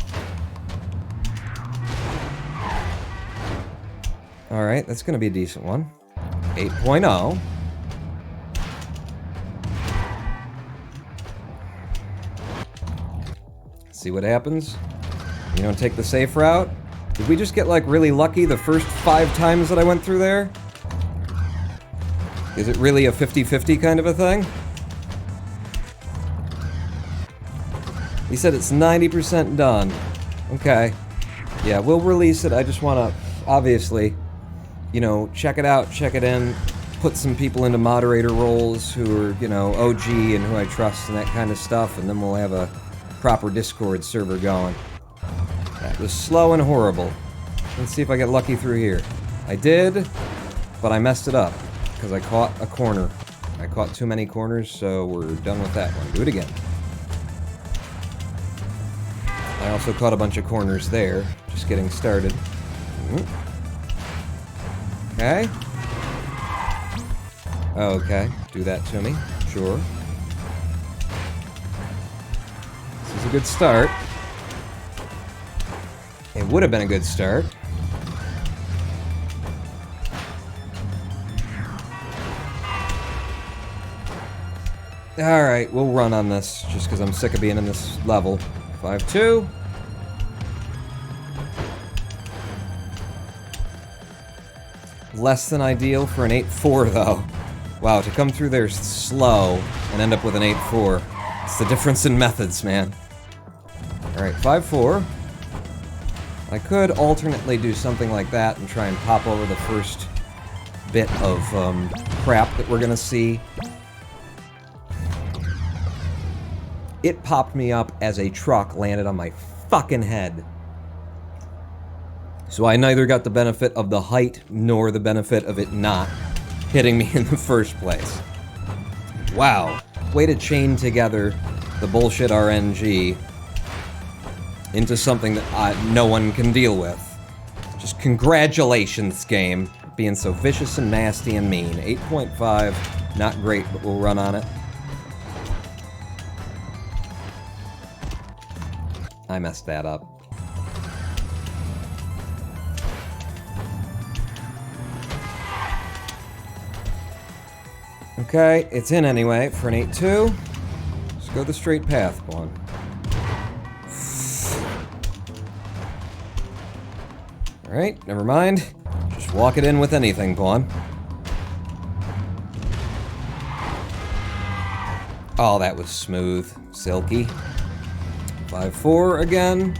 Alright, that's gonna be a decent one. 8.0. See what happens. You don't take the safe route? Did we just get, like, really lucky the first 5 times that I went through there? Is it really a 50-50 kind of a thing? He said it's 90% done. Okay. Yeah, we'll release it. I just want to, obviously, you know, check it out, check it in, put some people into moderator roles who are, you know, OG and who I trust and that kind of stuff, and then we'll have a proper Discord server going. That was slow and horrible. Let's see if I get lucky through here. I did, but I messed it up, because I caught a corner. I caught too many corners, so we're done with that one. Do it again. I also caught a bunch of corners there, just getting started. Okay. Okay, do that to me. Sure. This is a good start. It would have been a good start. Alright, we'll run on this, just because I'm sick of being in this level. 5-2. Less than ideal for an 8-4, though. Wow, to come through there slow and end up with an 8-4. It's the difference in methods, man. Alright, 5-4. I could alternately do something like that and try and pop over the first bit of crap that we're gonna see. It popped me up as a truck landed on my fucking head. So I neither got the benefit of the height nor the benefit of it not hitting me in the first place. Wow. Way to chain together the bullshit RNG into something that no one can deal with. Just congratulations, game, being so vicious and nasty and mean. 8.5, not great, but we'll run on it. I messed that up. Okay, it's in anyway for an 8-2. Let's go the straight path, Bon. Alright, never mind. Just walk it in with anything, Bon. Oh, that was smooth. Silky. 5-4 again.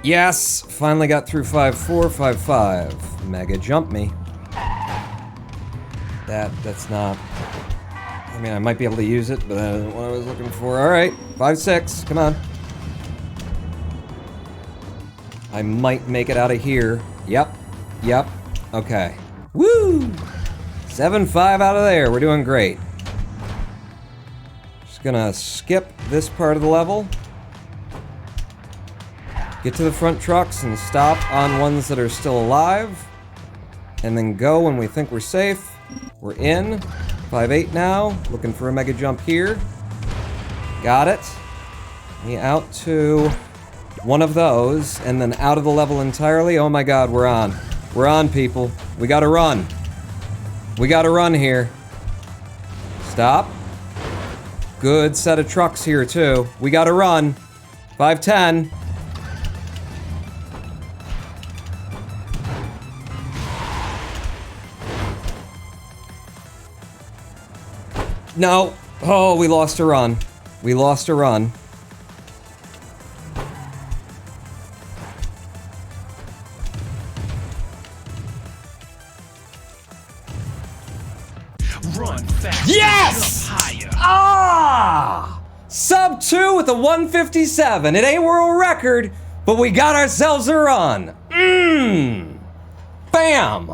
Yes! Finally got through 5-4, 5-5. Mega jump me. That's not... I mean, I might be able to use it, but that isn't what I was looking for. Alright, 5-6, come on. I might make it out of here. Yep, okay. Woo! 7-5 out of there, we're doing great. Just gonna skip this part of the level. Get to the front trucks and stop on ones that are still alive. And then go when we think we're safe. We're in. 5-8 now. Looking for a mega jump here. Got it. Me out to one of those. And then out of the level entirely. Oh my god, we're on. We're on, people. We gotta run. We gotta run here. Stop. Good set of trucks here, too. We gotta run. 5-10. No. Oh, we lost a run. We lost a run. run fast. Yes! Higher. Ah! Sub 2 with a 157. It ain't world record, but we got ourselves a run. Bam!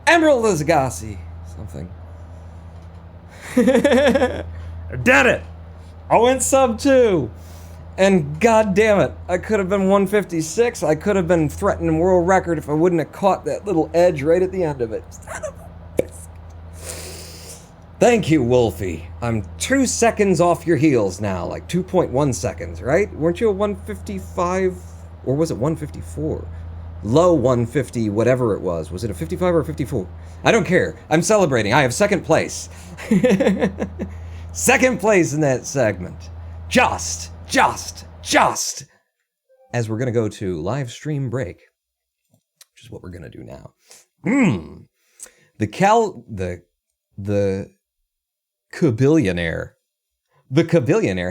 Emerald Lizagasi. Something. I did it! I went sub 2. And god damn it, I could have been 156. I could have been threatening world record if I wouldn't have caught that little edge right at the end of it. Thank you, Wolfie. I'm 2 seconds off your heels now, like 2.1 seconds, right? Weren't you a 155? Or was it 154? Low 150, whatever it was. Was it a 55 or a 54? I don't care. I'm celebrating. I have second place. Second place in that segment. Just. As we're gonna go to live stream break, which is what we're gonna do now. The Cabillionaire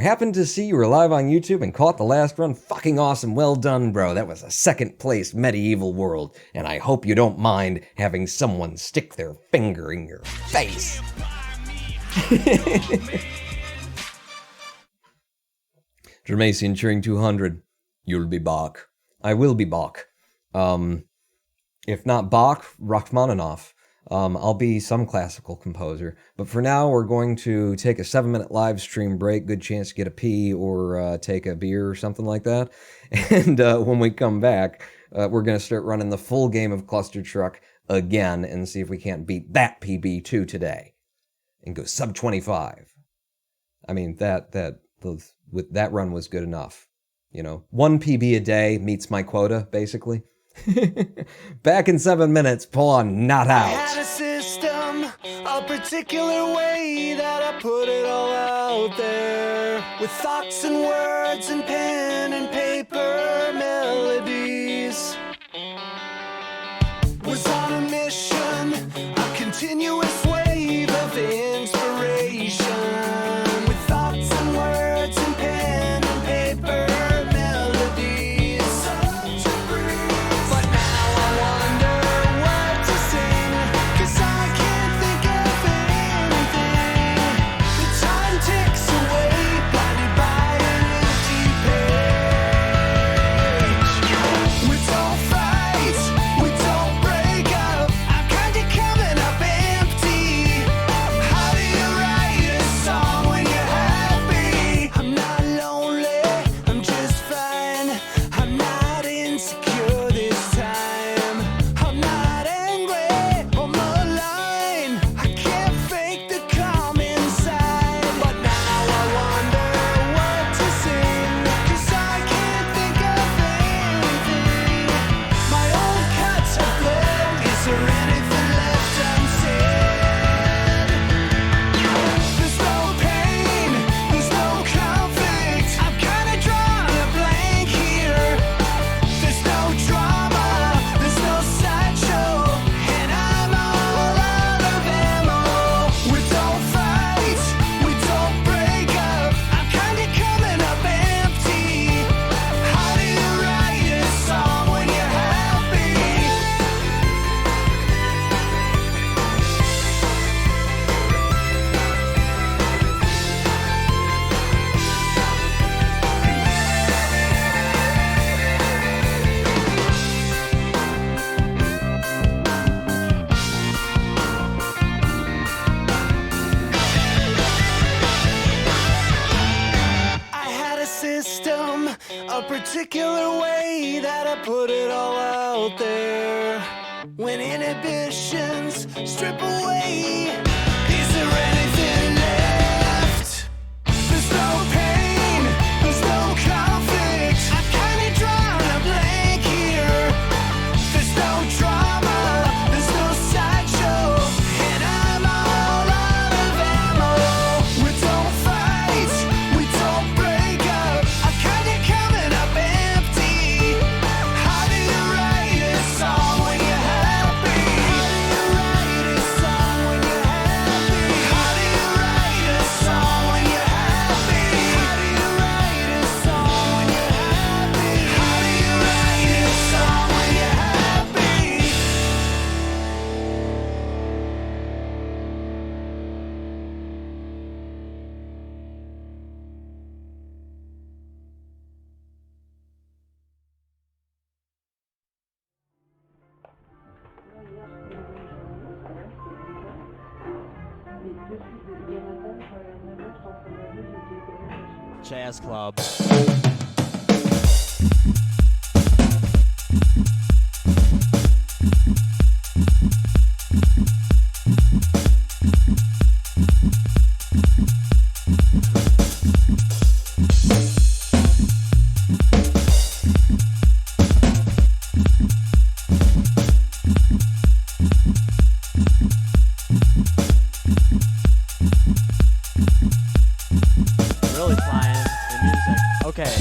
happened to see you were live on YouTube and caught the last run. Fucking awesome. Well done, bro. That was a second place medieval world, and I hope you don't mind having someone stick their finger in your face. Jermacian cheering 200. You'll be Bach. I will be Bach. If not Bach, Rachmaninoff. I'll be some classical composer. But for now, we're going to take a 7-minute live stream break. Good chance to get a pee or take a beer or something like that. And when we come back, we're going to start running the full game of Clustertruck again and see if we can't beat that PB2 today and go sub 25. I mean, that run was good enough. You know, 1 PB a day meets my quota, basically. Back in 7 minutes, pull on Not Out. I had a system, a particular way that I put it all out there. With thoughts and words and pen and paper melodies. Was on a mission, a continuous wave of inspiration. With thoughts and words and pen and paper melodies. Such a breeze. But now I wonder what to sing, 'cause I can't think of anything. The time ticks away, blinded by an empty page. We don't fight, we don't break up. I'm kinda coming up empty. How do you write a song when you're happy? I'm not lonely, I'm just fine. I'm not insecure this time. I'm not angry or malign. I can't fake the calm inside. But now I wonder what to sing, 'cause I can't think of anything. My old cuts are bled. Is there anything left unsaid? There's no pain, there's no conflict. I'm kinda drawing a blank here. There's no drama, there's no sideshow, and I'm all out of ammo. We don't fight, we don't break up. I'm kinda coming up empty. How do you write a song when you're happy? I had a system, a particular way that I put it all out there. When inhibitions strip away, is there anything left? There's no pain, there's no conflict. I'm kinda drawing a blank here. There's no drama, there's no sideshow, and I'm all out of ammo. We don't fight, we don't break up. I'm kinda coming up empty. How do you write a song when you're happy? How do you write a song when you're happy? Jazz Club. Really flying the music. Okay.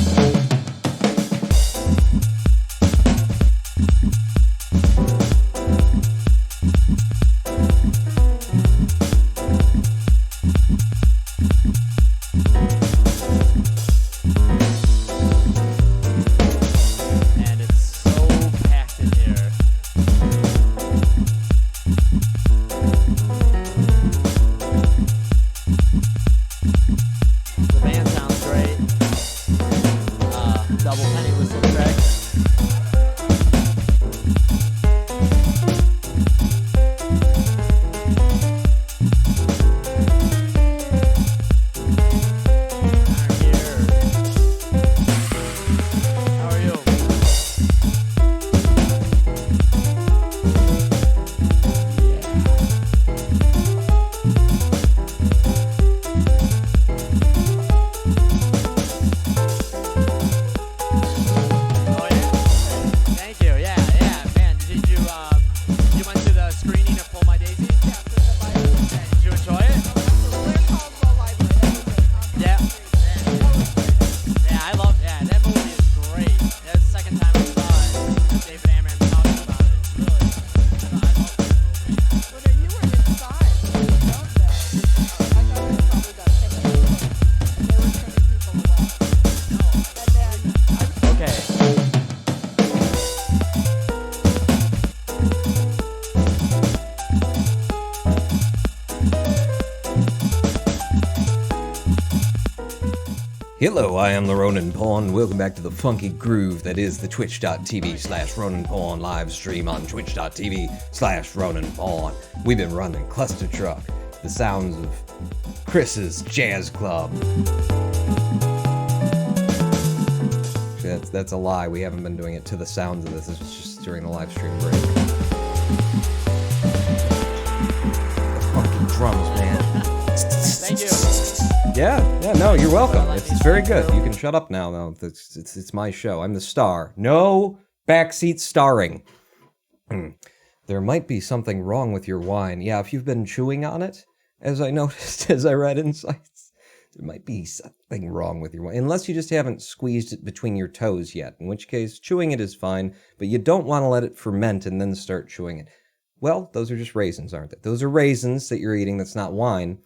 And it's so packed in here. The band sounds great. Double penny whistle track. How are you? Oh yeah. Thank you. Yeah, man. Did you went to the screening of Pull My Daisy? Did you enjoy it? Yeah. Yeah, I love. Yeah, that movie is great. That's the second time I saw it. David Amram talking about it. It's really. I love that movie. Okay. Hello, I am the Ronin Pawn. Welcome back to the funky groove that is the twitch.tv/Ronin Pawn live stream on twitch.tv/Ronin Pawn. We've been running Clustertruck, the sounds of Chris's Jazz Club. That's a lie. We haven't been doing it to the sounds of this. It's just during the live stream break. The funky drums, man. Thank you. Yeah, no, you're welcome. It's very good. You can shut up now, though. It's my show. I'm the star. No backseat starring. There might be something wrong with your wine. Yeah, if you've been chewing on it, as I noticed as I read insights, there might be something wrong with your wine. Unless you just haven't squeezed it between your toes yet, in which case chewing it is fine, but you don't want to let it ferment and then start chewing it. Well, those are just raisins, aren't they? Those are raisins that you're eating that's not wine.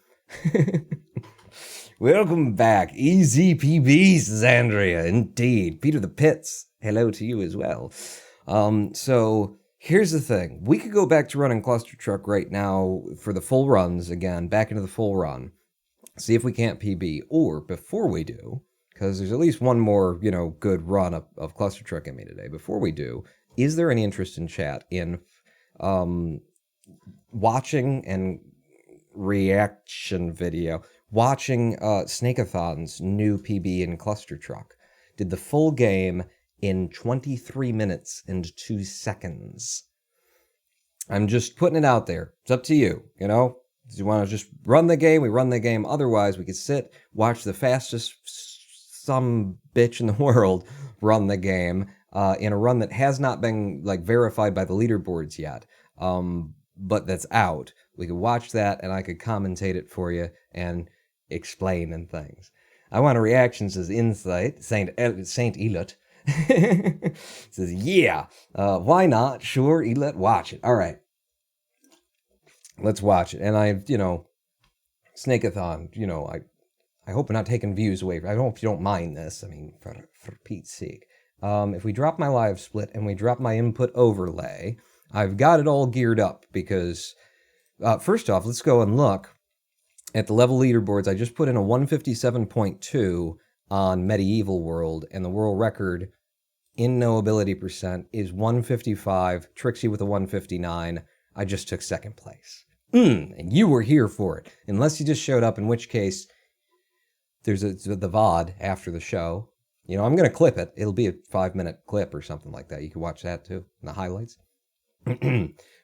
Welcome back, Easy PBs, Zandria. Indeed. Peter the Pits, hello to you as well. So here's the thing. We could go back to running Clustertruck right now for the full runs again, back into the full run. See if we can't PB. Or before we do, because there's at least one more, good run of Clustertruck in me today. Before we do, is there any interest in chat in watching and reaction video? Watching Snakeathon's new PB in Clustertruck. Did the full game in 23 minutes and 2 seconds. I'm just putting it out there. It's up to you, Do you want to just run the game? We run the game. Otherwise, we could sit, watch the fastest some bitch in the world run the game in a run that has not been verified by the leaderboards yet. But that's out. We could watch that, and I could commentate it for you and explain and things. I want a reaction, says Insight, Saint Elot. Says, yeah, why not? Sure, Elot, watch it. All right. Let's watch it. And Snakeathon, I hope we're not taking views away. I hope you don't mind this. I mean, for Pete's sake. If we drop my live split and we drop my input overlay, I've got it all geared up because, first off, let's go and look at the level leaderboards. I just put in a 157.2 on Medieval World, and the world record in noability percent is 155. Trixie with a 159. I just took second place. And you were here for it. Unless you just showed up, in which case, the VOD after the show. You know, I'm going to clip it. It'll be a 5-minute clip or something like that. You can watch that too, in the highlights.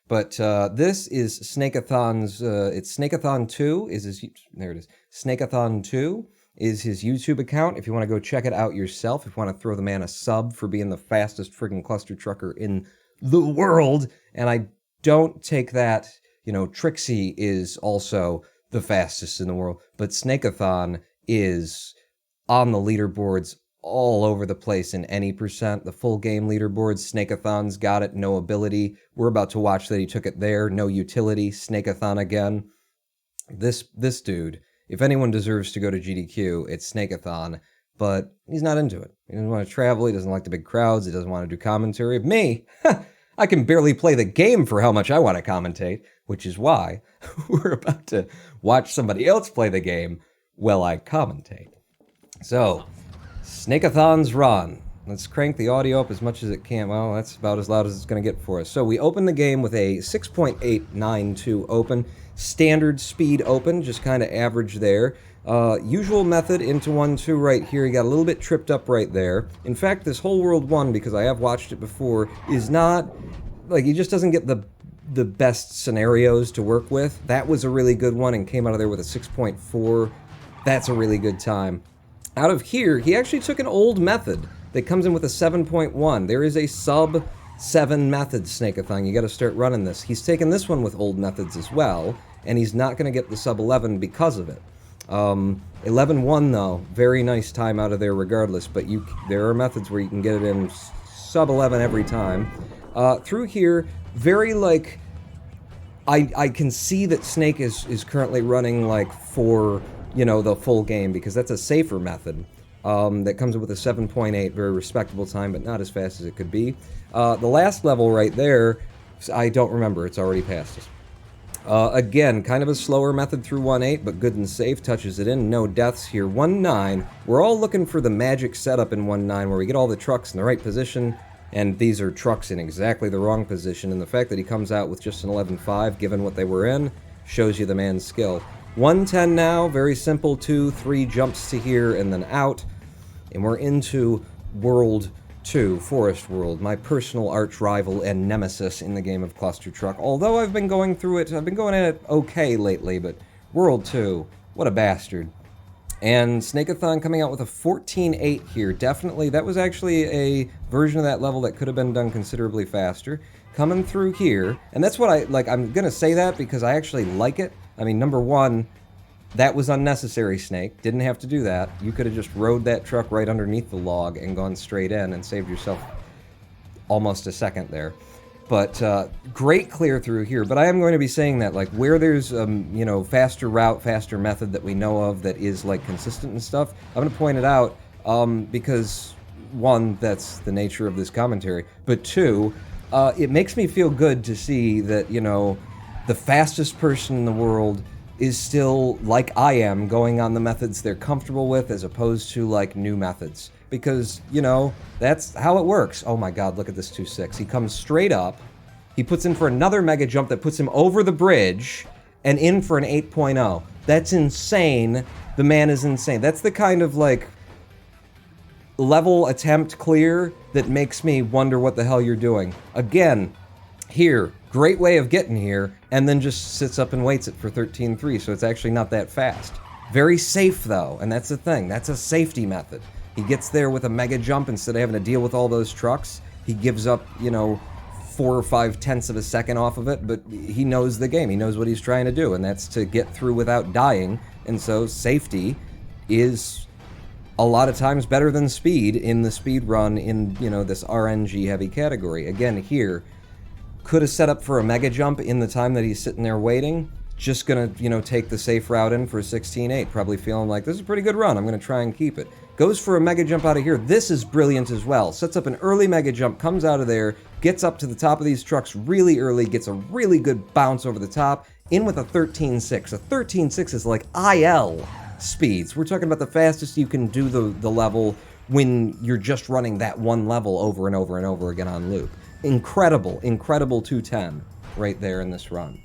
But this is Snakeathon's, it's Snakeathon 2, there it is. Snakeathon 2 is his YouTube account. If you want to go check it out yourself, if you want to throw the man a sub for being the fastest friggin' cluster trucker in the world, and I don't take that, you know, Trixie is also the fastest in the world, but Snakeathon is on the leaderboards all over the place in any percent. The full game leaderboards, Snakeathon's got it, no ability. We're about to watch that he took it there, no utility, Snakeathon again. This dude, if anyone deserves to go to GDQ, it's Snakeathon, but he's not into it. He doesn't want to travel, he doesn't like the big crowds, he doesn't want to do commentary. Me, I can barely play the game for how much I want to commentate, which is why we're about to watch somebody else play the game while I commentate. So, Snakeathon's run. Let's crank the audio up as much as it can. Well, that's about as loud as it's going to get for us. So we open the game with a 6.892 open. Standard speed open, just kind of average there. Usual method into 1-2 right here. You got a little bit tripped up right there. In fact, this whole World 1, because I have watched it before, is not... Like, he just doesn't get the best scenarios to work with. That was a really good one and came out of there with a 6.4. That's a really good time. Out of here, he actually took an old method that comes in with a 7.1. There is a sub 7 method Snakeathon. You got to start running this. He's taken this one with old methods as well, and he's not going to get the sub 11 because of it. 11.1 though, very nice time out of there regardless, but there are methods where you can get it in sub 11 every time. Through here, very like, I can see that Snake is currently running like for, you know, the full game, because that's a safer method that comes with a 7.8, very respectable time, but not as fast as it could be. The last level right there, I don't remember, it's already past us. Again, kind of a slower method through 1.8, but good and safe, touches it in, no deaths here. 1.9, we're all looking for the magic setup in 1.9 where we get all the trucks in the right position, and these are trucks in exactly the wrong position, and the fact that he comes out with just an 11.5, given what they were in, shows you the man's skill. 110 now, very simple, 2-3 jumps to here and then out, and we're into World 2, Forest World, my personal arch rival and nemesis in the game of Clustertruck. Although I've been going through it, I've been going at it okay lately, but World 2, what a bastard. And Snakeathon coming out with a 14.8 here, definitely, that was actually a version of that level that could have been done considerably faster. Coming through here, and that's what I'm gonna say that because I actually like it. I mean, number one, that was unnecessary, Snake. Didn't have to do that. You could have just rode that truck right underneath the log and gone straight in and saved yourself almost a second there. But great clear through here. But I am going to be saying that, like, where there's, you know, faster route, faster method that we know of that is, like, consistent and stuff, I'm going to point it out because, one, that's the nature of this commentary, but two, it makes me feel good to see that, you know, the fastest person in the world is still, like I am, going on the methods they're comfortable with as opposed to, like, new methods. Because, you know, that's how it works. Oh my god, look at this 2.6. He comes straight up, he puts in for another mega jump that puts him over the bridge, and in for an 8.0. That's insane. The man is insane. That's the kind of, like, level attempt clear that makes me wonder what the hell you're doing. Again, here, great way of getting here, and then just sits up and waits it for 13.3, so it's actually not that fast. Very safe, though, and that's the thing. That's a safety method. He gets there with a mega jump instead of having to deal with all those trucks. He gives up, you know, 4 or 5 tenths of a second off of it, but he knows the game. He knows what he's trying to do, and that's to get through without dying, and so safety is a lot of times better than speed in the speed run in, you know, this RNG heavy category. Again, here, could have set up for a mega jump in the time that he's sitting there waiting. Just gonna, you know, take the safe route in for a 16.8, probably feeling like, this is a pretty good run, I'm gonna try and keep it. Goes for a mega jump out of here. This is brilliant as well. Sets up an early mega jump, comes out of there, gets up to the top of these trucks really early, gets a really good bounce over the top, in with a 13.6. A 13.6 is like IL speeds. We're talking about the fastest you can do the level when you're just running that one level over and over and over again on loop. Incredible, incredible 210 right there in this run.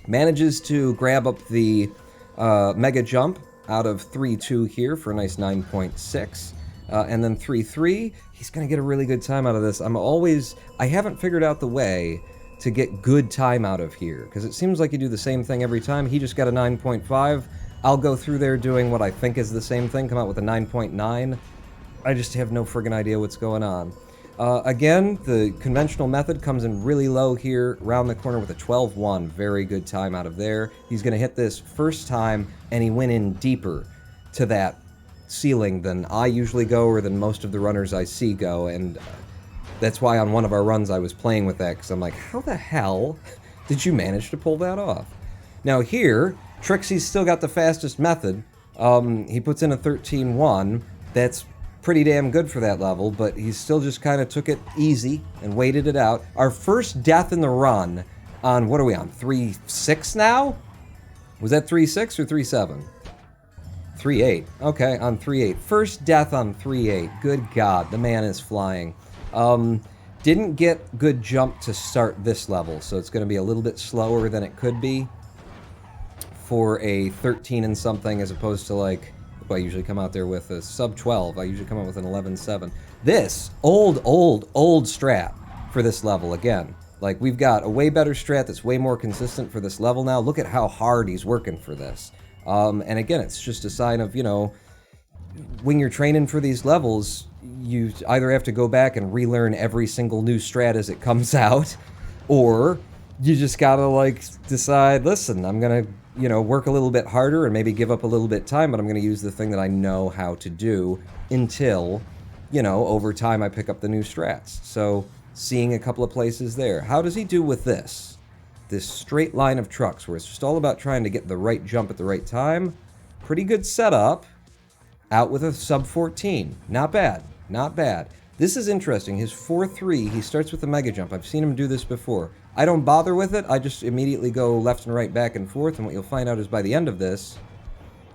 Manages to grab up the mega jump out of 3-2 here for a nice 9.6. And then 3-3, he's going to get a really good time out of this. I haven't figured out the way to get good time out of here, because it seems like you do the same thing every time. He just got a 9.5. I'll go through there doing what I think is the same thing, come out with a 9.9. I just have no friggin' idea what's going on. Again, the conventional method comes in really low here, around the corner with a 12-1. Very good time out of there. He's going to hit this first time, and he went in deeper to that ceiling than I usually go, or than most of the runners I see go, and that's why on one of our runs I was playing with that, because I'm like, how the hell did you manage to pull that off? Now here, Trixie's still got the fastest method. He puts in a 13-1. That's pretty damn good for that level, but he still just kind of took it easy and waited it out. Our first death in the run on, what are we on, 3-6 now? Was that 3-6 or 3-7? 3-8. Okay, on 3-8. First death on 3-8. Good God, the man is flying. Didn't get good jump to start this level, so it's going to be a little bit slower than it could be for a 13 and something, as opposed to like, I usually come out there with a sub 12. I usually come out with an 11-7. This old strat for this level again. Like, we've got a way better strat that's way more consistent for this level now. Look at how hard he's working for this. And again, it's just a sign of, you know, when you're training for these levels, you either have to go back and relearn every single new strat as it comes out, or you just gotta, like, decide, listen, I'm gonna, you know, work a little bit harder and maybe give up a little bit time, but I'm gonna use the thing that I know how to do until, you know, over time I pick up the new strats. So, seeing a couple of places there. How does he do with this? This straight line of trucks, where it's just all about trying to get the right jump at the right time. Pretty good setup. Out with a sub 14. Not bad. Not bad. This is interesting. His 4-3, he starts with a mega jump. I've seen him do this before. I don't bother with it. I just immediately go left and right, back and forth, and what you'll find out is by the end of this,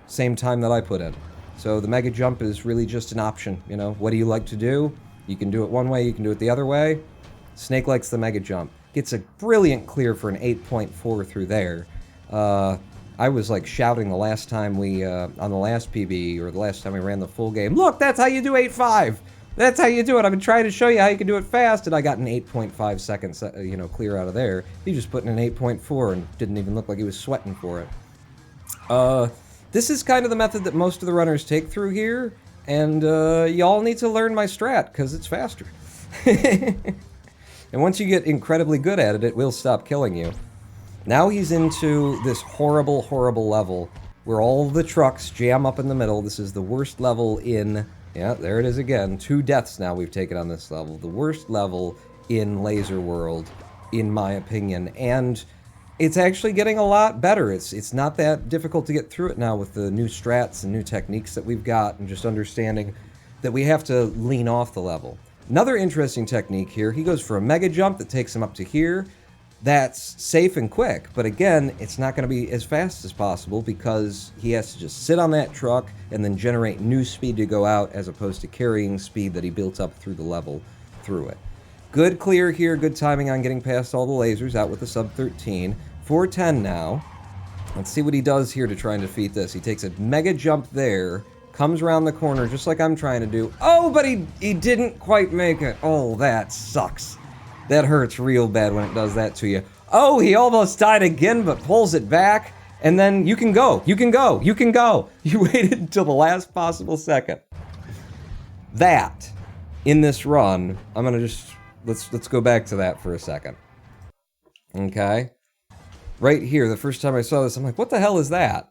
same time that I put in. So the mega jump is really just an option. You know, what do you like to do? You can do it one way, you can do it the other way. Snake likes the mega jump. Gets a brilliant clear for an 8.4 through there. I was like shouting the last time we, on the last PB, or the last time we ran the full game, look, that's how you do 8.5! That's how you do it! I've been trying to show you how you can do it fast, and I got an 8.5 seconds, you know, clear out of there. He just put in an 8.4 and didn't even look like he was sweating for it. This is kind of the method that most of the runners take through here, and y'all need to learn my strat, because it's faster. And once you get incredibly good at it, it will stop killing you. Now he's into this horrible, horrible level where all the trucks jam up in the middle. This is the worst level in... Yeah, there it is again. 2 deaths now we've taken on this level. The worst level in Laser World, in my opinion. And it's actually getting a lot better. It's not that difficult to get through it now with the new strats and new techniques that we've got, and just understanding that we have to lean off the level. Another interesting technique here, he goes for a mega jump that takes him up to here. That's safe and quick, but again, it's not going to be as fast as possible because he has to just sit on that truck and then generate new speed to go out, as opposed to carrying speed that he built up through the level through it. Good clear here, good timing on getting past all the lasers, out with a sub 13. 410 now. Let's see what he does here to try and defeat this. He takes a mega jump there, comes around the corner just like I'm trying to do. Oh, but he didn't quite make it. Oh, that sucks. That hurts real bad when it does that to you. Oh, he almost died again, but pulls it back. And then you can go. You can go. You can go. You waited until the last possible second. That, in this run, I'm going to just... Let's go back to that for a second. Okay? Right here, the first time I saw this, I'm like, what the hell is that?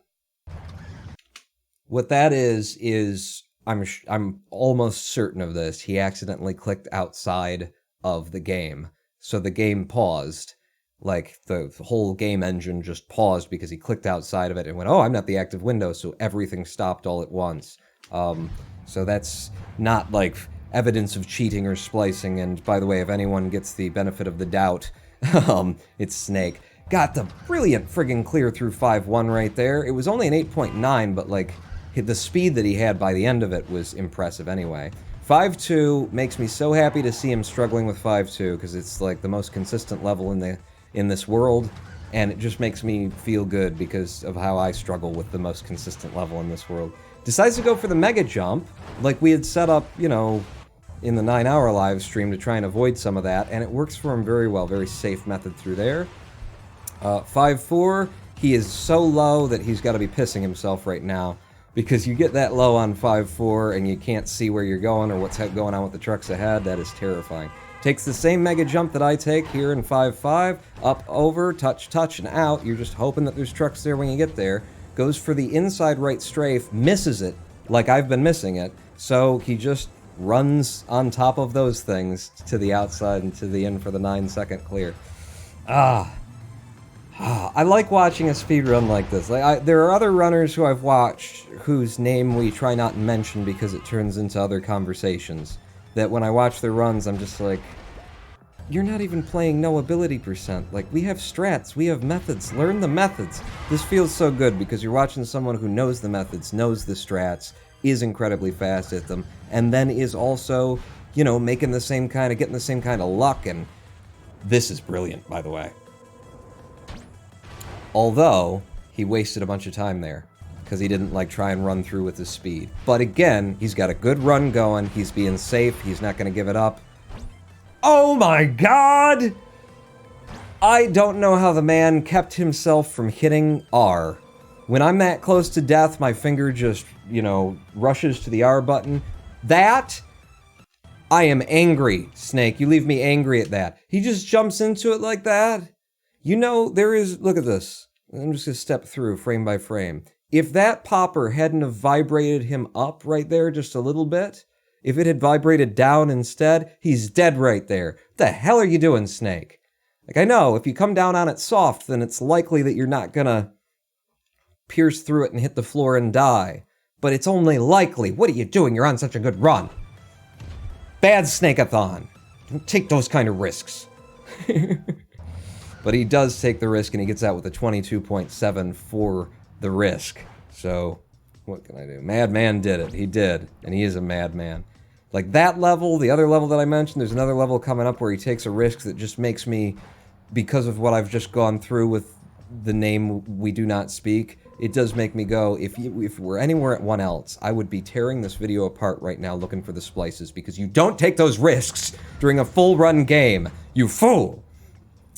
What that is I'm almost certain of this. He accidentally clicked outside of the game. So the game paused. Like, the whole game engine just paused because he clicked outside of it and went, oh, I'm not the active window, so everything stopped all at once. So that's not, like, evidence of cheating or splicing, and by the way, if anyone gets the benefit of the doubt, it's Snake. Got the brilliant friggin' clear through 5-1 right there. It was only an 8.9, but, like, the speed that he had by the end of it was impressive anyway. 5-2 makes me so happy to see him struggling with 5-2, because it's like the most consistent level in this world. and it just makes me feel good because of how I struggle with the most consistent level in this world. Decides to go for the mega jump, like we had set up, you know, in the 9-hour live stream to try and avoid some of that, and it works for him very well. Very safe method through there. 5-4, he is so low that he's got to be pissing himself right now, because you get that low on 5-4 and you can't see where you're going or what's going on with the trucks ahead. That is terrifying. Takes the same mega jump that I take here in 5-5, up, over, touch, touch, and out. You're just hoping that there's trucks there when you get there. Goes for the inside right strafe, misses it like I've been missing it, so he just runs on top of those things to the outside and to the in for the 9-second clear. I like watching a speedrun like this. There are other runners who I've watched whose name we try not to mention because it turns into other conversations, that when I watch their runs, I'm just like, you're not even playing noability percent. Like, we have strats, we have methods, learn the methods. This feels so good because you're watching someone who knows the methods, knows the strats, is incredibly fast at them, and then is also, you know, getting the same kind of luck, and this is brilliant, by the way. Although, he wasted a bunch of time there, because he didn't, like, try and run through with his speed. But again, he's got a good run going, he's being safe, he's not going to give it up. Oh my god! I don't know how the man kept himself from hitting R. When I'm that close to death, my finger just, you know, rushes to the R button. That, I am angry, Snake. You leave me angry at that. He just jumps into it like that. You know, there is, look at this. I'm just gonna step through frame by frame. If that popper hadn't have vibrated him up right there just a little bit, if it had vibrated down instead, he's dead right there. What the hell are you doing, Snake? Like, I know, if you come down on it soft, then it's likely that you're not gonna pierce through it and hit the floor and die. But it's only likely. What are you doing? You're on such a good run. Bad Snake-a-thon. Don't take those kind of risks. But he does take the risk, and he gets out with a 22.7 for the risk. So, what can I do? Madman did it. He did. And he is a madman. Like, that level, the other level that I mentioned, there's another level coming up where he takes a risk that just makes me, because of what I've just gone through with the name We Do Not Speak, it does make me go, if we're anywhere at 1else, I would be tearing this video apart right now looking for the splices, because you don't take those risks during a full run game, you fool!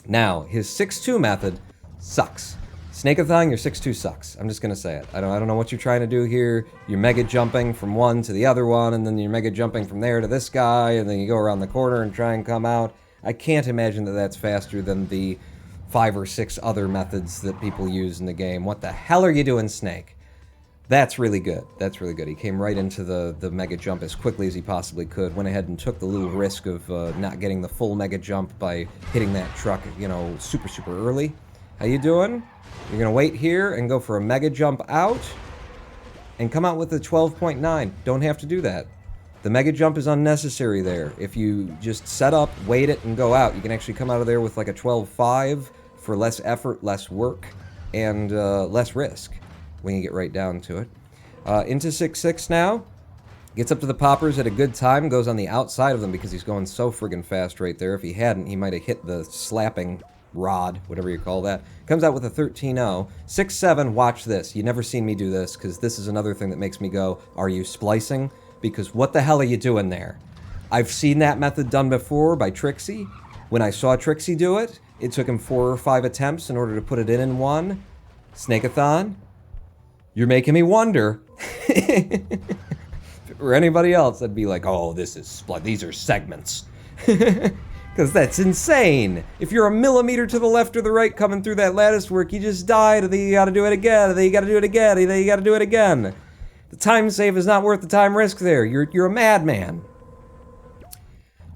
Now, his 6-2 method sucks. Snake-a-thon, your 6-2 sucks. I'm just gonna say it. I don't know what you're trying to do here. You're mega jumping from one to the other one, and then you're mega jumping from there to this guy, and then you go around the corner and try and come out. I can't imagine that that's faster than the 5 or 6 other methods that people use in the game. What the hell are you doing, Snake? That's really good. That's really good. He came right into the mega jump as quickly as he possibly could. Went ahead and took the little risk of not getting the full mega jump by hitting that truck, you know, super, super early. How you doing? You're gonna wait here and go for a mega jump out and come out with a 12.9. Don't have to do that. The mega jump is unnecessary there. If you just set up, wait it, and go out, you can actually come out of there with like a 12.5 for less effort, less work, and less risk when you get right down to it. Into 6-6 now. Gets up to the poppers at a good time, goes on the outside of them because he's going so friggin' fast right there. If he hadn't, he might have hit the slapping rod, whatever you call that. Comes out with a 13-0. 6-7, watch this. You never seen me do this, because this is another thing that makes me go, are you splicing? Because what the hell are you doing there? I've seen that method done before by Trixie. When I saw Trixie do it, it took him 4 or 5 attempts in order to put it in one. Snake-a-thon, you're making me wonder. If it were anybody else, I'd be like, oh, this is these are segments. Because that's insane. If you're a millimeter to the left or the right coming through that lattice work, you just died, and then you gotta do it again, and then you gotta do it again, and then you gotta do it again. The time save is not worth the time risk there. You're a madman.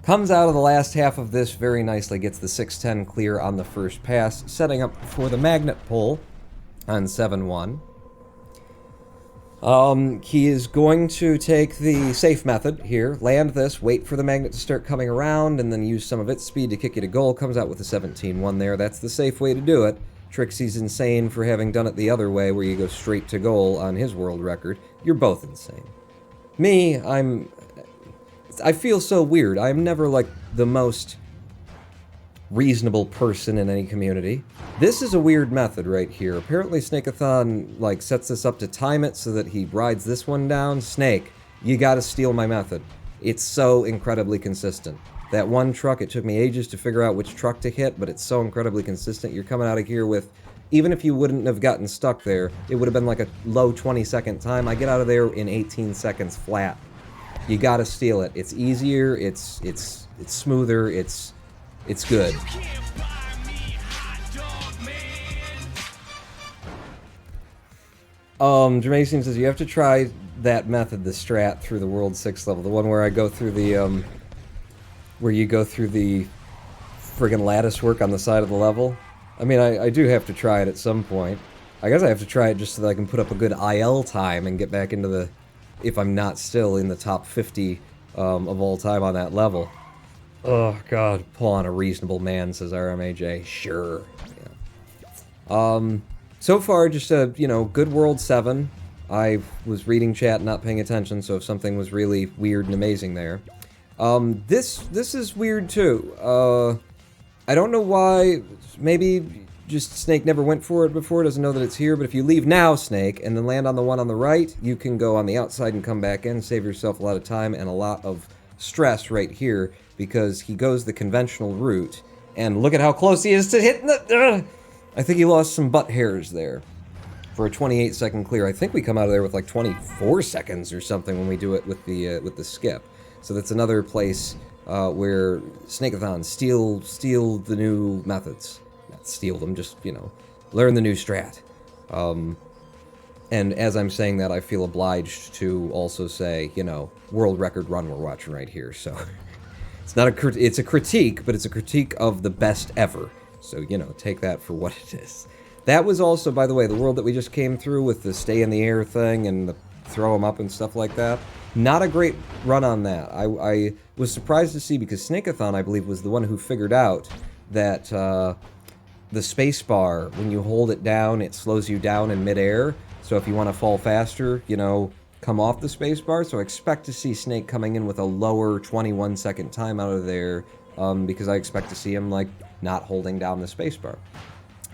Comes out of the last half of this very nicely, gets the 6-10 clear on the first pass, setting up for the magnet pull on 7-1. He is going to take the safe method here, land this, wait for the magnet to start coming around, and then use some of its speed to kick you to goal. Comes out with a 17-1 there. That's the safe way to do it. Trixie's insane for having done it the other way, where you go straight to goal on his world record. You're both insane. Me, I feel so weird. I'm never, like, the most reasonable person in any community. This is a weird method right here. Apparently Snakeathon, like, sets this up to time it so that he rides this one down. Snake, you gotta steal my method. It's so incredibly consistent. That one truck, it took me ages to figure out which truck to hit, but it's so incredibly consistent. You're coming out of here with, even if you wouldn't have gotten stuck there, it would have been like a low 20-second time. I get out of there in 18 seconds flat. You gotta steal it. It's easier, it's smoother, it's good. Jermaine says you have to try that method, the strat, through the World 6 level. The one where I go through the, where you go through the friggin' lattice work on the side of the level. I mean, I do have to try it at some point. I guess I have to try it just so that I can put up a good IL time and get back into the, if I'm not still in the top 50 of all time on that level. Oh, God. Pull on a reasonable man, says RMAJ. Sure. Yeah. So far, just a, good World 7. I was reading chat, not paying attention, so if something was really weird and amazing there. This is weird, too. I don't know why. Maybe just Snake never went for it before, doesn't know that it's here, but if you leave now, Snake, and then land on the one on the right, you can go on the outside and come back in, save yourself a lot of time and a lot of stress right here, because he goes the conventional route, and look at how close he is to hitting the... I think he lost some butt hairs there for a 28-second clear. I think we come out of there with like 24 seconds or something when we do it with the skip. So that's another place where Snakeathon steal the new methods. Not steal them, just, learn the new strat. And as I'm saying that, I feel obliged to also say, world record run we're watching right here. So it's not it's a critique, but it's a critique of the best ever. So, take that for what it is. That was also, by the way, the world that we just came through with the stay in the air thing and the throw them up and stuff like that. Not a great run on that. I was surprised to see, because Snakeathon, I believe, was the one who figured out that the spacebar, when you hold it down, it slows you down in midair. So if you want to fall faster, come off the spacebar. So I expect to see Snake coming in with a lower 21-second time out of there, because I expect to see him, not holding down the spacebar.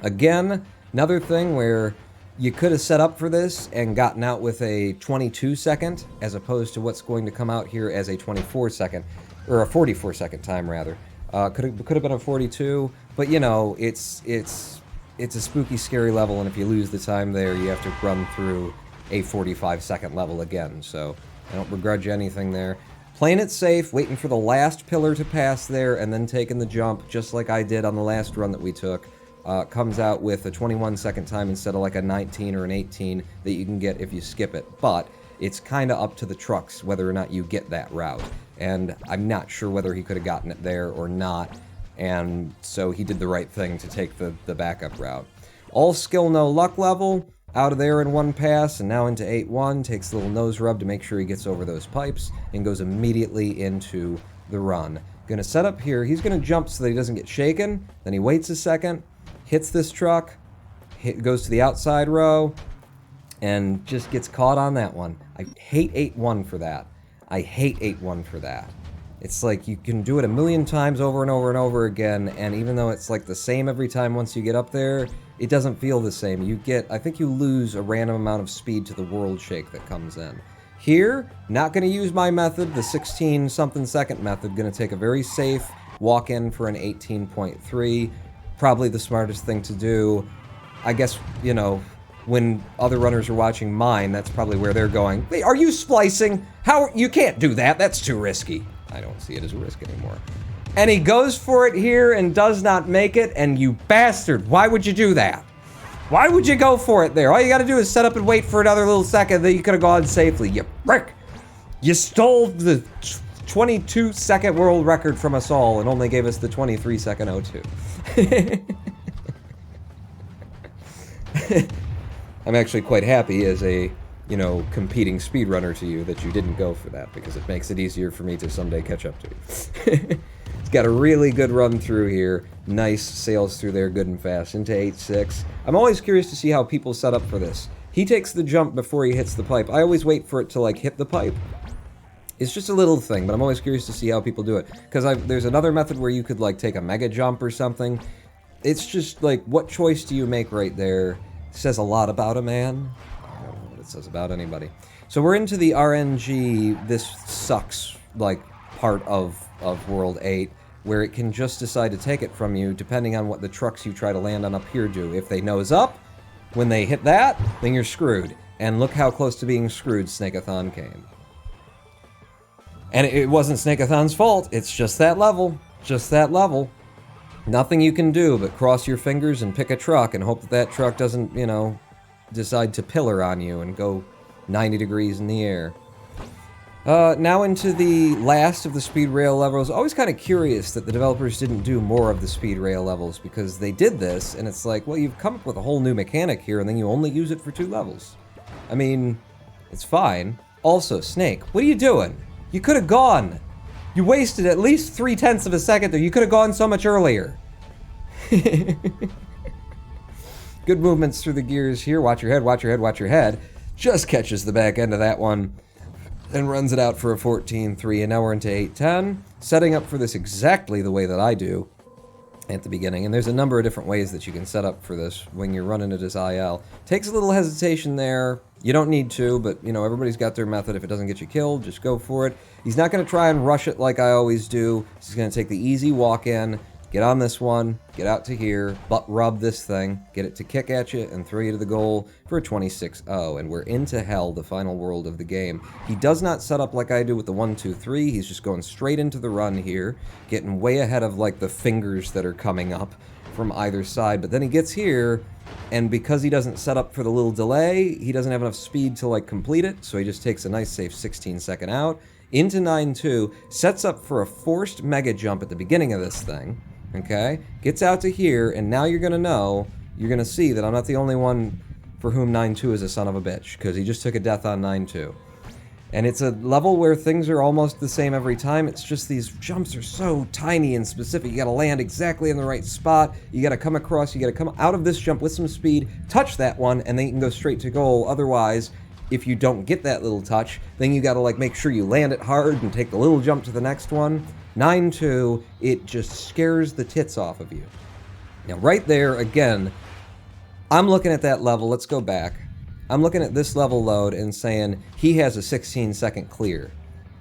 Again, another thing where you could have set up for this and gotten out with a 22-second, as opposed to what's going to come out here as a 24-second, or a 44-second time, rather. Could have been a 42, but, it's a spooky, scary level, and if you lose the time there, you have to run through a 45-second level again, so I don't begrudge anything there. Playing it safe, waiting for the last pillar to pass there, and then taking the jump, just like I did on the last run that we took. Comes out with a 21-second time instead of like a 19 or an 18 that you can get if you skip it. But it's kind of up to the trucks whether or not you get that route. And I'm not sure whether he could have gotten it there or not. And so he did the right thing to take the backup route. All skill, no luck level. Out of there in one pass, and now into 8-1, takes a little nose rub to make sure he gets over those pipes, and goes immediately into the run. Gonna set up here, he's gonna jump so that he doesn't get shaken, then he waits a second, hits this truck, goes to the outside row, and just gets caught on that one. I hate 8-1 for that. I hate 8-1 for that. It's like you can do it a million times over and over and over again, and even though it's like the same every time once you get up there, it doesn't feel the same. I think you lose a random amount of speed to the world shake that comes in. Here, not going to use my method, the 16-something second method. Going to take a very safe walk in for an 18.3. Probably the smartest thing to do. I guess, when other runners are watching mine, that's probably where they're going, "Wait, are you splicing? You can't do that, that's too risky." I don't see it as a risk anymore. And he goes for it here and does not make it, and you bastard, why would you do that? Why would you go for it there? All you gotta do is set up and wait for another little second that you could have gone safely. You prick! You stole the 22-second world record from us all and only gave us the 23-second 02. I'm actually quite happy as a, competing speedrunner to you that you didn't go for that, because it makes it easier for me to someday catch up to you. It's got a really good run through here. Nice sails through there good and fast into 8-6. I'm always curious to see how people set up for this. He takes the jump before he hits the pipe. I always wait for it to hit the pipe. It's just a little thing, but I'm always curious to see how people do it. Because there's another method where you could, like, take a mega jump or something. It's just, like, what choice do you make right there? It says a lot about a man. I don't know what it says about anybody. So we're into the RNG, this sucks, like, part of World 8, where it can just decide to take it from you, depending on what the trucks you try to land on up here do. If they nose up, when they hit that, then you're screwed. And look how close to being screwed Snakeathon came. And it wasn't Snakeathon's fault, it's just that level. Just that level. Nothing you can do but cross your fingers and pick a truck and hope that that truck doesn't, you know, decide to pillar on you and go 90 degrees in the air. Now into the last of the speed rail levels. Always kind of curious that the developers didn't do more of the speed rail levels, because they did this, and it's like, well, you've come up with a whole new mechanic here, and then you only use it for 2 levels. I mean, it's fine. Also, Snake, what are you doing? You could have gone. You wasted at least 0.3 of a second there. You could have gone so much earlier. Good movements through the gears here. Watch your head, watch your head, watch your head. Just catches the back end of that one and runs it out for a 14.3, and now we're into 8.10. Setting up for this exactly the way that I do at the beginning, and there's a number of different ways that you can set up for this when you're running it as IL. Takes a little hesitation there. You don't need to, but, you know, everybody's got their method. If it doesn't get you killed, just go for it. He's not going to try and rush it like I always do. He's going to take the easy walk in, get on this one, get out to here, butt rub this thing, get it to kick at you, and throw you to the goal for a 26-0. And we're into hell, the final world of the game. He does not set up like I do with the 1-2-3. He's just going straight into the run here, getting way ahead of, like, the fingers that are coming up from either side. But then he gets here, and because he doesn't set up for the little delay, he doesn't have enough speed to, like, complete it, so he just takes a nice safe 16-second out, into 9-2, sets up for a forced mega jump at the beginning of this thing, okay? Gets out to here, and now you're gonna see that I'm not the only one for whom 9-2 is a son of a bitch, because he just took a death on 9-2. And it's a level where things are almost the same every time. It's just these jumps are so tiny and specific. You gotta land exactly in the right spot. You gotta come across, you gotta come out of this jump with some speed, touch that one, and then you can go straight to goal. Otherwise, if you don't get that little touch, then you gotta, like, make sure you land it hard and take the little jump to the next one. 9-2, it just scares the tits off of you. Now, right there, again, I'm looking at that level. Let's go back. I'm looking at this level load and saying he has a 16-second clear,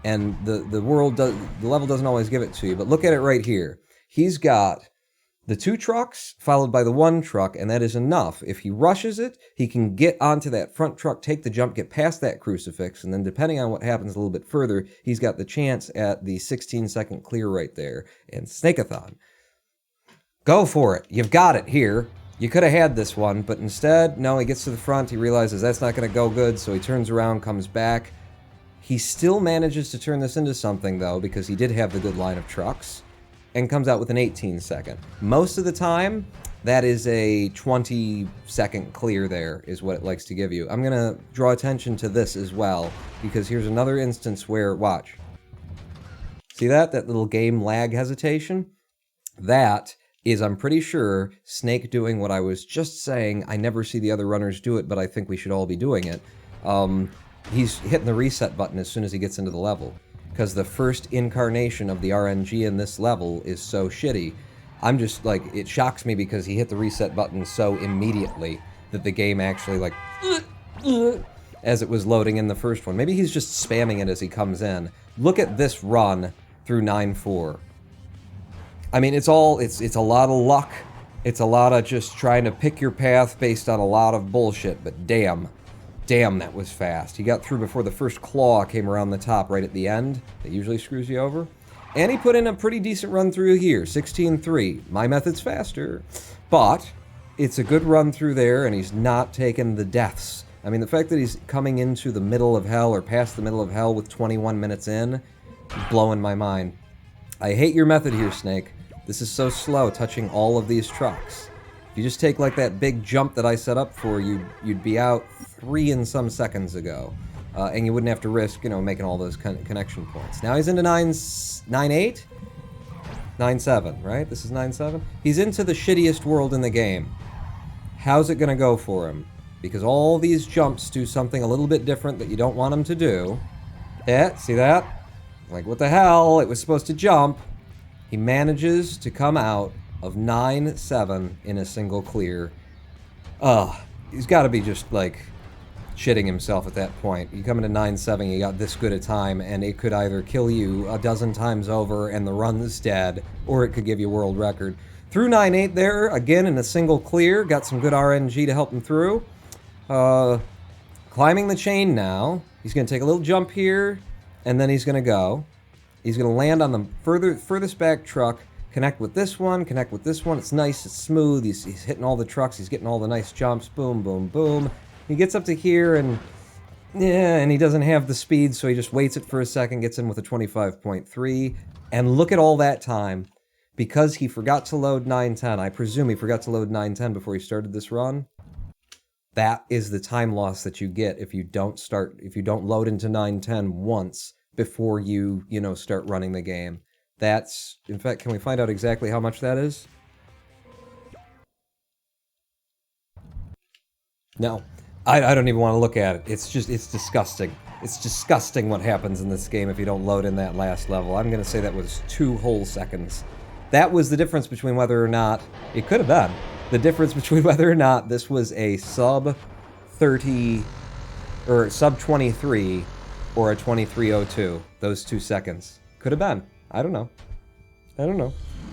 and the level doesn't always give it to you. But look at it right here. He's got the 2 trucks followed by the 1 truck, and that is enough. If he rushes it, he can get onto that front truck, take the jump, get past that crucifix, and then depending on what happens a little bit further, he's got the chance at the 16-second clear right there. And Snakeathon, go for it. You've got it here. You could have had this one, but instead, no, he gets to the front, he realizes that's not going to go good, so he turns around, comes back. He still manages to turn this into something, though, because he did have the good line of trucks, and comes out with an 18-second. Most of the time, that is a 20-second clear there, is what it likes to give you. I'm going to draw attention to this as well, because here's another instance where, watch. See that? That little game lag hesitation? That is, I'm pretty sure, Snake doing what I was just saying. I never see the other runners do it, but I think we should all be doing it. He's hitting the reset button as soon as he gets into the level, because the first incarnation of the RNG in this level is so shitty. I'm just, like, it shocks me because he hit the reset button so immediately that the game actually, like, as it was loading in the first one. Maybe he's just spamming it as he comes in. Look at this run through 9-4. I mean, it's a lot of luck. It's a lot of just trying to pick your path based on a lot of bullshit, but damn, that was fast. He got through before the first claw came around the top right at the end. That usually screws you over. And he put in a pretty decent run through here, 16-3. My method's faster, but it's a good run through there, and he's not taking the deaths. I mean, the fact that he's coming into the middle of hell, or past the middle of hell with 21 minutes in, is blowing my mind. I hate your method here, Snake. This is so slow, touching all of these trucks. If you just take, like, that big jump that I set up for you, you'd be out 3 and some seconds ago. And you wouldn't have to risk, you know, making all those connection points. Now he's into 9-8? 9-7, right? This is 9-7? He's into the shittiest world in the game. How's it gonna go for him? Because all these jumps do something a little bit different that you don't want him to do. Yeah, see that? Like, what the hell? It was supposed to jump. He manages to come out of 9-7 in a single clear. He's got to be just, like, shitting himself at that point. You come into 9-7, you got this good a time, and it could either kill you a dozen times over and the run's dead, or it could give you a world record. Through 9-8 there, again in a single clear, got some good RNG to help him through. Climbing the chain now. He's going to take a little jump here, and then he's going to go. He's going to land on the furthest back truck, connect with this one, connect with this one. It's nice, it's smooth. He's hitting all the trucks. He's getting all the nice jumps. Boom, boom, boom. He gets up to here, and he doesn't have the speed, so he just waits it for a second, gets in with a 25.3. And look at all that time. Because he forgot to load 9-10, I presume he forgot to load 9-10 before he started this run. That is the time loss that you get if you don't load into 9-10 once before you start running the game. That's, in fact, can we find out exactly how much that is? No, I don't even want to look at it. It's disgusting. It's disgusting what happens in this game if you don't load in that last level. I'm going to say that was 2 whole seconds. That was the difference between whether or not, it could have been, the difference between whether or not this was a sub 30, or sub 23, or a 2302. Those 2 seconds. Could have been. I don't know.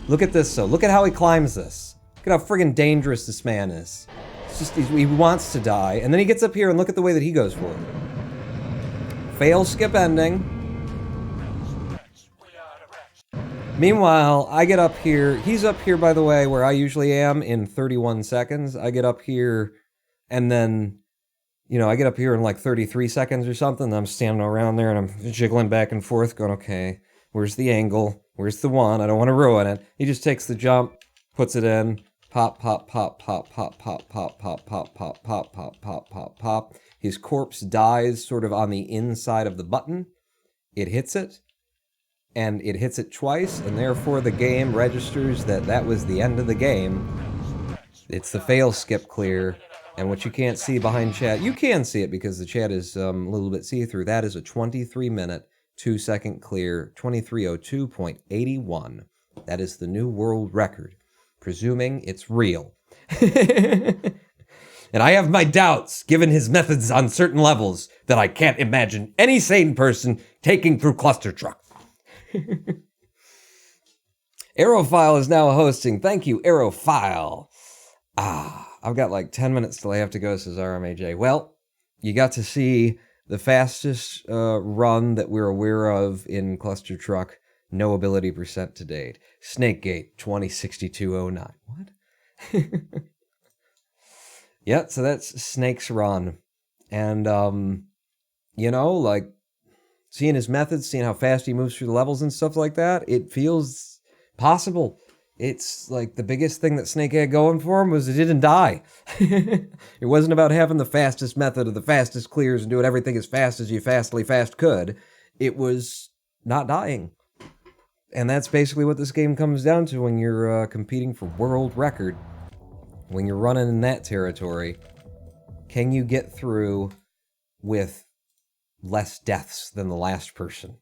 Look at this, though. Look at how he climbs this. Look at how friggin' dangerous this man is. It's just, he wants to die, and then he gets up here and look at the way that he goes for it. Fail, skip ending. Meanwhile, I get up here. He's up here, by the way, where I usually am in 31 seconds. I get up here, and then, I get up here in like 33 seconds or something. I'm standing around there, and I'm jiggling back and forth, going, okay, where's the angle? Where's the one? I don't want to ruin it. He just takes the jump, puts it in, pop, pop, pop, pop, pop, pop, pop, pop, pop, pop, pop, pop, pop, pop, pop. His corpse dies sort of on the inside of the button. It hits it. And it hits it twice, and therefore the game registers that was the end of the game. It's the fail, skip, clear, and what you can't see behind chat, you can see it because the chat is a little bit see-through. That is a 23-minute, 2-second clear, 2302.81. That is the new world record, presuming it's real. And I have my doubts, given his methods on certain levels, that I can't imagine any sane person taking through Clustertruck. Aerophile is now hosting. Thank you, Aerophile. I've got like 10 minutes till I have to go, says RMAJ. Well, you got to see the fastest run that we're aware of in Clustertruck. No ability percent to date. Snakegate, 206209. What? Yeah, so that's Snake's run. And, like, seeing his methods, seeing how fast he moves through the levels and stuff like that, it feels possible. It's like the biggest thing that Snake had going for him was it didn't die. It wasn't about having the fastest method or the fastest clears and doing everything as fast as you fast could. It was not dying. And that's basically what this game comes down to when you're competing for world record. When you're running in that territory, can you get through with less deaths than the last person?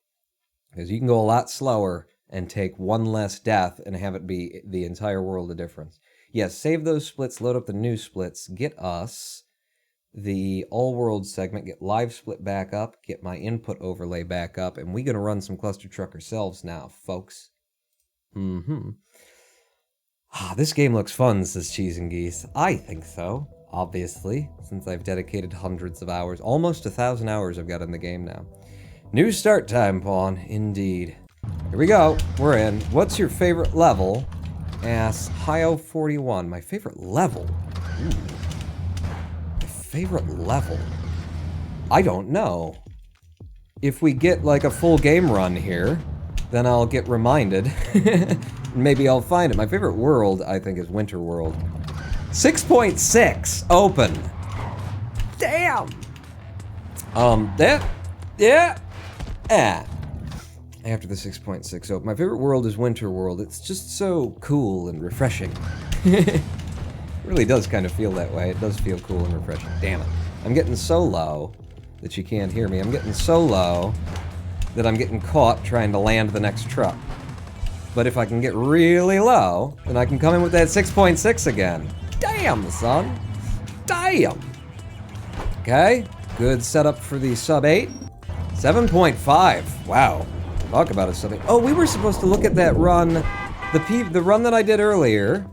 Because you can go a lot slower and take one less death and have it be the entire world of difference. Yes, save those splits, load up the new splits, get us the all-world segment, get live split back up, get my input overlay back up, and we're going to run some Clustertruck ourselves now, folks. This game looks fun, says Cheese and Geese. I think so, obviously, since I've dedicated hundreds of hours. Almost 1,000 hours I've got in the game now. New start time, Pawn, indeed. Here we go, we're in. What's your favorite level? Asks Hio41. My favorite level? Ooh. My favorite level? I don't know. If we get like a full game run here, then I'll get reminded. Maybe I'll find it. My favorite world, I think, is Winter World. 6.6 open. Damn. After the 6.6 open. My favorite world is Winter World. It's just so cool and refreshing. It really does kind of feel that way. It does feel cool and refreshing. Damn it. I'm getting so low that you can't hear me. I'm getting so low that I'm getting caught trying to land the next truck. But if I can get really low, then I can come in with that 6.6 again. Damn, son. Damn. Okay, good setup for the sub 8. 7.5. Wow. Talk about a sub 8. Oh, we were supposed to look at that run, the run that I did earlier.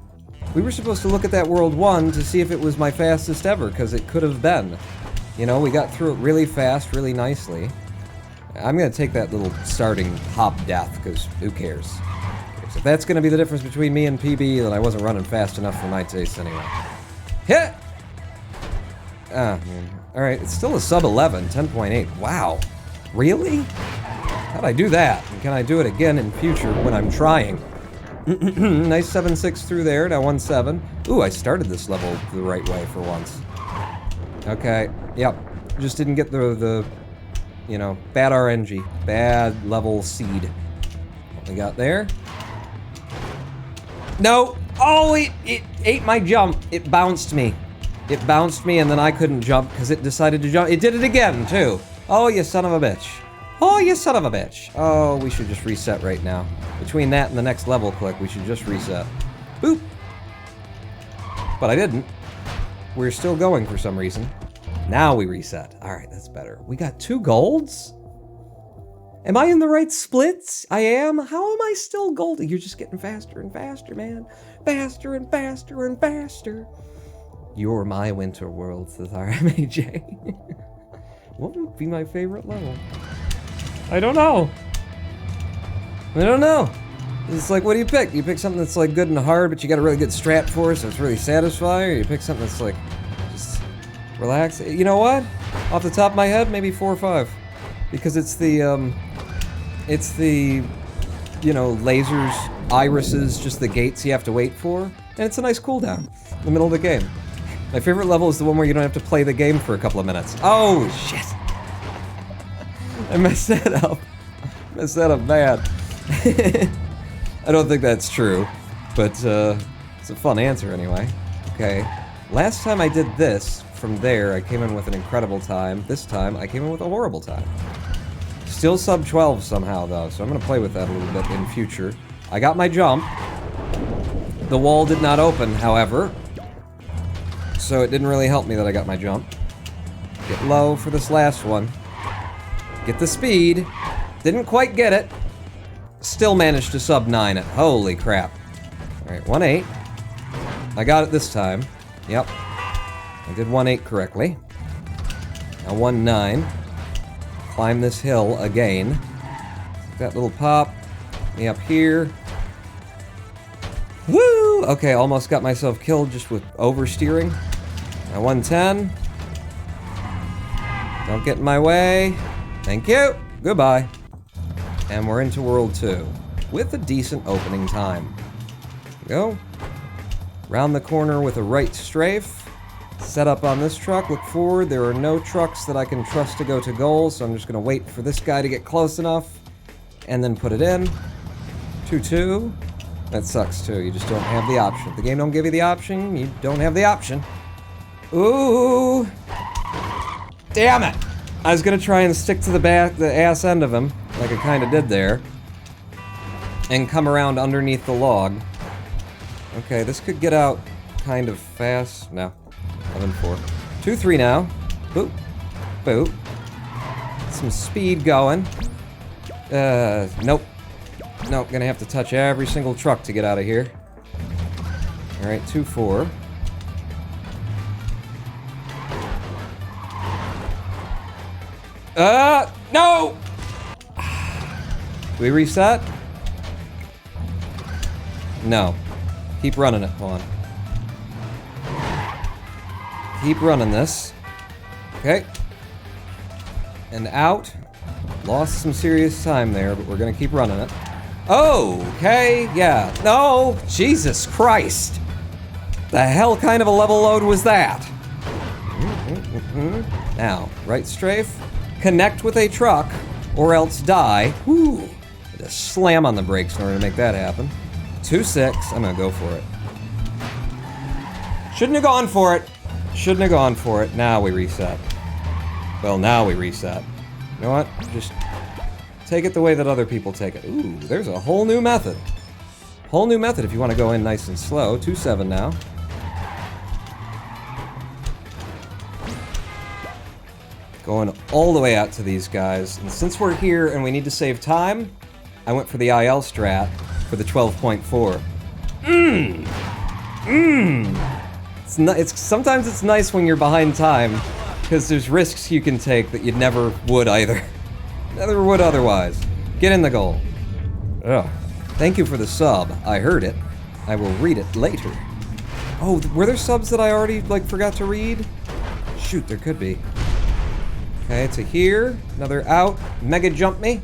We were supposed to look at that World 1 to see if it was my fastest ever, because it could have been. You know, we got through it really fast, really nicely. I'm gonna take that little starting hop death, because who cares? So if that's gonna be the difference between me and PB, then I wasn't running fast enough for my taste anyway. Hit! Alright, it's still a sub 11, 10.8. Wow. Really? How'd I do that? And can I do it again in future when I'm trying? Nice 7.6 through there, now 1.7. Ooh, I started this level the right way for once. Okay, yep. Just didn't get the you know, bad RNG. Bad level seed. What we got there? No! Oh, it ate my jump. It bounced me. It bounced me and then I couldn't jump because it decided to jump. It did it again, too. Oh, you son of a bitch. Oh, you son of a bitch. Oh, we should just reset right now. Between that and the next level click, we should just reset. Boop. But I didn't. We're still going for some reason. Now we reset. Alright, that's better. We got 2 golds? Am I in the right splits? I am? How am I still golding? You're just getting faster and faster, man. Faster and faster and faster. You're my winter world, says RMAJ. What would be my favorite level? I don't know. I don't know. It's like, what do you pick? You pick something that's like good and hard, but you got a really good strat for it, so it's really satisfying, or you pick something that's like, just relax. You know what? Off the top of my head, maybe 4 or 5. Because it's the, you know, lasers, irises, just the gates you have to wait for, and it's a nice cooldown in the middle of the game. My favorite level is the one where you don't have to play the game for a couple of minutes. Oh, shit. I messed that up. Messed that up bad. I don't think that's true, but it's a fun answer anyway. Okay, last time I did this, from there, I came in with an incredible time. This time, I came in with a horrible time. Still sub 12 somehow, though, so I'm gonna play with that a little bit in future. I got my jump. The wall did not open, however, so it didn't really help me that I got my jump. Get low for this last one. Get the speed. Didn't quite get it. Still managed to sub 9 it. Holy crap. Alright, 1.8. I got it this time. Yep. I did 1.8 correctly. Now 1.9. Climb this hill again. That little pop. Me up here. Woo! Okay, almost got myself killed just with oversteering. Now 1.10. Don't get in my way. Thank you. Goodbye. And we're into World 2 with a decent opening time. Go. Round the corner with a right strafe. Set up on this truck. Look forward. There are no trucks that I can trust to go to goal, so I'm just going to wait for this guy to get close enough and then put it in. 2-2. That sucks too. You just don't have the option. If the game don't give you the option, you don't have the option. Ooh. Damn it. I was gonna try and stick to the ass end of him, like I kinda did there, and come around underneath the log. Okay, this could get out kind of fast. No. 11-4. 2-3 now. Boop. Boop. Some speed going. Nope. Nope, gonna have to touch every single truck to get out of here. Alright, 2-4. No! Do we reset? No. Keep running it, hold on. Keep running this. Okay. And out. Lost some serious time there, but we're gonna keep running it. Oh, okay, yeah. No, Jesus Christ. The hell kind of a level load was that? Now, right strafe. Connect with a truck, or else die. Woo! Just slam on the brakes in order to make that happen. 2-6. I'm gonna go for it. Shouldn't have gone for it. Shouldn't have gone for it. Now we reset. Well, now we reset. You know what? Just Take it the way that other people take it. Ooh, there's a whole new method. Whole new method if you want to go in nice and slow. 2-7 now. Going all the way out to these guys. And since we're here and we need to save time, I went for the IL strat for the 12.4. Sometimes it's nice when you're behind time, because there's risks you can take that you never would either. Never would otherwise. Get in the goal. Ugh. Thank you for the sub. I heard it. I will read it later. Oh, were there subs that I already, like, forgot to read? Shoot, there could be. Okay, to here. Another out. Mega jump me.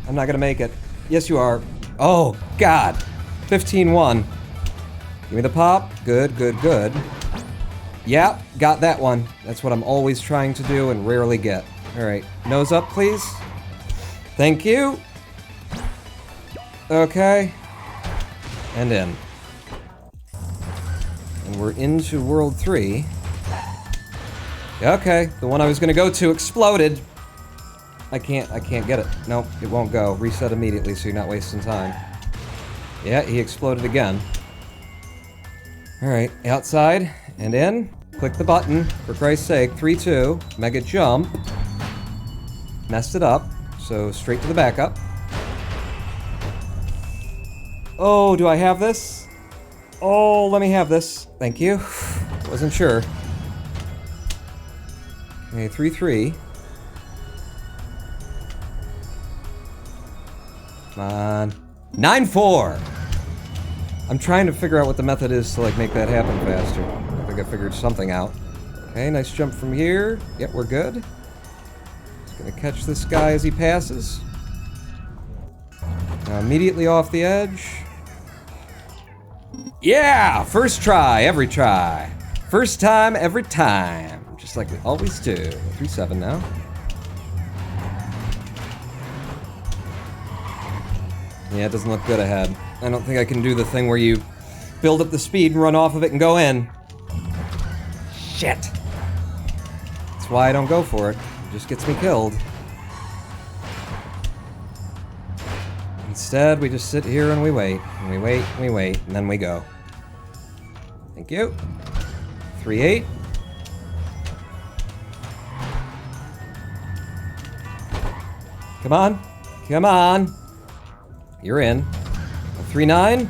I'm not gonna make it. Yes, you are. Oh, God. 15-1. Give me the pop. Good, good, good. Yeah, got that one. That's what I'm always trying to do and rarely get. Alright, nose up, please. Thank you. Okay. And in. And we're into World 3. Okay, the one I was gonna go to exploded. I can't get it. Nope, it won't go. Reset immediately so you're not wasting time. Yeah, he exploded again. Alright, outside and in. Click the button, for Christ's sake. 3-2, mega jump. Messed it up, so straight to the backup. Oh, do I have this? Oh, let me have this. Thank you. Wasn't sure. Okay, 3-3. Come on. 9-4! I'm trying to figure out what the method is to, like, make that happen faster. I think I figured something out. Okay, nice jump from here. Yep, we're good. Just gonna catch this guy as he passes. Now immediately off the edge. Yeah! First try, every try. First time, every time. Just like we always do. 3-7 now. Yeah, it doesn't look good ahead. I don't think I can do the thing where you build up the speed and run off of it and go in. Shit. That's why I don't go for it. It just gets me killed. Instead, we just sit here and we wait. And we wait, and we wait, and then we go. Thank you. 3-8. Come on. Come on. You're in. 3-9.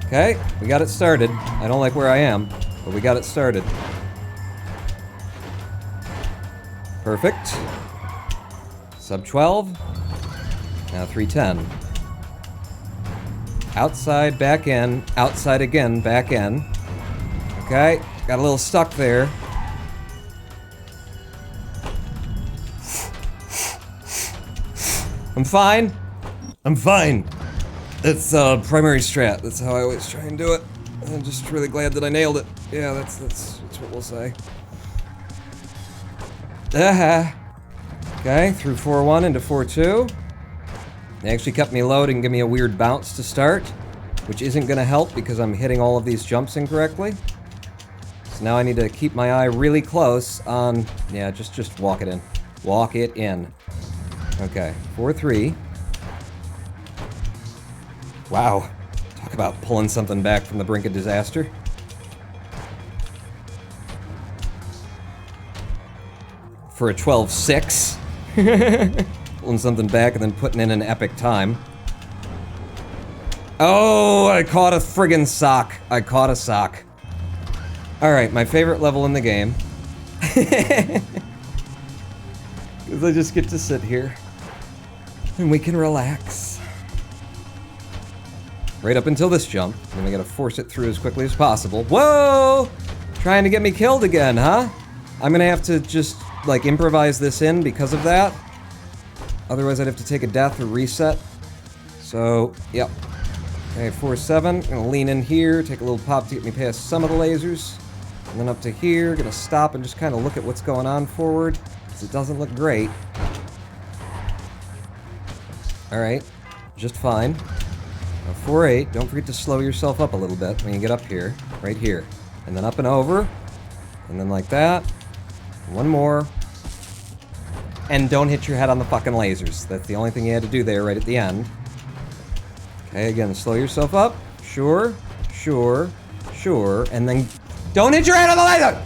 Okay, we got it started. I don't like where I am, but we got it started. Perfect. Sub 12. Now 3-10. Outside, back in. Outside again, back in. Okay, got a little stuck there. I'm fine. I'm fine. It's primary strat. That's how I always try and do it. I'm just really glad that I nailed it. Yeah, that's what we'll say. Okay, through 4-1 into 4-2. They actually kept me low and give me a weird bounce to start, which isn't gonna help because I'm hitting all of these jumps incorrectly. So now I need to keep my eye really close on, yeah, just walk it in. Walk it in. Okay, 4-3. Wow. Talk about pulling something back from the brink of disaster. For a 12-6. Pulling something back and then putting in an epic time. Oh, I caught a friggin' sock. I caught a sock. Alright, my favorite level in the game. Because I just get to sit here. And we can relax. Right up until this jump. And we gotta force it through as quickly as possible. Whoa! Trying to get me killed again, huh? I'm gonna have to just, like, improvise this in because of that. Otherwise I'd have to take a death or reset. So, yep. Okay, 4-7. Gonna lean in here, take a little pop to get me past some of the lasers. And then up to here, gonna stop and just kind of look at what's going on forward. Because it doesn't look great. Alright, just fine. 4-8, don't forget to slow yourself up a little bit when you get up here. Right here. And then up and over. And then like that. One more. And don't hit your head on the fucking lasers. That's the only thing you had to do there right at the end. Okay, again, slow yourself up. Sure, sure, sure. And then don't hit your head on the laser!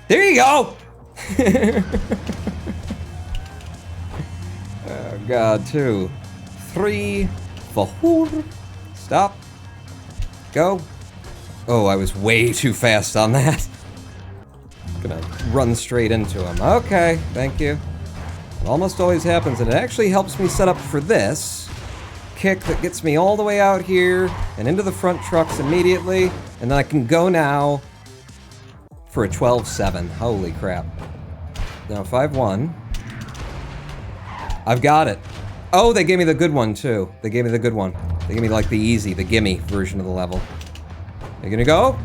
There you go! Oh god, 2, 3, 4. Stop. Go. Oh, I was way too fast on that. Gonna run straight into him. Okay, thank you. It almost always happens, and it actually helps me set up for this kick that gets me all the way out here and into the front trucks immediately, and then I can go now for a 12-7. Holy crap. Now 5-1. I've got it. Oh, they gave me the good one too. They gave me the good one. They gave me like the easy, the gimme version of the level. You gonna go?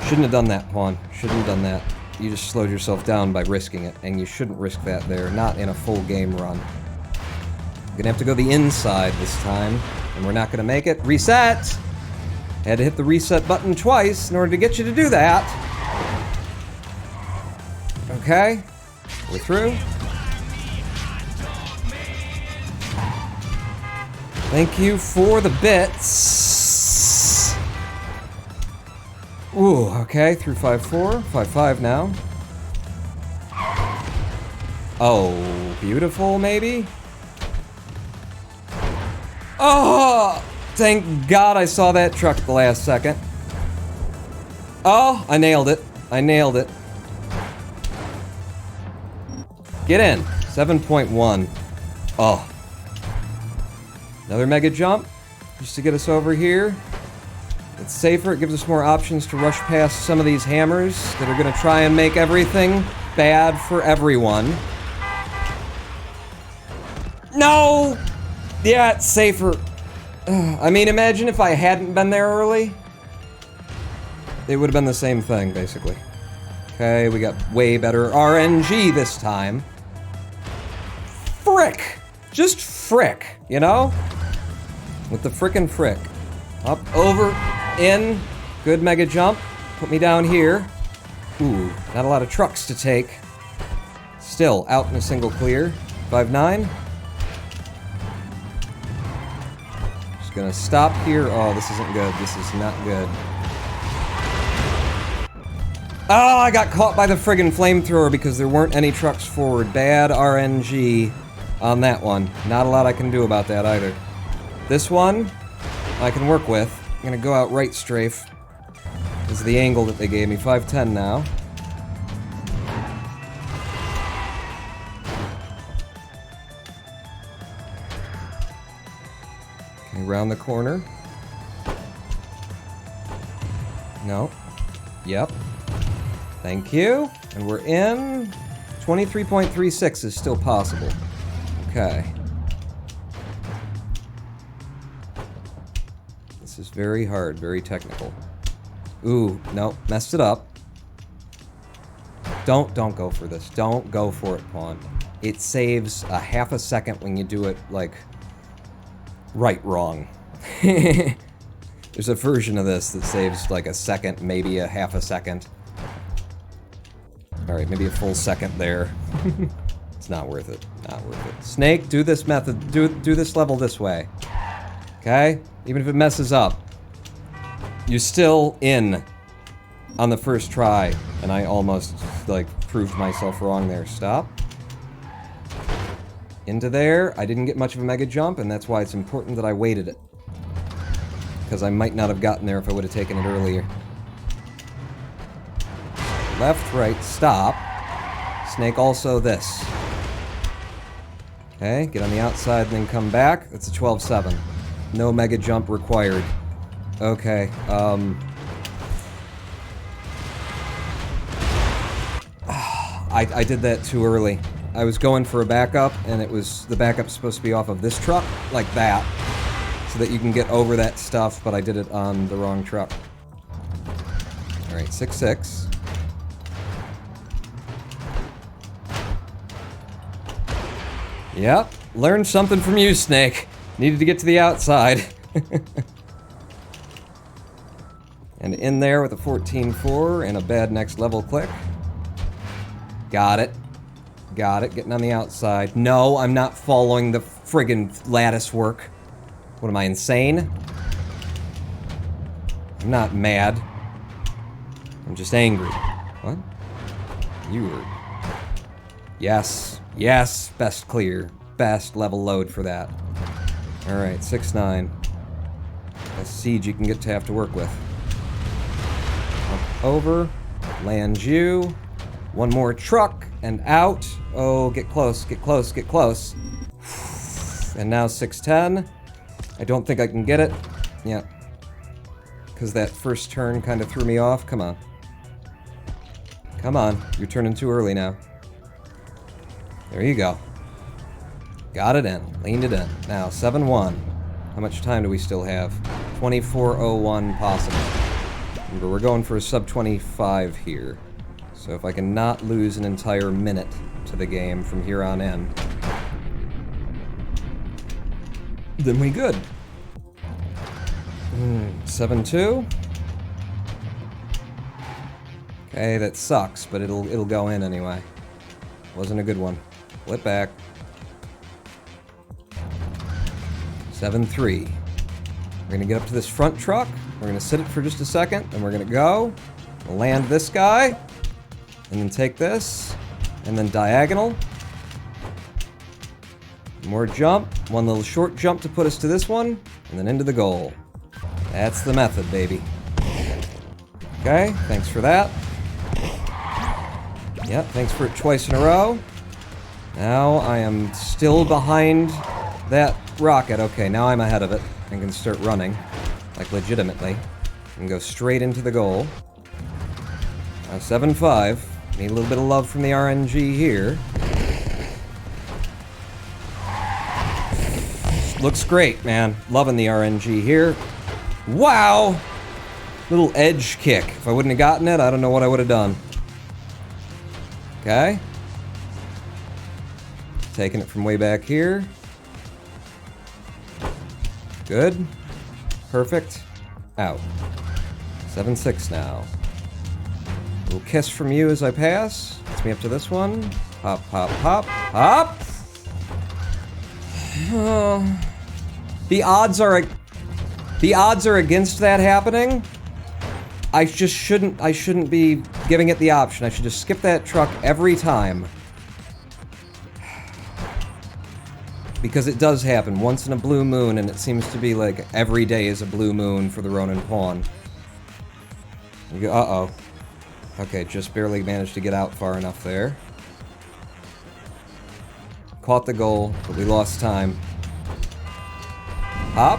Shouldn't have done that, Pawn. Shouldn't have done that. You just slowed yourself down by risking it, and you shouldn't risk that there, not in a full game run. You're gonna have to go the inside this time, and we're not gonna make it. Reset! Had to hit the reset button twice in order to get you to do that. Okay, we're through. Thank you for the bits. Ooh, okay, through 5-4, 5-5 now. Oh, beautiful, maybe? Oh, thank God I saw that truck at the last second. Oh, I nailed it. I nailed it. Get in. 7.1. Oh. Another mega jump, just to get us over here. It's safer, it gives us more options to rush past some of these hammers that are gonna try and make everything bad for everyone. No! Yeah, it's safer. I mean, imagine if I hadn't been there early. It would have been the same thing, basically. Okay, we got way better RNG this time. Frick! Just frick, you know? With the frickin' frick. Up, over, in. Good mega jump. Put me down here. Ooh, not a lot of trucks to take. Still, out in a single clear. 5-9. Just gonna stop here. Oh, this isn't good. This is not good. Oh, I got caught by the friggin' flamethrower because there weren't any trucks forward. Bad RNG on that one. Not a lot I can do about that either. This one, I can work with. I'm gonna go out right strafe. This is the angle that they gave me. 5-10 now. Okay, round the corner. No. Yep. Thank you. And we're in. 23.36 is still possible. Okay. This is very hard, very technical. Ooh, no, messed it up. Don't go for this. Don't go for it, Pawn. It saves a half a second when you do it, like, right wrong. There's a version of this that saves, like, a second, maybe a half a second. Alright, maybe a full second there. It's not worth it. Not worth it. Snake, do this method. Do this level this way. Okay? Even if it messes up. You're still in on the first try. And I almost, like, proved myself wrong there. Stop. Into there. I didn't get much of a mega jump, and that's why it's important that I waited it. Because I might not have gotten there if I would have taken it earlier. Left, right, stop. Snake also this. Okay, get on the outside and then come back. That's a 12-7. No mega jump required. Okay, I did that too early. I was going for a backup, and it was, the backup's supposed to be off of this truck, like that, so that you can get over that stuff, but I did it on the wrong truck. Alright, 6-6. Yep, learned something from you, Snake. Needed to get to the outside. And in there with a 14-4 and a bad next level click. Got it. Got it. Getting on the outside. No, I'm not following the friggin' lattice work. What am I, insane? I'm not mad. I'm just angry. What? You were... Yes. Yes. Best clear. Best level load for that. Alright, 6-9. A siege you can get to have to work with. Up over. Land you. One more truck and out. Oh, get close, get close, get close. And now 6-10. I don't think I can get it. Yeah. Because that first turn kind of threw me off. Come on. Come on. You're turning too early now. There you go. Got it in. Leaned it in. Now, 7-1. How much time do we still have? 24:01 possible. Remember, we're going for a sub-25 here. So if I can not lose an entire minute to the game from here on in, then we good. 7-2. Okay, that sucks, but it'll go in anyway. Wasn't a good one. Flip back. 7-3. We're gonna get up to this front truck. We're gonna sit it for just a second, and we're gonna go. We'll land this guy, and then take this, and then diagonal. More jump. One little short jump to put us to this one, and then into the goal. That's the method, baby. Okay, thanks for that. Yep, thanks for it twice in a row. Now I am still behind that rocket. Okay, now I'm ahead of it and can start running, like legitimately, and go straight into the goal. Now 7-5. Need a little bit of love from the RNG here. Looks great, man. Loving the RNG here. Wow! Little edge kick. If I wouldn't have gotten it, I don't know what I would have done. Okay. Taking it from way back here. Good. Perfect. Out. 7-6 now. Little kiss from you as I pass. Gets me up to this one. Hop, hop, hop, hop! The odds are against that happening. I shouldn't be giving it the option. I should just skip that truck every time. Because it does happen once in a blue moon, and it seems to be like every day is a blue moon for the Ronin pawn. Uh-oh. Okay, just barely managed to get out far enough there. Caught the goal, but we lost time. Hop.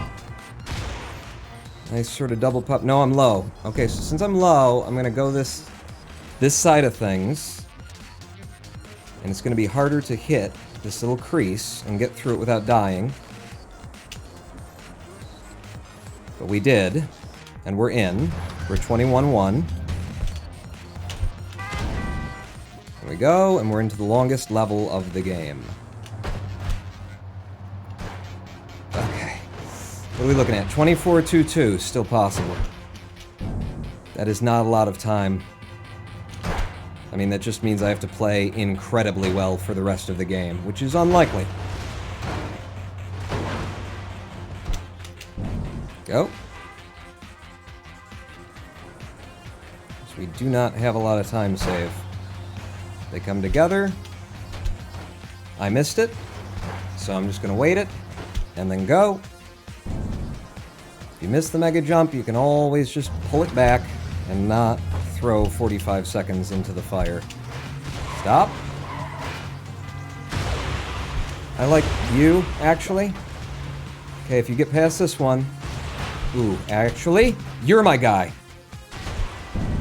Nice sort of double pop. No, I'm low. Okay, so since I'm low, I'm gonna go this side of things. And it's gonna be harder to hit this little crease and get through it without dying. But we did. And we're in. We're 21-1. There we go, and we're into the longest level of the game. Okay. What are we looking at? 24-2-2, still possible. That is not a lot of time. I mean, that just means I have to play incredibly well for the rest of the game, which is unlikely. Go. So we do not have a lot of time save. They come together. I missed it, so I'm just gonna wait it, and then go. If you miss the mega jump, you can always just pull it back and not throw 45 seconds into the fire. Stop. I like you, actually. Okay, if you get past this one... Ooh, actually, you're my guy.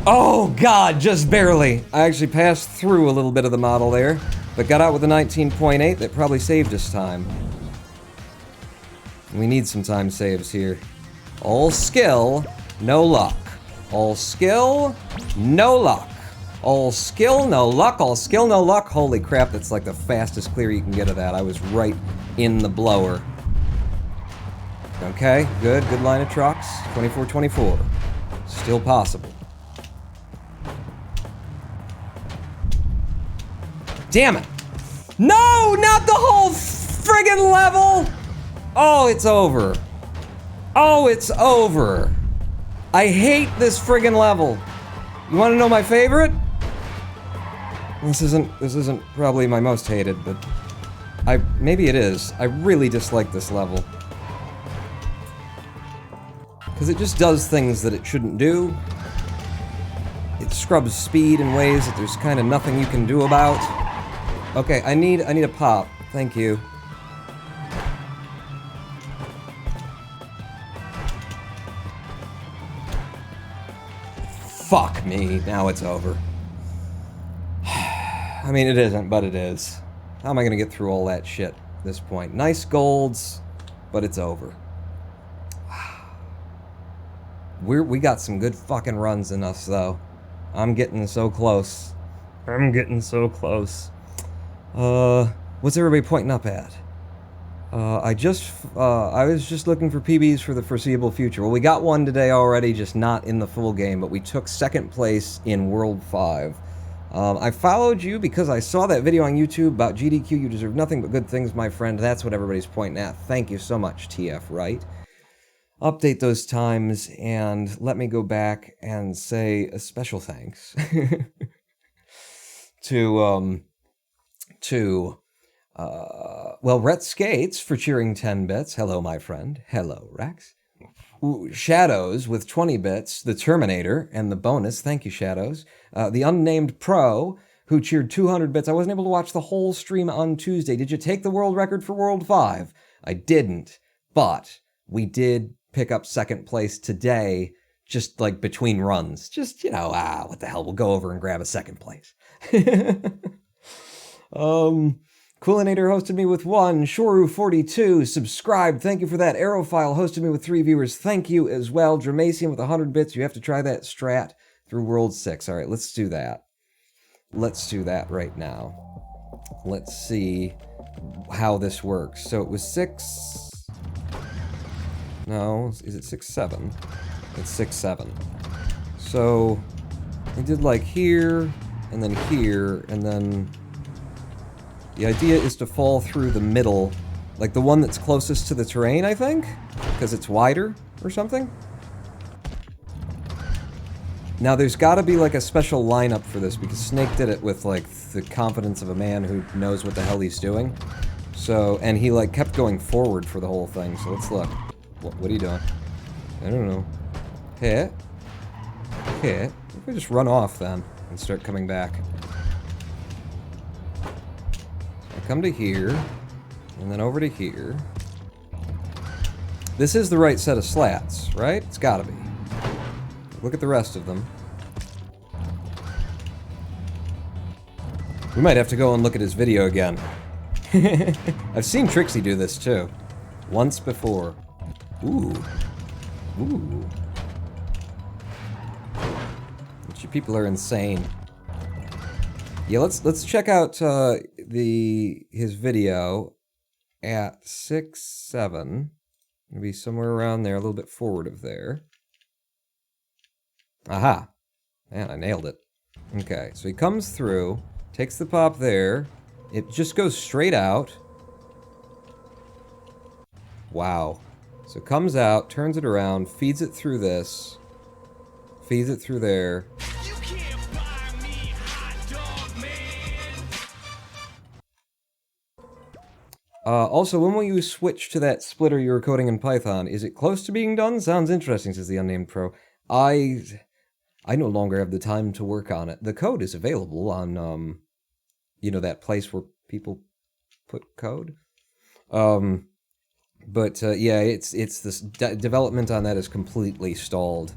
Oh, God, just barely. I actually passed through a little bit of the model there, but got out with a 19.8 that probably saved us time. We need some time saves here. All skill, no luck. All skill, no luck. All skill, no luck. All skill, no luck. Holy crap, that's like the fastest clear you can get of that. I was right in the blower. Okay, good line of trucks. 24-24. Still possible. Damn it! No, not the whole friggin' level! Oh, it's over. Oh, it's over. I hate this friggin' level. You wanna know my favorite? This isn't probably my most hated, but maybe it is. I really dislike this level. Because it just does things that it shouldn't do. It scrubs speed in ways that there's kind of nothing you can do about. Okay, I need a pop. Thank you. Fuck me, now it's over. I mean, it isn't, but it is. How am I gonna get through all that shit at this point? Nice golds, but it's over. We got some good fucking runs in us, though. I'm getting so close. I'm getting so close. What's everybody pointing up at? I was just looking for PBs for the foreseeable future. Well, we got one today already, just not in the full game, but we took second place in World 5. I followed you because I saw that video on YouTube about GDQ. You deserve nothing but good things, my friend. That's what everybody's pointing at. Thank you so much, TF, right? Update those times, and let me go back and say a special thanks to Rhett Skates for cheering 10 bits. Hello, my friend. Hello, Rex. Ooh, Shadows with 20 bits, the Terminator, and the bonus. Thank you, Shadows. The Unnamed Pro, who cheered 200 bits. I wasn't able to watch the whole stream on Tuesday. Did you take the world record for World 5? I didn't, but we did pick up second place today, just like between runs. Just, you know, what the hell, we'll go over and grab a second place. Coolinator hosted me with 1, Shoru42 subscribed, thank you for that. Aerophile hosted me with 3 viewers, thank you as well. Dramasian with 100 bits, you have to try that strat through World 6. Alright, let's do that. Let's do that right now. Let's see how this works. So it was 6... No, is it 6-7? It's 6-7. So I did like here, and then here, and then the idea is to fall through the middle, like the one that's closest to the terrain, I think? Because it's wider or something? Now there's gotta be like a special lineup for this, because Snake did it with like the confidence of a man who knows what the hell he's doing. So, and he like kept going forward for the whole thing, so let's look. What are you doing? I don't know. Hit. Hit. If we just run off then and start coming back. I come to here, and then over to here. This is the right set of slats, right? It's gotta be. Look at the rest of them. We might have to go and look at his video again. I've seen Trixie do this too. Once before. Ooh. Ooh. You people are insane. Yeah, let's check out his video at 6-7. Maybe somewhere around there, a little bit forward of there. Aha. Man, I nailed it. Okay, so he comes through, takes the pop there. It just goes straight out. Wow. So it comes out, turns it around, feeds it through this, feeds it through there. You can't buy me, hot dog man. Also, when will you switch to that splitter you were coding in Python? Is it close to being done? Sounds interesting, says the Unnamed Pro. I no longer have the time to work on it. The code is available on, you know, that place where people put code. But yeah, it's this development on that is completely stalled.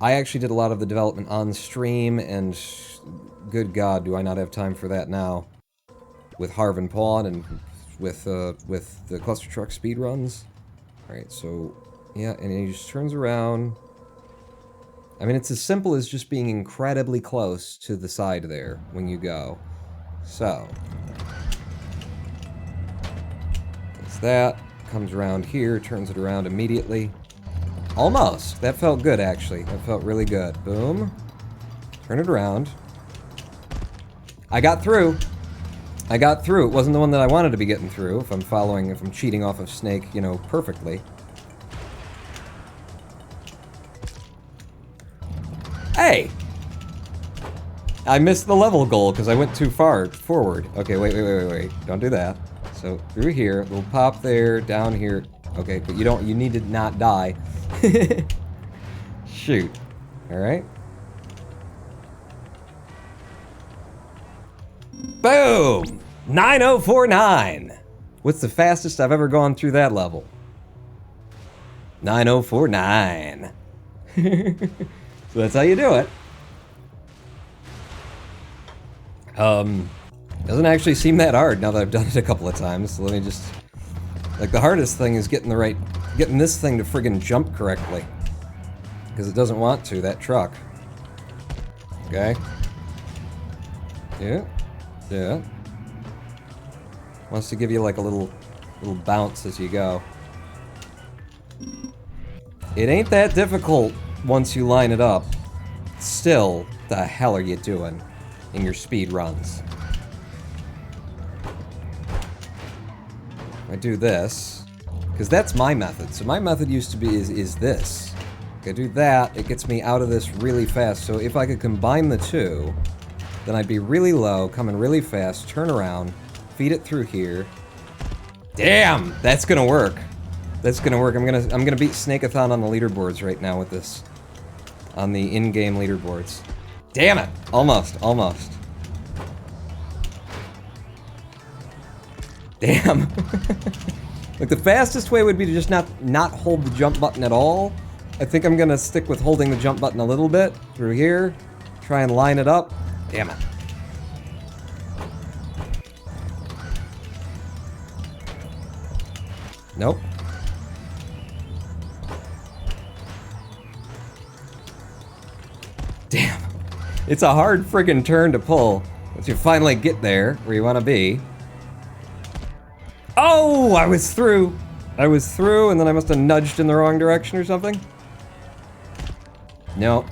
I actually did a lot of the development on stream, and good God, do I not have time for that now. With Harvin Pawn and with the Clustertruck speedruns. Alright, so, yeah, and he just turns around. I mean, it's as simple as just being incredibly close to the side there when you go. So. Does that, comes around here, turns it around immediately. Almost. That felt good, actually. That felt really good. Boom. Turn it around. I got through. I got through. It wasn't the one that I wanted to be getting through, if I'm cheating off of Snake, you know, perfectly. Hey! I missed the level goal because I went too far forward. Okay, wait. Don't do that. So, through here, we'll pop there, down here. Okay, but you need to not die. Shoot. Alright. Boom! 9049! What's the fastest I've ever gone through that level? 9049. So that's how you do it. Doesn't actually seem that hard now that I've done it a couple of times. So let me just... Like, the hardest thing is getting this thing to friggin' jump correctly. Because it doesn't want to, that truck. Okay. Yeah. Wants to give you like a little bounce as you go. It ain't that difficult once you line it up. Still, the hell are you doing in your speed runs? I do this, because that's my method. So my method used to be is this. I do that, it gets me out of this really fast. So if I could combine the two, then I'd be really low, coming really fast, turn around, feed it through here. Damn, that's gonna work. That's gonna work. I'm gonna beat Snakeathon on the leaderboards right now with this. On the in-game leaderboards. Damn it! Almost. Damn. Like, the fastest way would be to just not hold the jump button at all. I think I'm gonna stick with holding the jump button a little bit through here. Try and line it up. Damn it. Nope. Damn. It's a hard friggin' turn to pull once you finally get there where you want to be. Oh, I was through, and then I must have nudged in the wrong direction or something. No.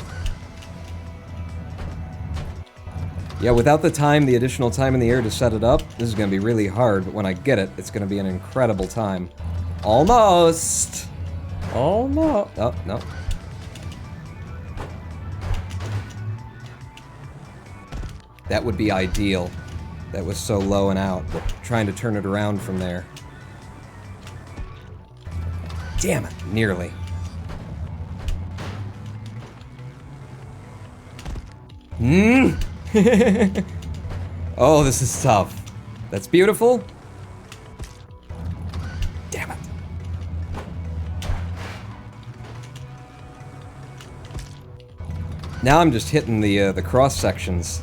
Yeah, without the additional time in the air to set it up, this is gonna be really hard, but when I get it, it's gonna be an incredible time. Almost! Almost! Oh, no. That would be ideal. That was so low and out, but trying to turn it around from there. Damn it, nearly. Oh, this is tough. That's beautiful. Damn it. Now I'm just hitting the cross sections.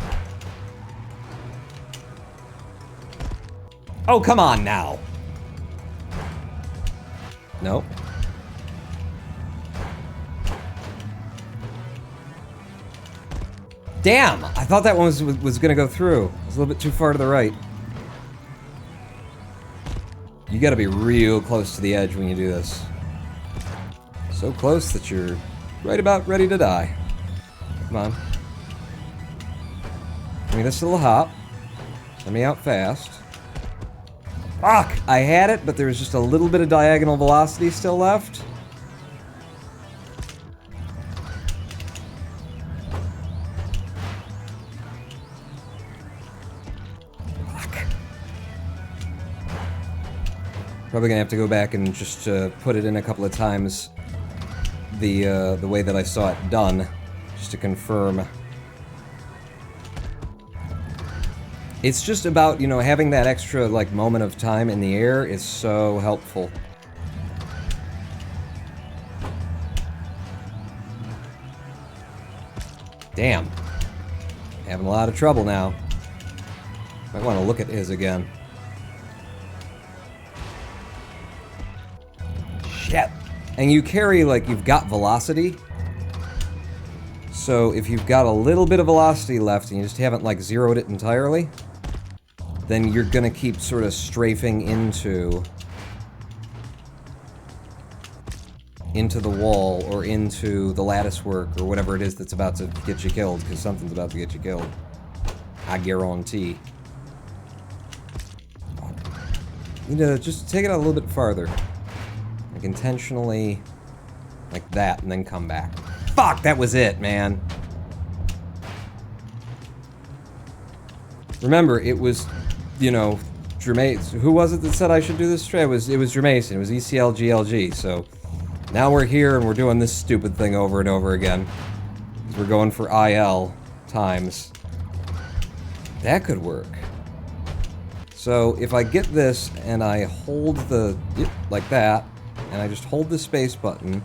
Oh, come on now. Nope. Damn! I thought that one was gonna go through. It was a little bit too far to the right. You gotta be real close to the edge when you do this. So close that you're right about ready to die. Come on. Give me this little hop. Send me out fast. Fuck! I had it, but there was just a little bit of diagonal velocity still left. Fuck. Probably gonna have to go back and just put it in a couple of times the way that I saw it done, just to confirm. It's just about, you know, having that extra, like, moment of time in the air is so helpful. Damn. Having a lot of trouble now. Might want to look at his again. Shit. And you carry, like, you've got velocity. So if you've got a little bit of velocity left and you just haven't, like, zeroed it entirely, then you're gonna keep sort of strafing into into the wall or into the lattice work or whatever it is that's about to get you killed, because something's about to get you killed. I guarantee. You need to just take it out a little bit farther. Like intentionally, like that, and then come back. Fuck, that was it, man. Remember, it was, you know, Jermaine. Who was it that said I should do this straight? It was Jermason. It was ECLGLG. So now we're here and we're doing this stupid thing over and over again. We're going for IL times. That could work. So if I get this and I hold the, like that, and I just hold the space button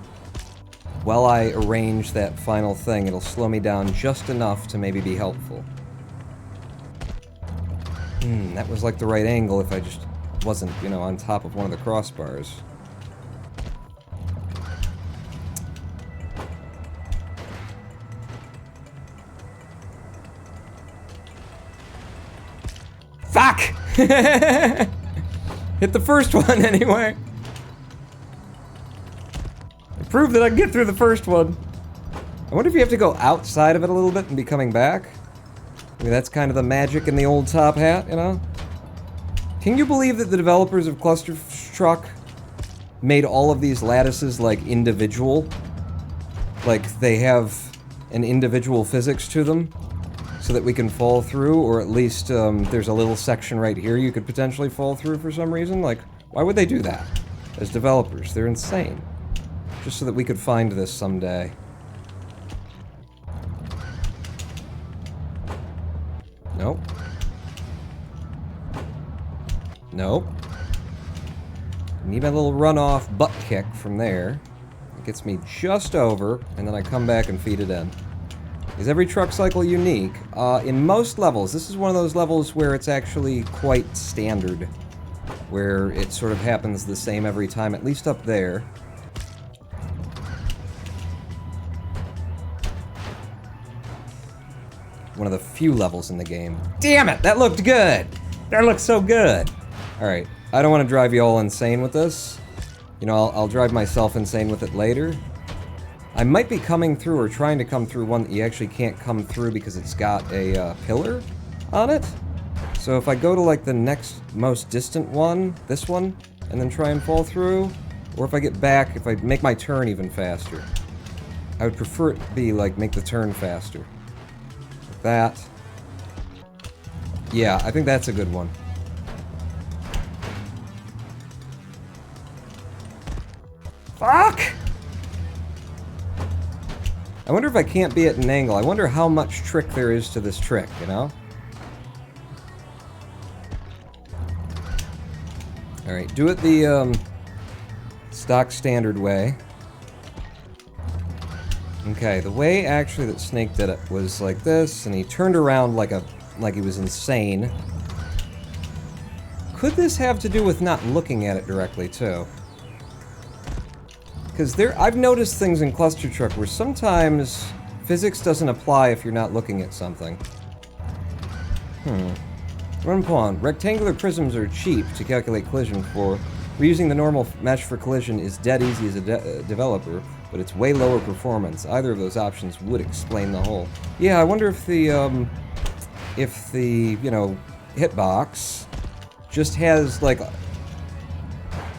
while I arrange that final thing, it'll slow me down just enough to maybe be helpful. That was like the right angle if I just wasn't, you know, on top of one of the crossbars. Fuck! Hit the first one anyway. I proved that I can get through the first one. I wonder if you have to go outside of it a little bit and be coming back. I mean, that's kind of the magic in the old top hat, you know? Can you believe that the developers of Clustertruck made all of these lattices, like, individual? Like, they have an individual physics to them, so that we can fall through, or at least, there's a little section right here you could potentially fall through for some reason? Like, why would they do that? As developers, they're insane. Just so that we could find this someday. Nope. Nope. Need my little runoff butt kick from there. It gets me just over, and then I come back and feed it in. Is every truck cycle unique? In most levels, this is one of those levels where it's actually quite standard. Where it sort of happens the same every time, at least up there. One of the few levels in the game. Damn it! That looked good! That looked so good! Alright, I don't want to drive you all insane with this. You know, I'll drive myself insane with it later. I might be coming through or trying to come through one that you actually can't come through because it's got a pillar on it. So if I go to like the next most distant one, this one, and then try and fall through, or if I get back, if I make my turn even faster. I would prefer it to be like make the turn faster. Like that. Yeah, I think that's a good one. Fuck! I wonder if I can't be at an angle. I wonder how much trick there is to this trick, you know? Alright, do it the, stock standard way. Okay, the way actually that Snake did it was like this, and he turned around like he was insane. Could this have to do with not looking at it directly, too? Because I've noticed things in Clustertruck where sometimes physics doesn't apply if you're not looking at something. Run pawn. Rectangular prisms are cheap to calculate collision for. Reusing the normal mesh for collision is dead easy as a developer, but it's way lower performance. Either of those options would explain the whole. Yeah, I wonder if the, you know, hitbox just has, like,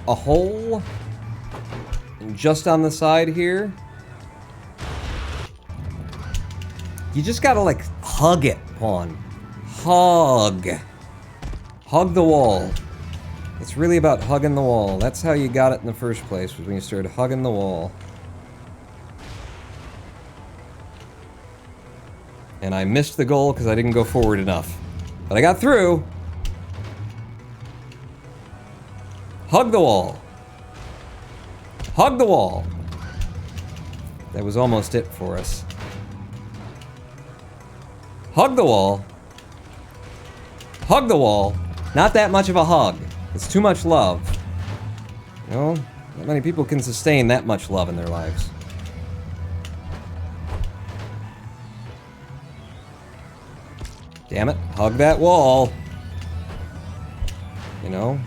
a hole just on the side here. You just gotta, like, hug it, pawn. Hug. Hug the wall. It's really about hugging the wall. That's how you got it in the first place, was when you started hugging the wall. And I missed the goal because I didn't go forward enough. But I got through. Hug the wall. Hug the wall. That was almost it for us. Hug the wall. Hug the wall. Not that much of a hug. It's too much love. You know, not many people can sustain that much love in their lives. Damn it, hug that wall. You know?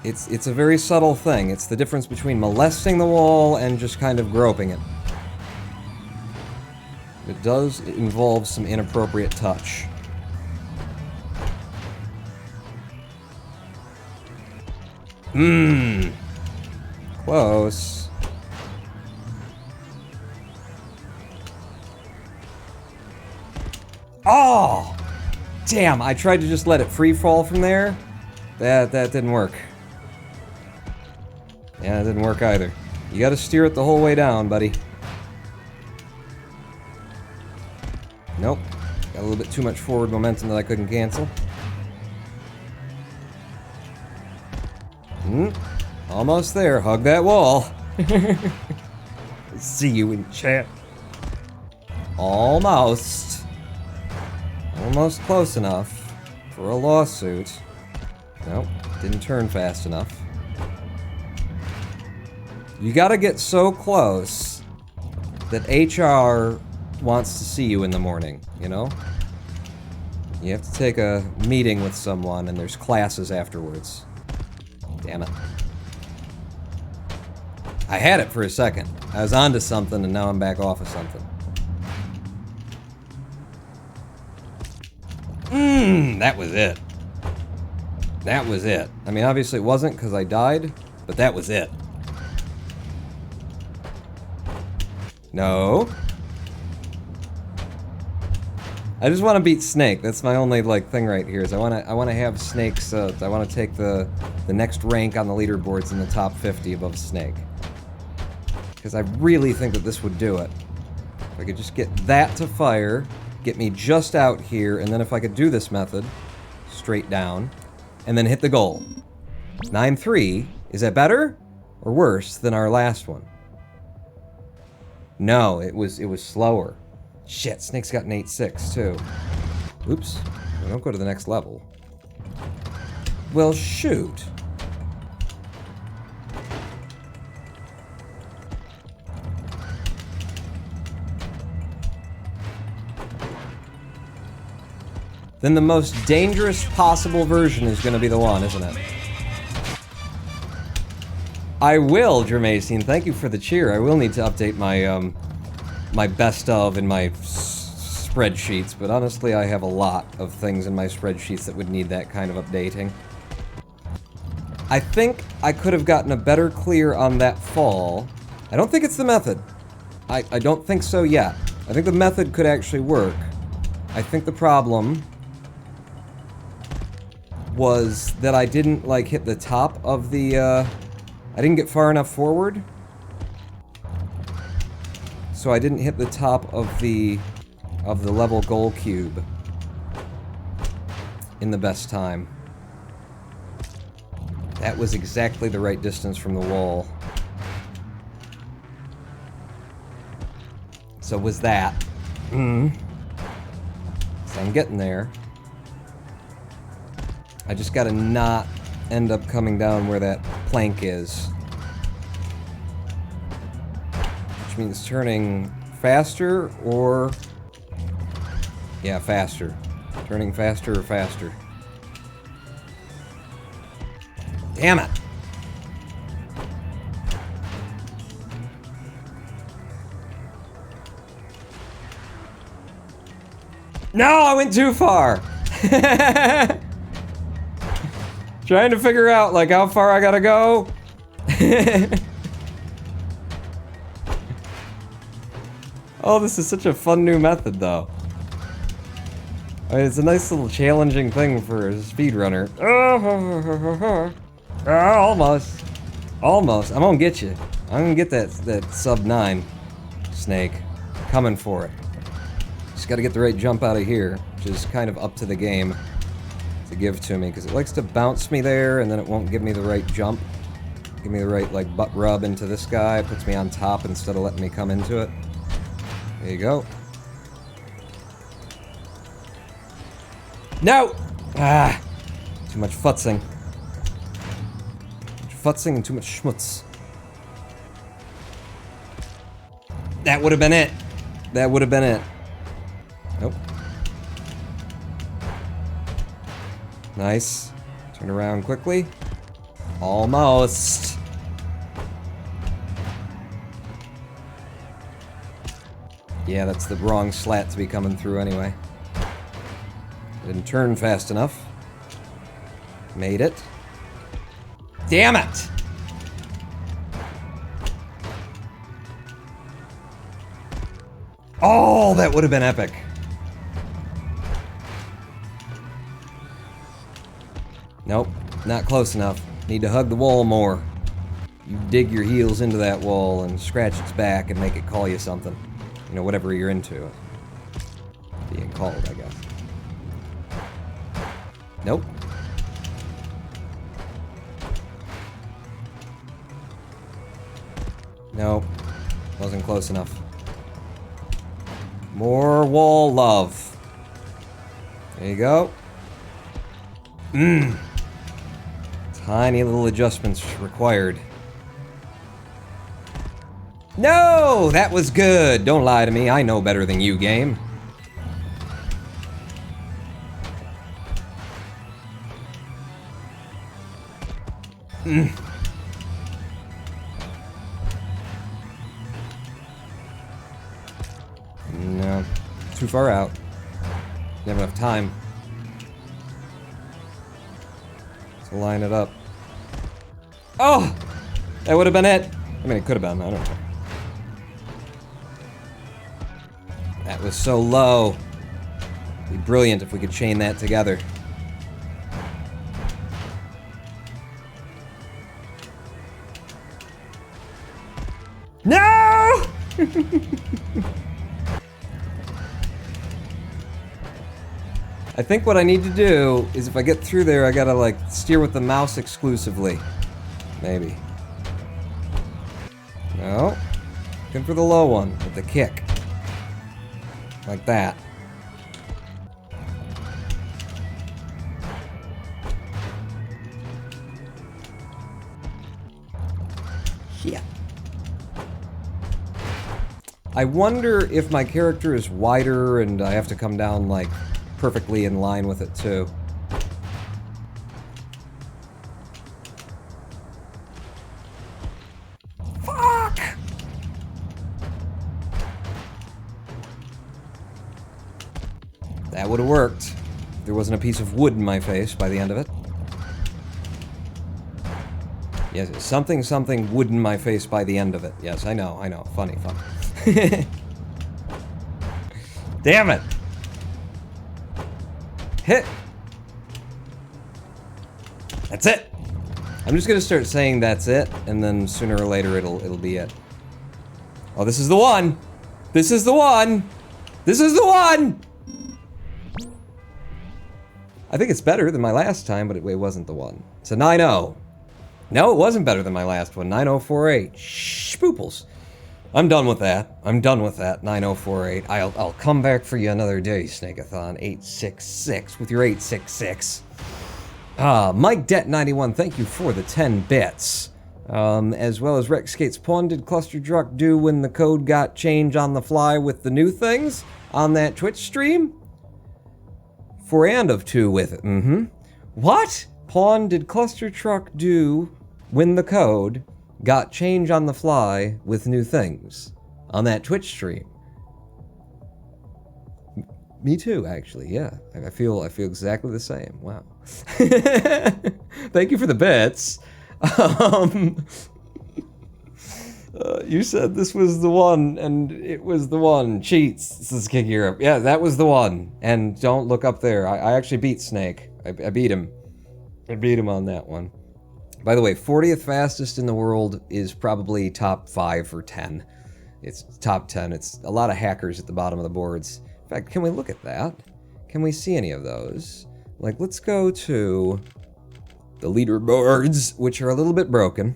It's a very subtle thing. It's the difference between molesting the wall and just kind of groping it. It does involve some inappropriate touch. Close. Oh! Damn, I tried to just let it free fall from there. That didn't work. Yeah, it didn't work either. You gotta steer it the whole way down, buddy. Nope. Got a little bit too much forward momentum that I couldn't cancel. Almost there. Hug that wall. See you in chat. Almost. Almost close enough for a lawsuit. Nope. Didn't turn fast enough. You gotta get so close that HR wants to see you in the morning, you know? You have to take a meeting with someone and there's classes afterwards. Damn it. I had it for a second. I was onto something and now I'm back off of something. That was it. That was it. I mean, obviously it wasn't because I died, but that was it. No. I just want to beat Snake. That's my only thing right here. Is I want to have Snake's. I want to take the next rank on the leaderboards in the top 50 above Snake. Because I really think that this would do it. If I could just get that to fire, get me just out here, and then if I could do this method, straight down, and then hit the goal. 9-3. Is that better or worse than our last one? No, it was slower. Shit, Snake's got an 8-6 too. Oops. Well, don't go to the next level. Well, shoot. Then the most dangerous possible version is going to be the one, isn't it? I will, Jermacine. Thank you for the cheer. I will need to update my my best of in my spreadsheets, but honestly, I have a lot of things in my spreadsheets that would need that kind of updating. I think I could have gotten a better clear on that fall. I don't think it's the method. I don't think so yet. I think the method could actually work. I think the problem was that I didn't hit the top of the I didn't get far enough forward, so I didn't hit the top of the level goal cube in the best time. That was exactly the right distance from the wall. So was that. So I'm getting there. I just gotta not end up coming down where that plank is. Which means turning faster or... yeah, faster. Turning faster or faster. Damn it! No, I went too far! Trying to figure out, how far I gotta go. Oh, this is such a fun new method, though. I mean, it's a nice little challenging thing for a speedrunner. Almost. Almost. I'm gonna get you. I'm gonna get that sub 9 Snake. Coming for it. Just gotta get the right jump out of here, which is kind of up to the game to give to me, because it likes to bounce me there, and then it won't give me the right jump. Give me the right, butt rub into this guy. It puts me on top instead of letting me come into it. There you go. No! Ah! Too much futzing. Too much futzing and too much schmutz. That would have been it. That would have been it. Nope. Nice. Turn around quickly. Almost. Yeah, that's the wrong slat to be coming through anyway. Didn't turn fast enough. Made it. Damn it! Oh, that would have been epic. Nope, not close enough. Need to hug the wall more. You dig your heels into that wall and scratch its back and make it call you something. You know, whatever you're into. Being called, I guess. Nope. Nope. Wasn't close enough. More wall love. There you go. Tiny little adjustments required. No! That was good! Don't lie to me, I know better than you, game. No. Too far out. Didn't have enough time to line it up. Oh! That would have been it. I mean, it could have been. I don't know. That was so low. It'd be brilliant if we could chain that together. No! I think what I need to do is if I get through there, I gotta, like, steer with the mouse exclusively. Maybe. No. Looking for the low one with the kick. Like that. Yeah. I wonder if my character is wider and I have to come down, like, perfectly in line with it, too. Fuck! That would have worked. If there wasn't a piece of wood in my face by the end of it. Yes, something wood in my face by the end of it. Yes, I know. Funny. Damn it! Hit! That's it! I'm just gonna start saying that's it, and then sooner or later it'll be it. Oh, this is the one! This is the one! This is the one! I think it's better than my last time, but it wasn't the one. It's a 9-0. No, it wasn't better than my last one. 9048. Spooples. I'm done with that. 9048. I'll come back for you another day, Snakeathon. 866 with your 866. Mike Det91, thank you for the 10 bits. As well as Rex Skates Pawn, did Clustertruck do when the code got changed on the fly with the new things on that Twitch stream? 4 and of 2 with it. What? Pawn, did Clustertruck do when the code got changed on the fly with new things on that Twitch stream? Me too, actually. Yeah, I feel exactly the same. Wow. Thank you for the bits. You said this was the one, and it was the one. Cheats. This is Kick Europe. Yeah, that was the one. And don't look up there. I actually beat Snake. I beat him. I beat him on that one. By the way, 40th fastest in the world is probably top 5 or 10. It's top 10. It's a lot of hackers at the bottom of the boards. In fact, can we look at that? Can we see any of those? Like, let's go to the leaderboards, which are a little bit broken.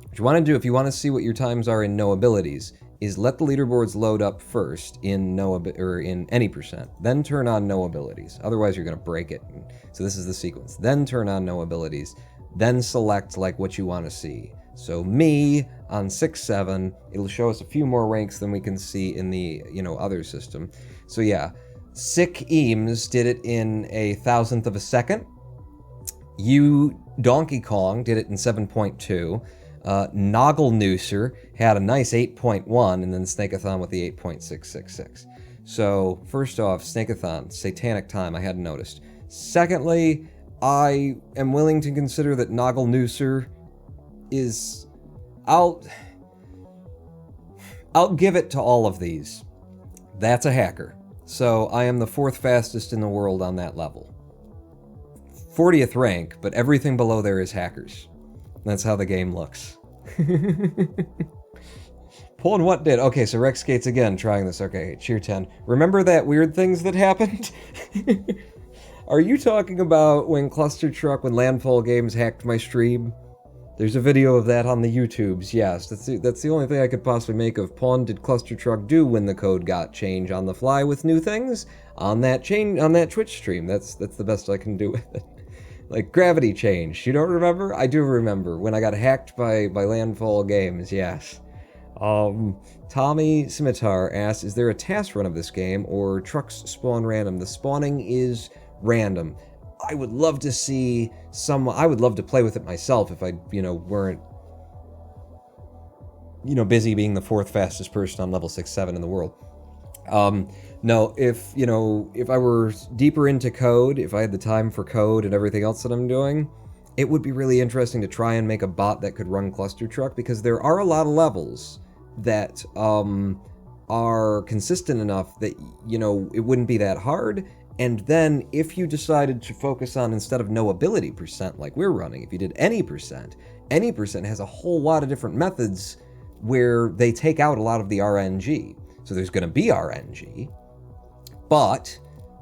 What you want to do, if you want to see what your times are in no abilities, is let the leaderboards load up first in in any percent. Then turn on no abilities. Otherwise, you're going to break it. So this is the sequence. Then turn on no abilities. Then select like what you want to see. So me on 6-7, it'll show us a few more ranks than we can see in the other system. So yeah, Sick Eames did it in 1,000th of a second. You Donkey Kong did it in 7.2. Noggle Nooser had a nice 8.1, and then Snakeathon with the 8.666. So, first off, Snakeathon, satanic time, I hadn't noticed. Secondly, I am willing to consider that Noggle Nooser is... I'll give it to all of these. That's a hacker. So, I am the 4th fastest in the world on that level. 40th rank, but everything below there is hackers. That's how the game looks. Pulling what did? Okay, so Rex Skates again, trying this. Okay, cheer 10. Remember that weird things that happened? Are you talking about when Clustertruck, when Landfall Games hacked my stream? There's a video of that on the YouTubes, yes. That's the only thing I could possibly make of. Pawn did Clustertruck do when the code got changed on the fly with new things? On that Twitch stream. That's the best I can do with it. Like, gravity change. You don't remember? I do remember. When I got hacked by Landfall Games, yes. Tommy Scimitar asks, is there a task run of this game, or trucks spawn random? The spawning is random. I would love to see I would love to play with it myself if I, weren't, busy being the 4th fastest person on level 6-7 in the world. No, if I were deeper into code, if I had the time for code and everything else that I'm doing, it would be really interesting to try and make a bot that could run Clustertruck, because there are a lot of levels that are consistent enough that, it wouldn't be that hard. And then if you decided to focus on, instead of noability percent like we're running, if you did any percent has a whole lot of different methods where they take out a lot of the RNG. So there's going to be RNG, but,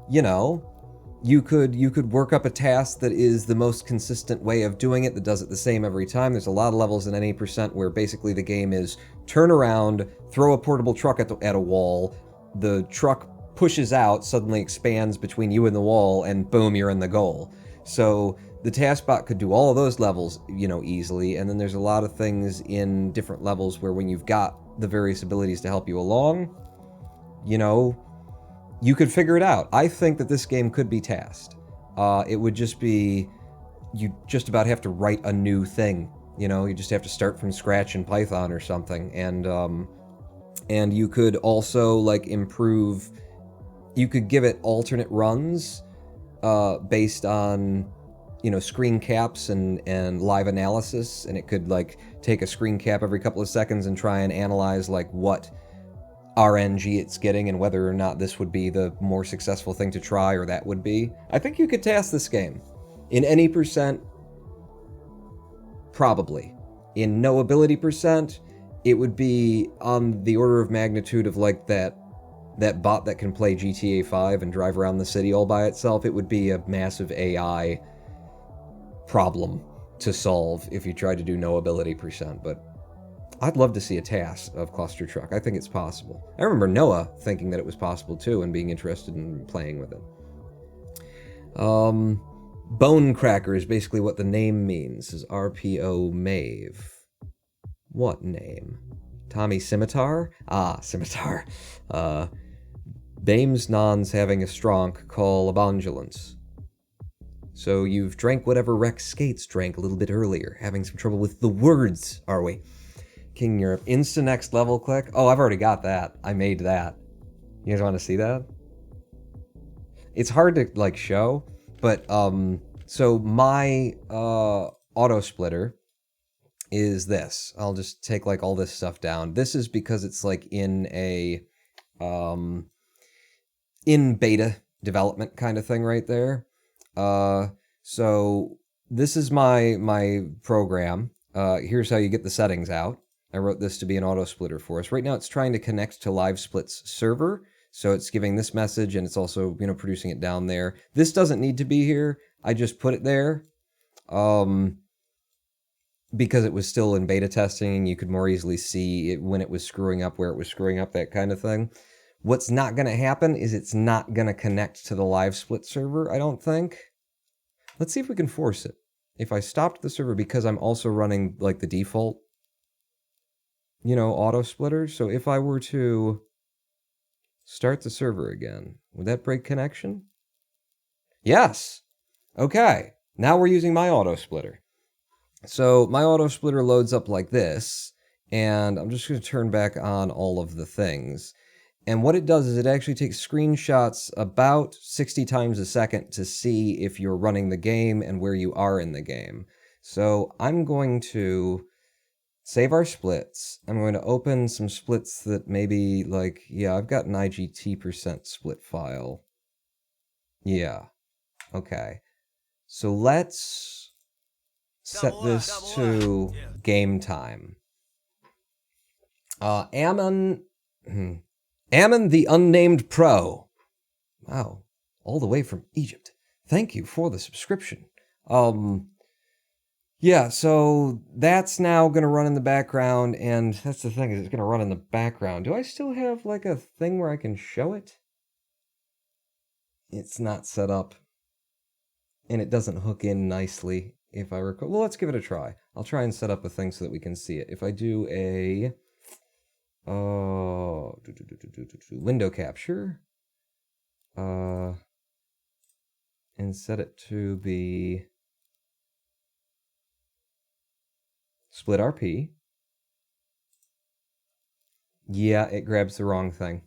you could work up a task that is the most consistent way of doing it, that does it the same every time. There's a lot of levels in any percent where basically the game is turn around, throw a portable truck at a wall, the truck pushes out, suddenly expands between you and the wall, and boom, you're in the goal. So the taskbot could do all of those levels, easily, and then there's a lot of things in different levels where when you've got the various abilities to help you along, you could figure it out. I think that this game could be tasked. It would just be, you just about have to write a new thing. You just have to start from scratch in Python or something, and you could also improve. You could give it alternate runs based on screen caps and live analysis, and it could take a screen cap every couple of seconds and try and analyze what RNG it's getting and whether or not this would be the more successful thing to try, or that would be. I think you could task this game. In any percent, probably. In no ability percent, it would be on the order of magnitude of that bot that can play GTA 5 and drive around the city all by itself. It would be a massive AI problem to solve if you tried to do no ability percent, but I'd love to see a task of Clustertruck. I think it's possible. I remember Noah thinking that it was possible too and being interested in playing with it. Bone Cracker is basically what the name means, is RPO Mave. What name? Tommy Scimitar? Ah, Scimitar. Bames Non's having a stronk, call Abondulance. So you've drank whatever Rex Skates drank a little bit earlier. Having some trouble with the words, are we? King Europe. Insta next level click. Oh, I've already got that. I made that. You guys want to see that? It's hard to show, but so my auto splitter is this. I'll just take like all this stuff down. This is because it's like in a in beta development kind of thing right there. So this is my program. Here's how you get the settings out. I wrote this to be an auto splitter for us. Right now it's trying to connect to LiveSplit's server. So it's giving this message and it's also, producing it down there. This doesn't need to be here. I just put it there because it was still in beta testing. You could more easily see it when it was screwing up, where it was screwing up, that kind of thing. What's not going to happen is it's not going to connect to the LiveSplit server, I don't think. Let's see if we can force it. If I stopped the server, because I'm also running like the default, auto splitter. So if I were to start the server again, would that break connection? Yes. Okay. Now we're using my auto splitter. So my auto splitter loads up like this, and I'm just going to turn back on all of the things. And what it does is it actually takes screenshots about 60 times a second to see if you're running the game and where you are in the game. So I'm going to save our splits. I'm going to open some splits that maybe, like, yeah, I've got an IGT% split file. Yeah. Okay. So let's set this to game time. Ammon the Unnamed Pro. Wow. All the way from Egypt. Thank you for the subscription. Yeah, so that's now going to run in the background, and that's the thing, is it's going to run in the background. Do I still have, like, a thing where I can show it? It's not set up, and it doesn't hook in nicely, if I recall. Well, let's give it a try. I'll try and set up a thing so that we can see it. If I do a... window capture, and set it to be split RP. Yeah, it grabs the wrong thing.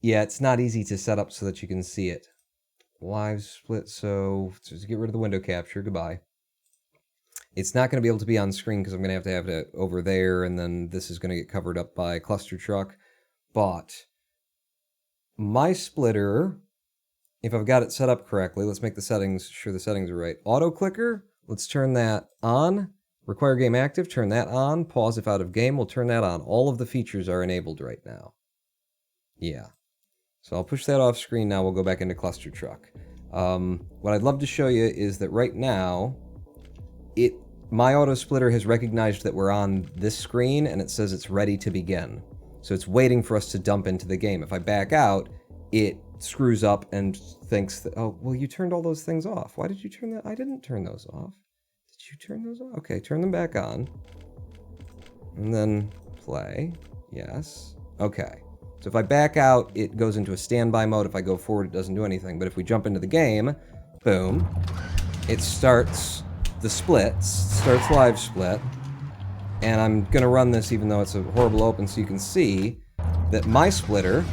Yeah, it's not easy to set up so that you can see it. Live split, so just get rid of the window capture, goodbye. It's not going to be able to be on screen because I'm going to have it over there, and then this is going to get covered up by Clustertruck. But my splitter, if I've got it set up correctly, let's make the settings, sure the settings are right. Auto clicker, let's turn that on. Require game active, turn that on. Pause if out of game, we'll turn that on. All of the features are enabled right now. Yeah. So I'll push that off screen now, we'll go back into Clustertruck. What I'd love to show you is that right now, my auto splitter has recognized that we're on this screen, and it says it's ready to begin. So it's waiting for us to dump into the game. If I back out, it screws up and thinks that, oh, well, you turned all those things off. Why did you turn that? I didn't turn those off. Did you turn those off? Okay, turn them back on. And then play. Yes. Okay. So if I back out, it goes into a standby mode. If I go forward, it doesn't do anything. But if we jump into the game, boom, it starts the splits, starts live split. And I'm going to run this even though it's a horrible open, so you can see that my splitter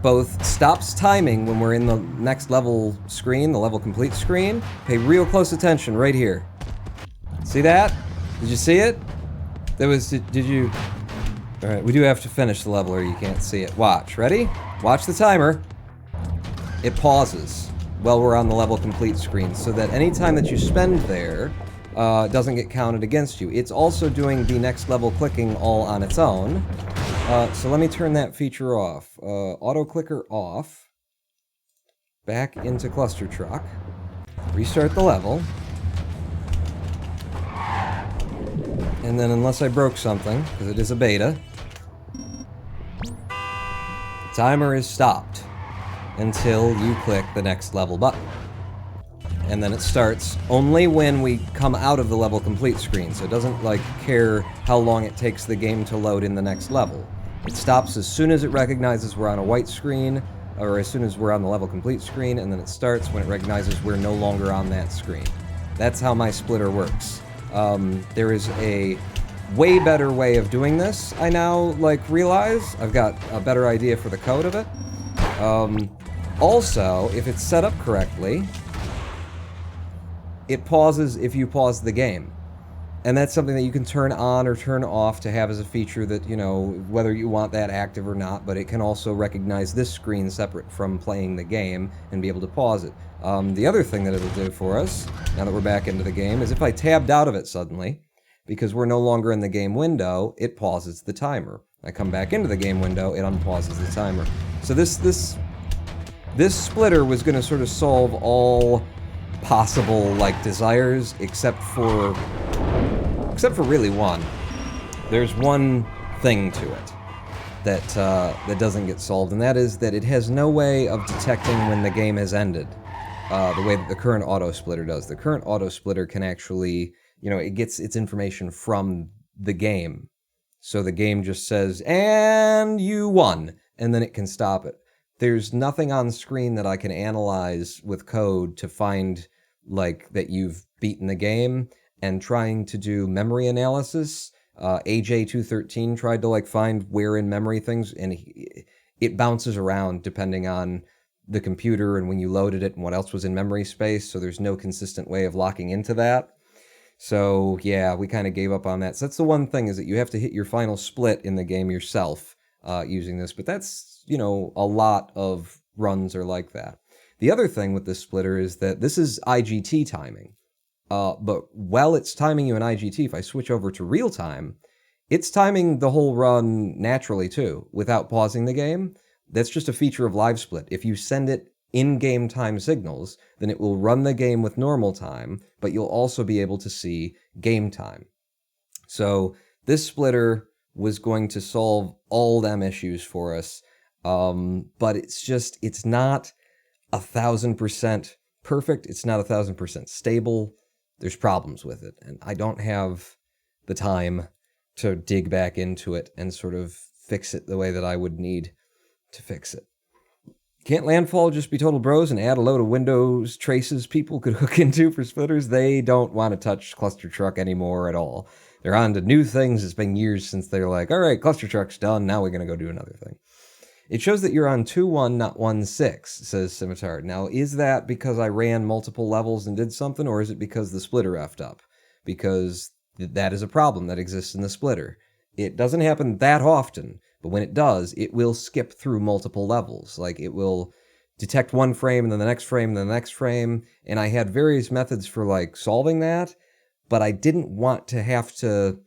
both stops timing when we're in the next level screen, the level complete screen. Pay real close attention right here. See that? Did you see it? That was, did you... Alright, we do have to finish the level or you can't see it. Watch, ready? Watch the timer. It pauses while we're on the level complete screen, so that any time that you spend there doesn't get counted against you. It's also doing the next level clicking all on its own. So let me turn that feature off. Auto clicker off. Back into Clustertruck. Restart the level. And then unless I broke something, because it is a beta, the timer is stopped until you click the next level button. And then it starts only when we come out of the level complete screen, so it doesn't like care how long it takes the game to load in the next level. It stops as soon as it recognizes we're on a white screen, or as soon as we're on the level complete screen, and then it starts when it recognizes we're no longer on that screen. That's how my splitter works. There is a way better way of doing this, I now, realize. I've got a better idea for the code of it. Also, if it's set up correctly, it pauses if you pause the game. And that's something that you can turn on or turn off to have as a feature that, whether you want that active or not, but it can also recognize this screen separate from playing the game and be able to pause it. The other thing that it'll do for us, now that we're back into the game, is if I tabbed out of it suddenly, because we're no longer in the game window, it pauses the timer. I come back into the game window, it unpauses the timer. So this splitter was going to sort of solve all possible, desires, except for really one. There's one thing to it that doesn't get solved, and that is that it has no way of detecting when the game has ended, the way that the current auto splitter does. The current auto splitter can actually, it gets its information from the game. So the game just says, and you won, and then it can stop it. There's nothing on screen that I can analyze with code to find, that you've beaten the game. and trying to do memory analysis. AJ213 tried to like find where in memory things, and it bounces around depending on the computer and when you loaded it and what else was in memory space, so there's no consistent way of locking into that. So yeah, we kind of gave up on that. So that's the one thing, is that you have to hit your final split in the game yourself using this, but that's, you know, a lot of runs are like that. The other thing with this splitter is that this is IGT timing, but while it's timing you in IGT, if I switch over to real time, it's timing the whole run naturally too, without pausing the game. That's just a feature of Live Split. If you send it in-game time signals, then it will run the game with normal time, but you'll also be able to see game time. So this splitter was going to solve all them issues for us, but it's not 1,000% perfect. It's not 1,000% stable. There's problems with it, and I don't have the time to dig back into it and sort of fix it the way that I would need to fix it. Can't Landfall just be total bros and add a load of Windows traces people could hook into for splitters? They don't want to touch Clustertruck anymore at all. They're on to new things. It's been years since they're like, all right, Clustertruck's done, now we're going to go do another thing. It shows that you're on 2.1, not 1.6, says Scimitar. Now, is that because I ran multiple levels and did something, or is it because the splitter effed up? Because that is a problem that exists in the splitter. It doesn't happen that often, but when it does, it will skip through multiple levels. Like, it will detect one frame, and then the next frame, and then the next frame, and I had various methods for, like, solving that, but I didn't want to have to,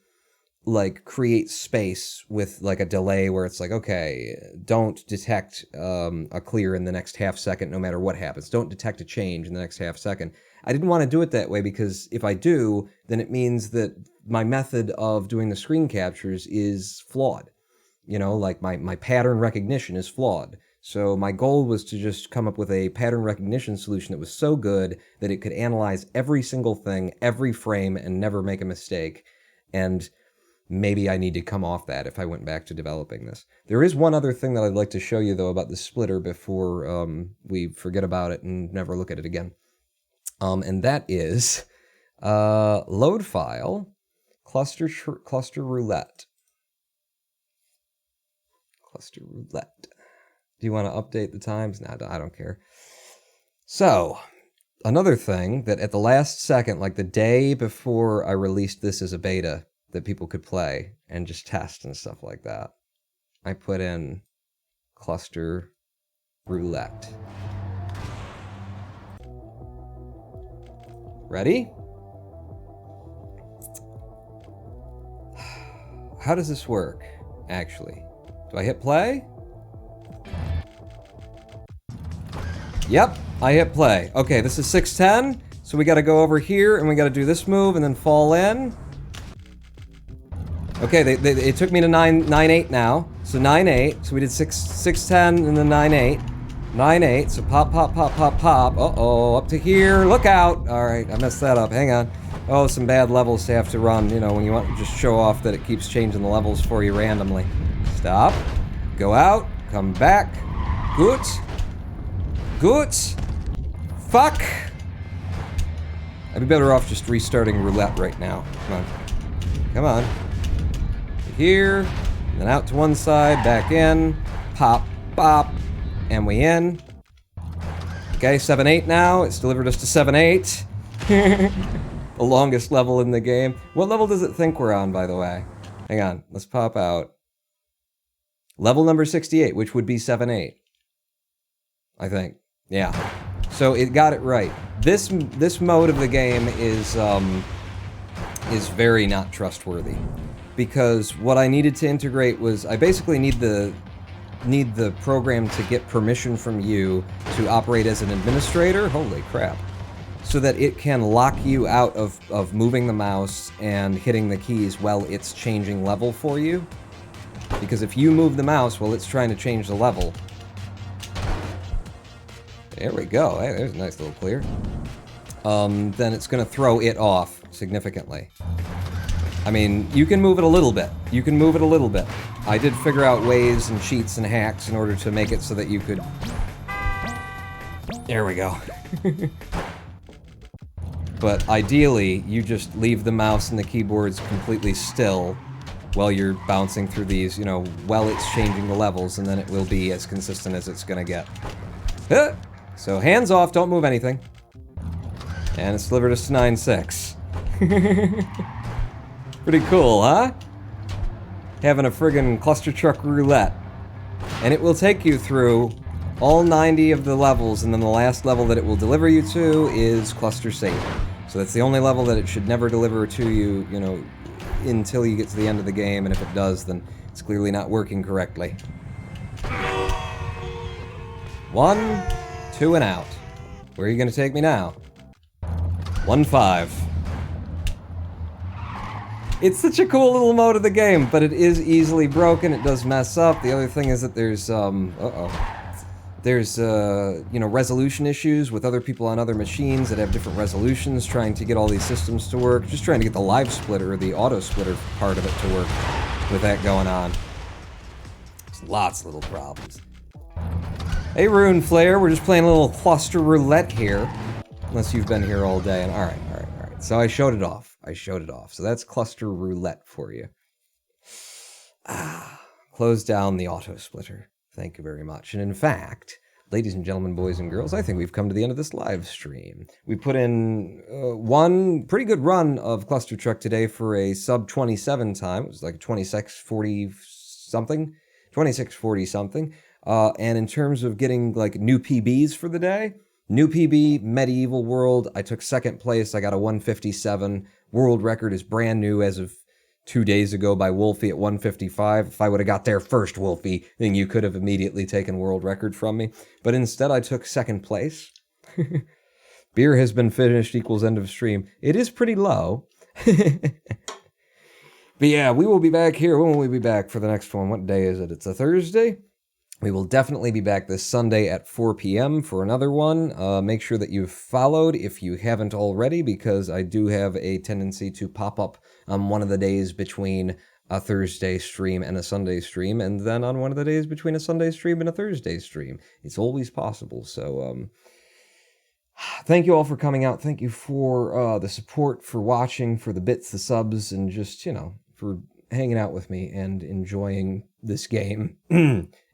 like, create space with, like, a delay where it's like, okay, don't detect a clear in the next half second no matter what happens. Don't detect a change in the next half second. I didn't want to do it that way, because if I do, then it means that my method of doing the screen captures is flawed. You know, like my pattern recognition is flawed. So my goal was to just come up with a pattern recognition solution that was so good that it could analyze every single thing, every frame, and never make a mistake. And maybe I need to come off that if I went back to developing this. There is one other thing that I'd like to show you, though, about the splitter before we forget about it and never look at it again. And that is load file, cluster roulette. Cluster roulette. Do you want to update the times? No, I don't care. So, another thing that at the last second, like the day before I released this as a beta that people could play and just test and stuff like that, I put in cluster roulette. Ready? How does this work, actually? Do I hit play? Yep, I hit play. Okay, this is 610, so we gotta go over here, and we gotta do this move, and then fall in. Okay, it took me to 9-8 now. So 9-8, so we did 6-10, and then 9-8. 9-8, so pop, pop, pop, pop, pop. Uh-oh, up to here, look out! Alright, I messed that up, hang on. Oh, some bad levels to have to run, you know, when you want to just show off that it keeps changing the levels for you randomly. Stop, go out, come back. Good. Good. Fuck! I'd be better off just restarting roulette right now. Come on. Come on. Here, then out to one side, back in, pop, pop, and we in. Okay, 7-8 now. It's delivered us to 7-8. The longest level in the game. What level does it think we're on, by the way? Hang on, let's pop out. Level number 68, which would be 7-8. I think. Yeah. So it got it right. This mode of the game is very not trustworthy. Because what I needed to integrate was, I basically need the program to get permission from you to operate as an administrator. Holy crap. So that it can lock you out of moving the mouse and hitting the keys while it's changing level for you. Because if you move the mouse while it's trying to change the level... There we go. Hey, there's a nice little clear. Then it's going to throw it off significantly. I mean, you can move it a little bit. You can move it a little bit. I did figure out ways and cheats and hacks in order to make it so that you could... There we go. But ideally, you just leave the mouse and the keyboards completely still while you're bouncing through these, you know, while it's changing the levels, and then it will be as consistent as it's gonna get. So hands off, don't move anything. And it's delivered us to 9-6. Pretty cool, huh? Having a friggin' Clustertruck roulette. And it will take you through all 90 of the levels, and then the last level that it will deliver you to is Cluster State. So that's the only level that it should never deliver to you, you know, until you get to the end of the game, and if it does, then it's clearly not working correctly. 1, 2, and out. Where are you gonna take me now? 1-5. It's such a cool little mode of the game, but it is easily broken. It does mess up. The other thing is that there's, there's, you know, resolution issues with other people on other machines that have different resolutions, trying to get all these systems to work. Just trying to get the live splitter, or the auto splitter part of it to work with that going on. There's lots of little problems. Hey, Rune Flare, we're just playing a little cluster roulette here. Unless you've been here all day, and alright. So I showed it off. So that's cluster roulette for you. Close down the auto splitter. Thank you very much. And in fact, ladies and gentlemen, boys and girls, I think we've come to the end of this live stream. We put in one pretty good run of Clustertruck today for a sub 27 time. It was like 26:40 something. And in terms of getting like new PBs for the day, new PB, Medieval World, I took second place. I got a 157. World record is brand new as of 2 days ago by Wolfie at 155. If I would have got there first, Wolfie, then you could have immediately taken world record from me. But instead, I took second place. Beer has been finished equals end of stream. It is pretty low. But yeah, we will be back here. When will we be back for the next one? What day is it? It's a Thursday? We will definitely be back this Sunday at 4 p.m. for another one. Make sure that you've followed if you haven't already, because I do have a tendency to pop up on one of the days between a Thursday stream and a Sunday stream, and then on one of the days between a Sunday stream and a Thursday stream. It's always possible, so thank you all for coming out. Thank you for the support, for watching, for the bits, the subs, and just, you know, for hanging out with me and enjoying this game.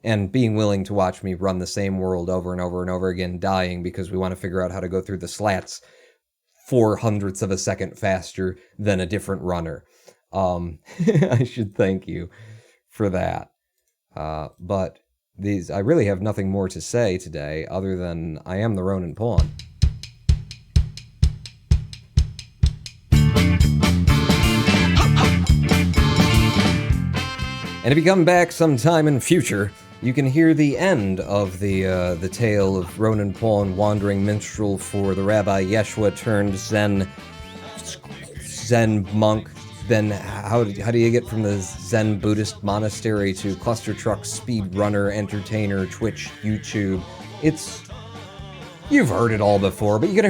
And being willing to watch me run the same world over and over and over again, dying because we want to figure out how to go through the slats 0.04 of a second faster than a different runner. I should thank you for that. But I really have nothing more to say today other than I am the Ronin Pawn. And if you come back sometime in future, you can hear the end of the tale of Ronin Pawn, wandering minstrel for the Rabbi Yeshua turned Zen monk. Then how do you get from the Zen Buddhist monastery to Clustertruck speedrunner, entertainer, Twitch, YouTube? You've heard it all before, but you can